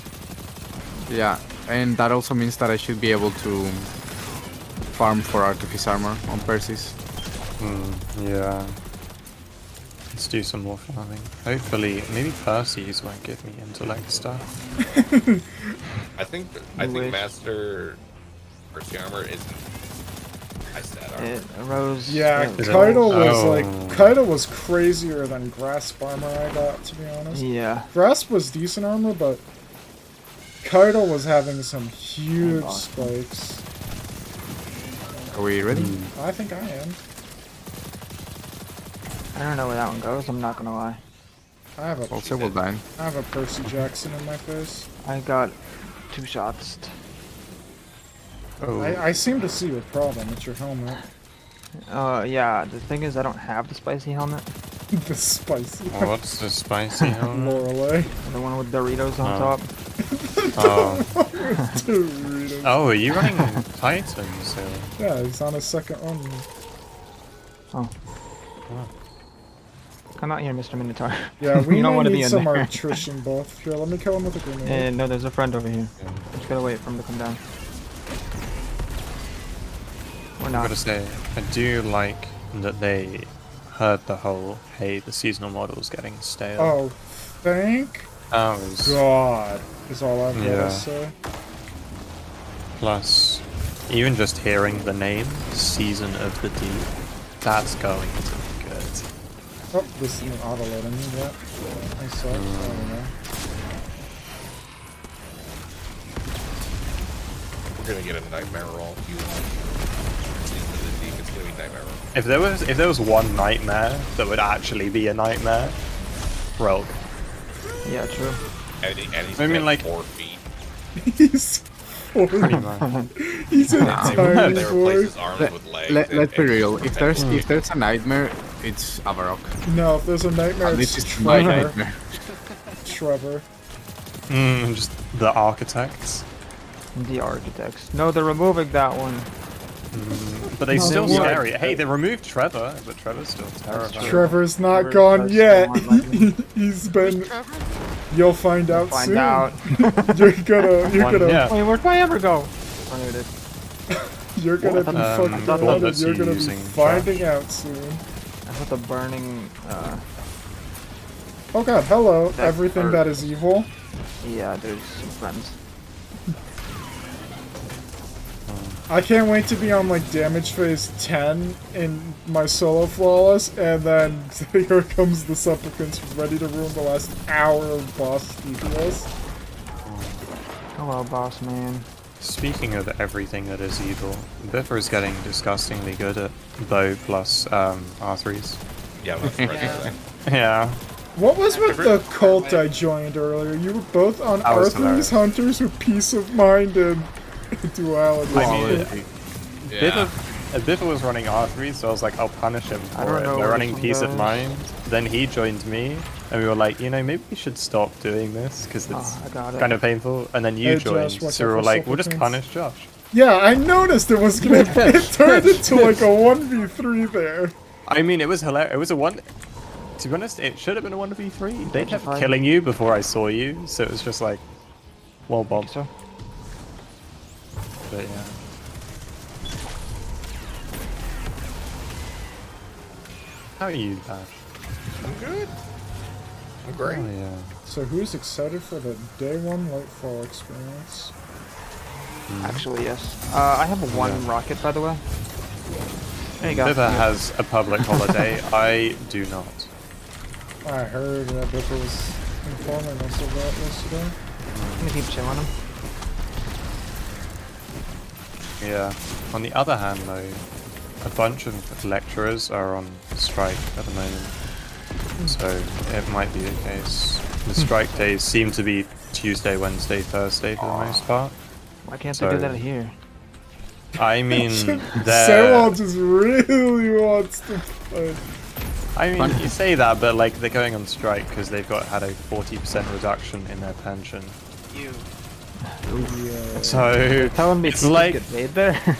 Yeah, and that also means that I should be able to farm for Artifice Armor on Percy's. Yeah. Let's do some more farming. Hopefully, maybe Percy's won't give me intellect stuff. I think wish. Master Percy armor is ice stat armor. It rose. Yeah, Is it- Kaido was Oh. like Kaido was crazier than Grasp armor I got, to be honest. Yeah. Grasp was decent armor, but Kaido was having some huge spikes. Are we ready? I think I am. I don't know where that one goes. I'm not gonna lie. I have a Also, we'll die. I have a Percy Jackson in my face. I got 2 shots. Oh, I seem to see your problem. It's your helmet. Yeah. The thing is, I don't have the spicy helmet. The spicy what's the spicy helmet? Lorelei. The one with Doritos on Oh. top. Oh. Doritos. Oh, are you running Titans? So... Yeah, he's on his second one. Oh. Come out here, Mr. Minotaur. Yeah, we You don't may wanna be need in some there. attrition buff. Here, let me kill him with a grenade. No, there's a friend over here. Just gotta wait for him to come down. Or I not. gotta say, I do like that they heard the whole, hey, the seasonal model's getting stale. Oh, thank That was... God, is all I've got Yeah. to say. Plus, even just hearing the name, Season of the Deep, that's going to be good. Oh, this isn't auto-loading yet. I suck. I don't know. We're gonna get a nightmare roll. If you want. It's gonna be nightmare roll. If there was one nightmare that would actually be a nightmare, Rogue. Yeah, true. And he's I mean, like- 4 feet. He's Pretty much. He's a They tiny replace boy. his arms with legs. Let's be and- real. If there's a nightmare, it's Avarok. No, if there's a nightmare, And it's this is my Trevor. nightmare. Trevor. Just the architects. The architects. No, they're removing that one. But they No, still they weren't. scary. Hey, they removed Trevor, but Trevor's still terrifying. Trevor's not Trevor's gone first yet. one, He's been. You'll find out Find soon. out. You're gonna. Yeah. Wait, where'd my ever go? Oh, there it is. You're gonna be Um, fucking what around and that's you're you gonna be using, finding out soon. I put the burning. Oh god, hello, That everything hurt. that is evil. Yeah, there's some friends. I can't wait to be on like damage phase 10 in my solo flawless, and then here comes the supplicants ready to ruin the last hour of boss DPS. Hello, boss man. Speaking of everything that is evil, Biffer is getting disgustingly good at bow plus R3s. Yeah, that's right. Yeah. What was with the cult I joined earlier? You were both on That was Arthur's hilarious. Hunters with Peace of Mind and Duality. I mean, Yeah. Biffer was running R3, so I was like, I'll punish him I for don't it. know We're where running this Peace one of goes. Mind. Then he joined me, and we were like, you know, maybe we should stop doing this because it's Oh, I got it. kind of painful. And then you Hey, Josh, joined, watch so out we were for like, we'll just supplicants. punish Josh. Yeah, I noticed it was gonna. It turned into like a 1v3 there. I mean, it was hilarious. It was a one. To be honest, it should have been a 1v3. They kept fine. killing you before I saw you, so it was just like, well, bomb. So, But yeah. How are you, Bash? I'm good. I'm great. Oh yeah. So who's excited for the day one Lightfall experience? actually, yes. I have one rocket, by the way. There you go. Biffer has a public holiday. I do not. I heard that Biffer was informing us of that yesterday. I'm gonna keep chilling him. Yeah. On the other hand, though, a bunch of lecturers are on strike at the moment, so it might be the case. The strike days seem to be Tuesday, Wednesday, Thursday for the most part. Why can't they do So- that here? I mean, Sarewall just really wants to play. I mean, you say that, but like they're going on strike because they've had a 40% reduction in their pension. Yeah. So Telling me it's people like, get paid there?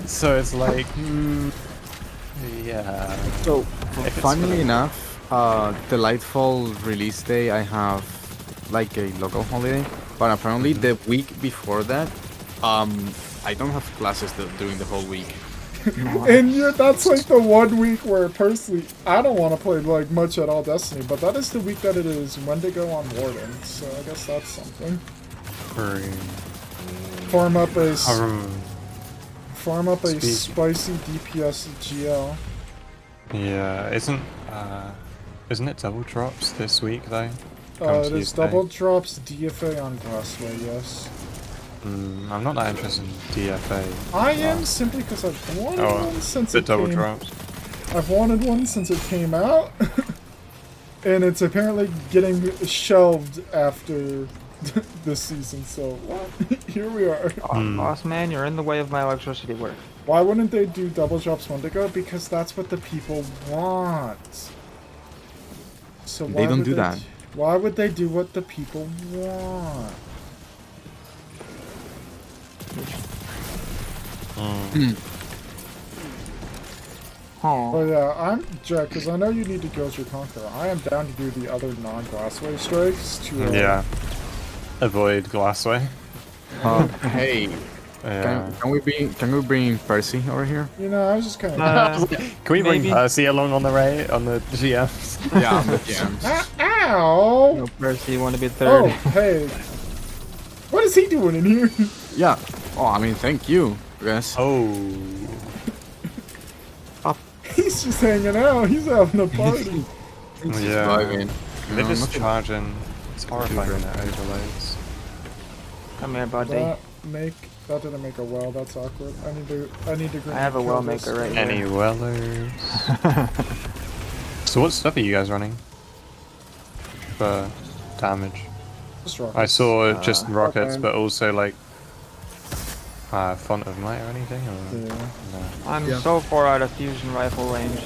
so it's like, Yeah. So, If it's funnily gonna- enough, the Lightfall release day, I have like a local holiday, but apparently the week before that, I don't have classes during the whole week. And that's like the 1 week where personally I don't want to play like much at all Destiny, but that is the week that it is Wendigo on Warden, so I guess that's something. Farm up a spicy DPS GL. Yeah, isn't it double drops this week though? It is double drops DFA on Glassway, yes. I'm not that interested in DFA. I am simply because I've wanted one since it double came. drops. I've wanted one since it came out, and it's apparently getting shelved after this season. So here we are. Boss man, you're in the way of my electricity work. Why wouldn't they do double drops Wendigo? Because that's what the people want. So They don't do that. Why would they do what the people want? Oh. But yeah, I'm Jack, because I know you need to go through Conqueror. I am down to do the other non-Glassway strikes to Yeah. Avoid Glassway. Hey, Yeah. can we bring Percy over here? You know, I was just kind of Can we bring maybe. Percy along on the GMs? Yeah, on the GMs. Ow! No, Percy, you want to be third? Oh, hey. What is he doing in here? Yeah. Oh, I mean, thank you. Yes. Oh. He's just hanging out. He's having a party. Yeah. Vibing. They're just nothing- charging. It's horrifying when it overloads. Come here, buddy. That didn't make a well. That's awkward. I need to. I have a well maker right here. Any wellers? So what stuff are you guys running for damage? Just rockets. I saw just rockets, okay. but also like font of might or anything. Or? Yeah. No. I'm so far out of fusion rifle range.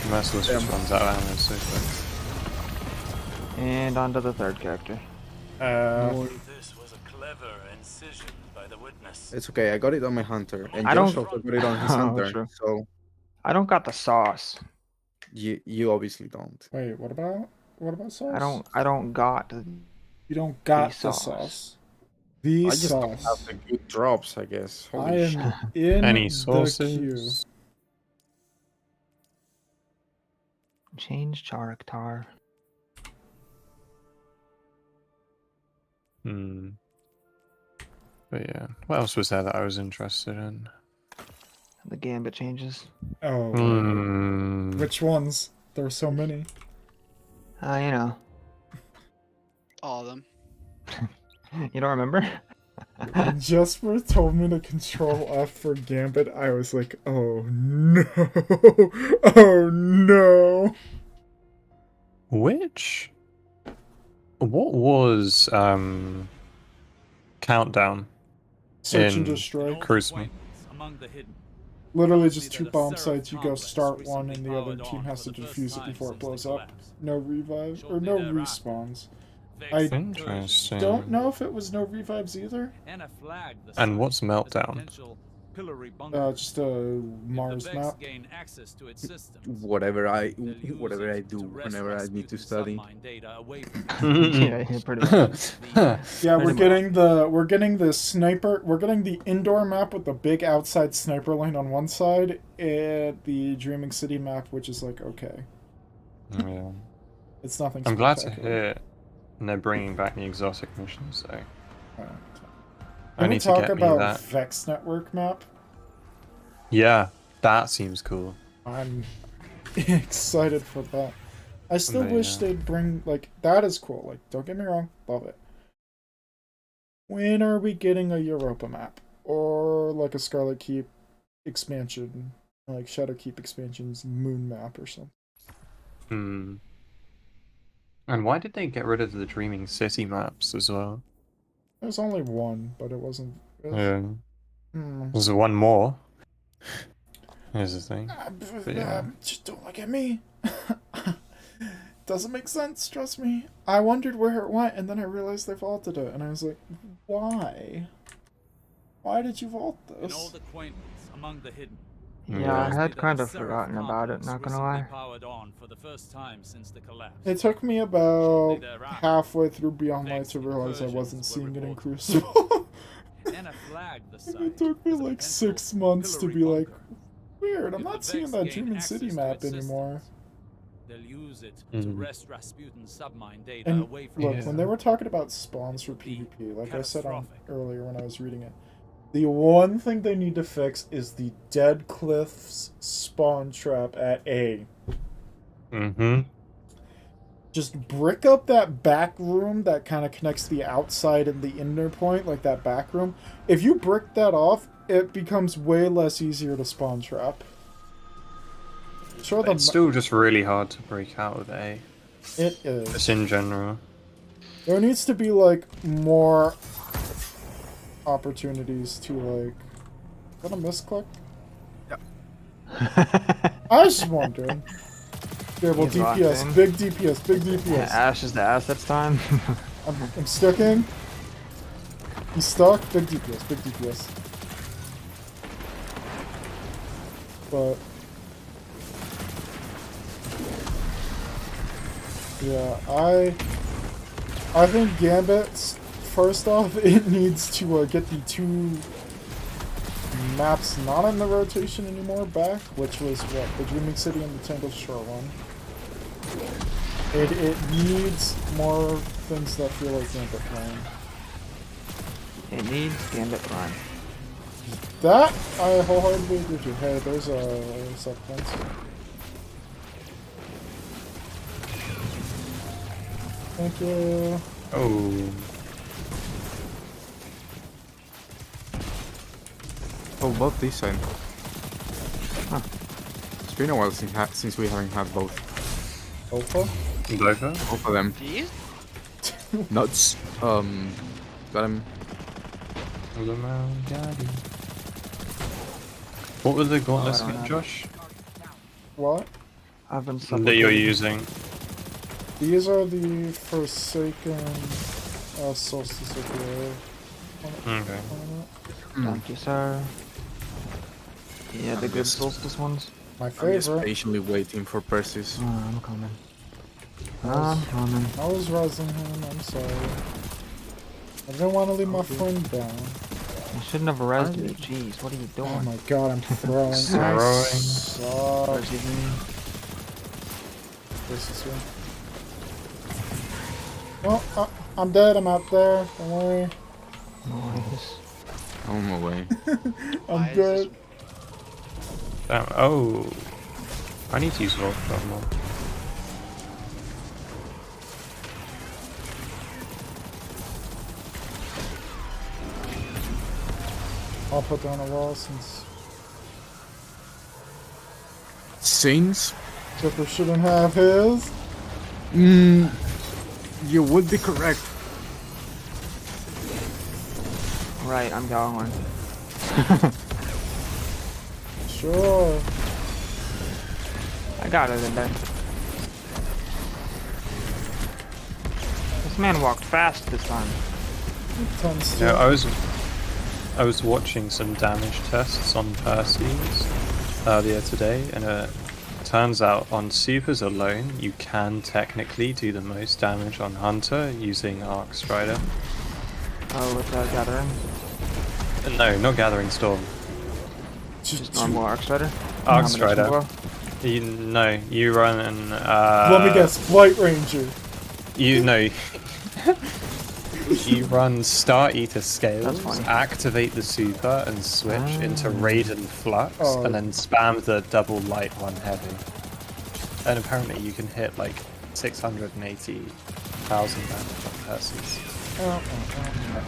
Merciless just runs out of ammo so quick. And on to the third character. This was a clever incision by the witness. It's okay. I got it on my hunter, and I don't- Josh also got it on his Oh, hunter. true. So I don't got the sauce. you obviously don't. Wait, what about sauce? I don't got. You don't got the sauce. sauce. The I just don't sauce. have the good drops, I guess. I Holy shit. am in Any the queue. sources? Change Charactar. But yeah, what else was there that I was interested in? The gambit changes. Oh, Hmm. which ones? There are so many. You know. All of them. You don't remember? When Jesper told me to control F for Gambit, I was like, oh no. Oh no. What was Countdown? Search and In- destroy. Crucible. Among the hidden. Literally just two bomb sites. You go start one and the other team has to defuse it before it blows up. No revive or no respawns. I Interesting. don't know if it was no revives either. And a flag the And site what's as a Meltdown? potential pillory bunker. Just a If Mars the Vex map. gain access to its systems, Whatever I they'll use whatever it I to do wrest whenever I Rasputin need to study. submine data away from Yeah, pretty much. Yeah, we're Pretty getting the sniper. We're getting the indoor map with the big outside sniper lane on one side, and the Dreaming City map, which is like okay. Yeah. It's nothing. I'm glad to spectacular. hear they're bringing back the exotic missions, so I Can we need to talk get me about that. Vex Network map? Yeah, that seems cool. I'm excited for that. I still But, wish yeah. they'd bring like that is cool. Like, don't get me wrong, love it. When are we getting a Europa map or like a Scarlet Keep expansion, like Shadow Keep expansion's moon map or something? Hmm. And why did they get rid of the Dreaming City maps as well? There's only one, but it wasn't. Yeah. Hmm. There's one more. Here's the thing. Yeah. Just don't look at me. doesn't make sense, trust me. I wondered where it went, and then I realized they vaulted it, and I was like, why? Why did you vault In all this? the quaintness among the hidden. Yeah, I Mostly had the kind of seraph forgotten about it, complex not gonna recently lie. powered on for the first time since the collapse. It took me about halfway through Beyond Light to realize I incursions wasn't were seeing it in reported. Crucible. Anna flagged the And site it took me as a like potential 6 months to pillory be like, bunker. weird, I'm If not the seeing Vex that gain Demon access City to map its anymore. systems, they'll use it to Mhm. wrest Rasputin's submine data And away from look, us. when they were talking about spawns for It would be PvP, like I said catastrophic. earlier when I was reading it, the one thing they need to fix is the Dead Cliffs spawn trap at A. Mm-hmm. Just brick up that back room that kind of connects the outside and the inner point, like that back room. If you brick that off, it becomes way less easier to spawn trap. Sure, It's still just really hard to break out of A. it is. Just in general. There needs to be like more opportunities to like. Is that a misclick? I was just wondering. Yeah, well, He's locked DPS, in. big DPS, big Yeah, DPS. Ash is the assets time. I'm sticking. He's stuck. Big DPS, big DPS. But yeah, I think Gambit. First off, it needs to get the 2 maps not in the rotation anymore back, which was what, the Dreaming City and the Tangled Shore one. It needs more things that feel like Gambit playing. It needs Gambit Prime. That I wholeheartedly agree with you. Hey, there's a substance. Thank you. Oh. Oh, both this side. Huh. It's been a while since we haven't had both. Alpha? Blover? Both of them. Jeez. Nuts. Got him. What were the gauntlets I don't again, know. Josh? What? I've been That you're supplicating. using? These are the Forsaken Solstice of War. Okay. Thank you, sir. Yeah, the good solstice ones. My I'm just favorite. patiently waiting for Persis. Oh, I'm coming. I'm coming. I was rising him, I'm sorry. I didn't want to leave my friend down. I shouldn't have rezzed you. Jeez, what are you doing? Oh my god, I'm throwing. Throwing. I suck. Rezzing me. This is one. Oh, I'm dead, I'm out there. Don't worry. Nice. On my way. Why I'm is dead. this- Damn. Oh. I need to use Voltron more. I'll put down a wall since Since? Chipper shouldn't have his. You would be correct. Right, I'm going. Sure. I got it in there. This man walked fast this time. Tends No, to. I was watching some damage tests on Percy's earlier today, and it turns out on supers alone, you can technically do the most damage on Hunter using Arc Strider. Oh, with the gathering. No, not Gathering Storm. Just normal Arc Strider. Arc Combination Strider. blow. No, you run an. Let me guess, Blight Ranger. You know. You run Star Eater Scales, funny. activate the super, and switch into Raiden Flux, Oh. and then spam the double light one heavy. And apparently you can hit like 680,000 damage on Percy's.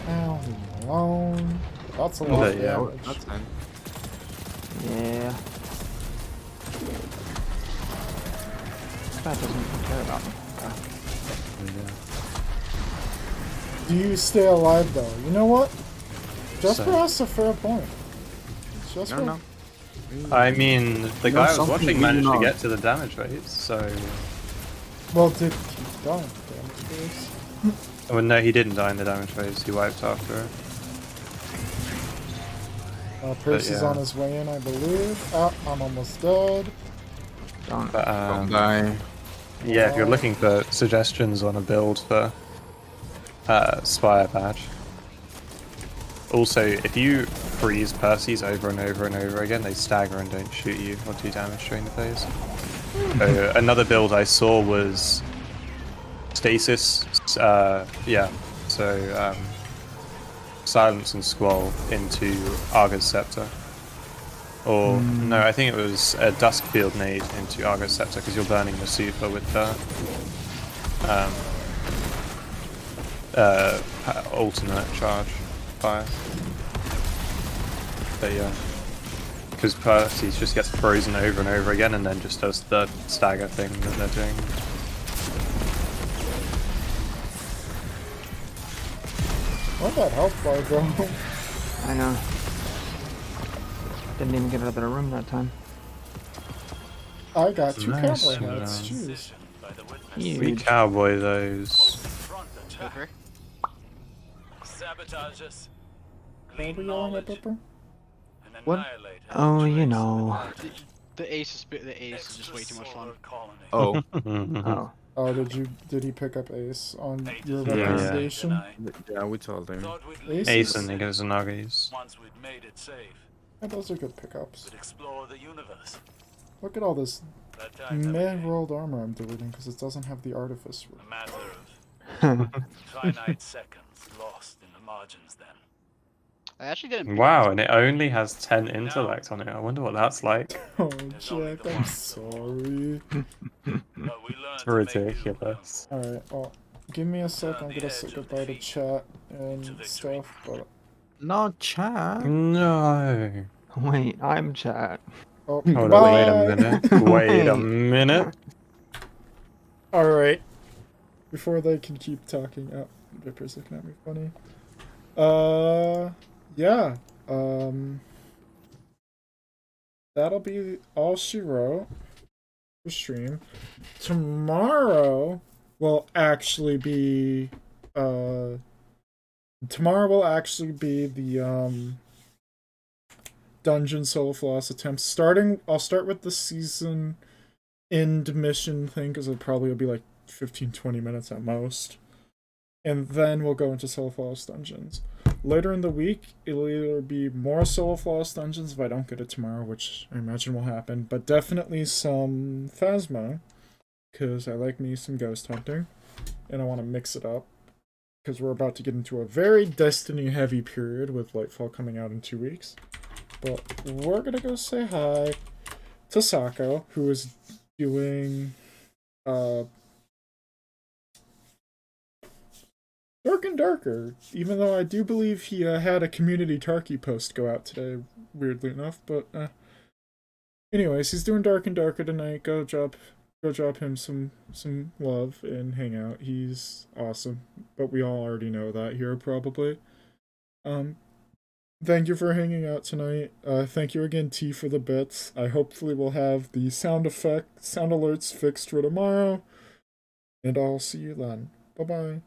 Ow, alone. That's a lot Okay, of yeah. damage. That's fine. Yeah. This guy doesn't care about me. Okay. Do you stay alive though? You know what? Jesper So- has a fair point. Jesper, No. I mean, the guy I was something watching we managed to know. get to the damage rates, so Well, did he die in the damage phase? Oh no, he didn't die in the damage phase. He wiped after it. Percy is yeah. on his way in, I believe. Ah, I'm almost dead. Don't. But, Don't die. yeah, if you're looking for suggestions on a build for Spire Badge. Also, if you freeze Percy's over and over and over again, they stagger and don't shoot you or do damage during the phase. So another build I saw was Stasis. Yeah, so Silence and Squall into Arga's Scepter. Or, no, I think it was a Duskfield nade into Arga's Scepter because you're burning the super with the alternate charge fire. But yeah, because Percy just gets frozen over and over again and then just does the stagger thing that they're doing. What that health bar, bro? I know. Didn't even get out of the room that time. I got 2 Nice, cowboy man. hats. Jeez. We Huge. cowboy those. Pepper? Sabotage us. What are Glean we yelling at knowledge. Pepper? And What? annihilate Oh, any you trace know. of the The ace is just way too much fun. extrasolar colony. Oh, Oh. Oh, did he pick up Ace on your Yeah. recommendation? yeah, we told him. Thought we'd Ace leave Ace is- and Niggas and Nuggies. once we'd made it safe. Yeah, those are good pickups. We'd explore the universe. Look at all this That time never came. mid-rolled armor I'm deleting because it doesn't have the artifice. A matter of finite seconds lost in the margins then. I actually didn't. Wow, and it only has 10 intellect on it. I wonder what that's like. Oh, Jack, I'm sorry. But we learned It's to make do ridiculous. Alright, well, give me a sec. I'm gonna say goodbye to chat and victory. stuff, but... Not chat. No. Wait, I'm chat. Oh, Hold bye! on, wait a minute. Wait a minute. Alright. Before they can keep talking. Oh, Vipper's looking at me funny. Yeah. That'll be all she wrote for stream. Tomorrow will actually be the dungeon solo floss attempt. I'll start with the season end mission thing because it probably will be like 15-20 minutes at most. And then we'll go into solo floss dungeons. Later in the week, it'll either be more solo floss dungeons if I don't get it tomorrow, which I imagine will happen, but definitely some Phasma, because I like me some ghost hunting, and I want to mix it up, because we're about to get into a very Destiny-heavy period with Lightfall coming out in 2 weeks. But we're gonna go say hi to Sako, who is doing Dark and Darker, even though I do believe he had a community Tarky post go out today, weirdly enough, but anyways, he's doing Dark and Darker tonight. Go drop him some love and hang out. He's awesome, but we all already know that here probably. Thank you for hanging out tonight. Thank you again, T, for the bits. I hopefully will have the sound alerts fixed for tomorrow, and I'll see you then. Bye-bye.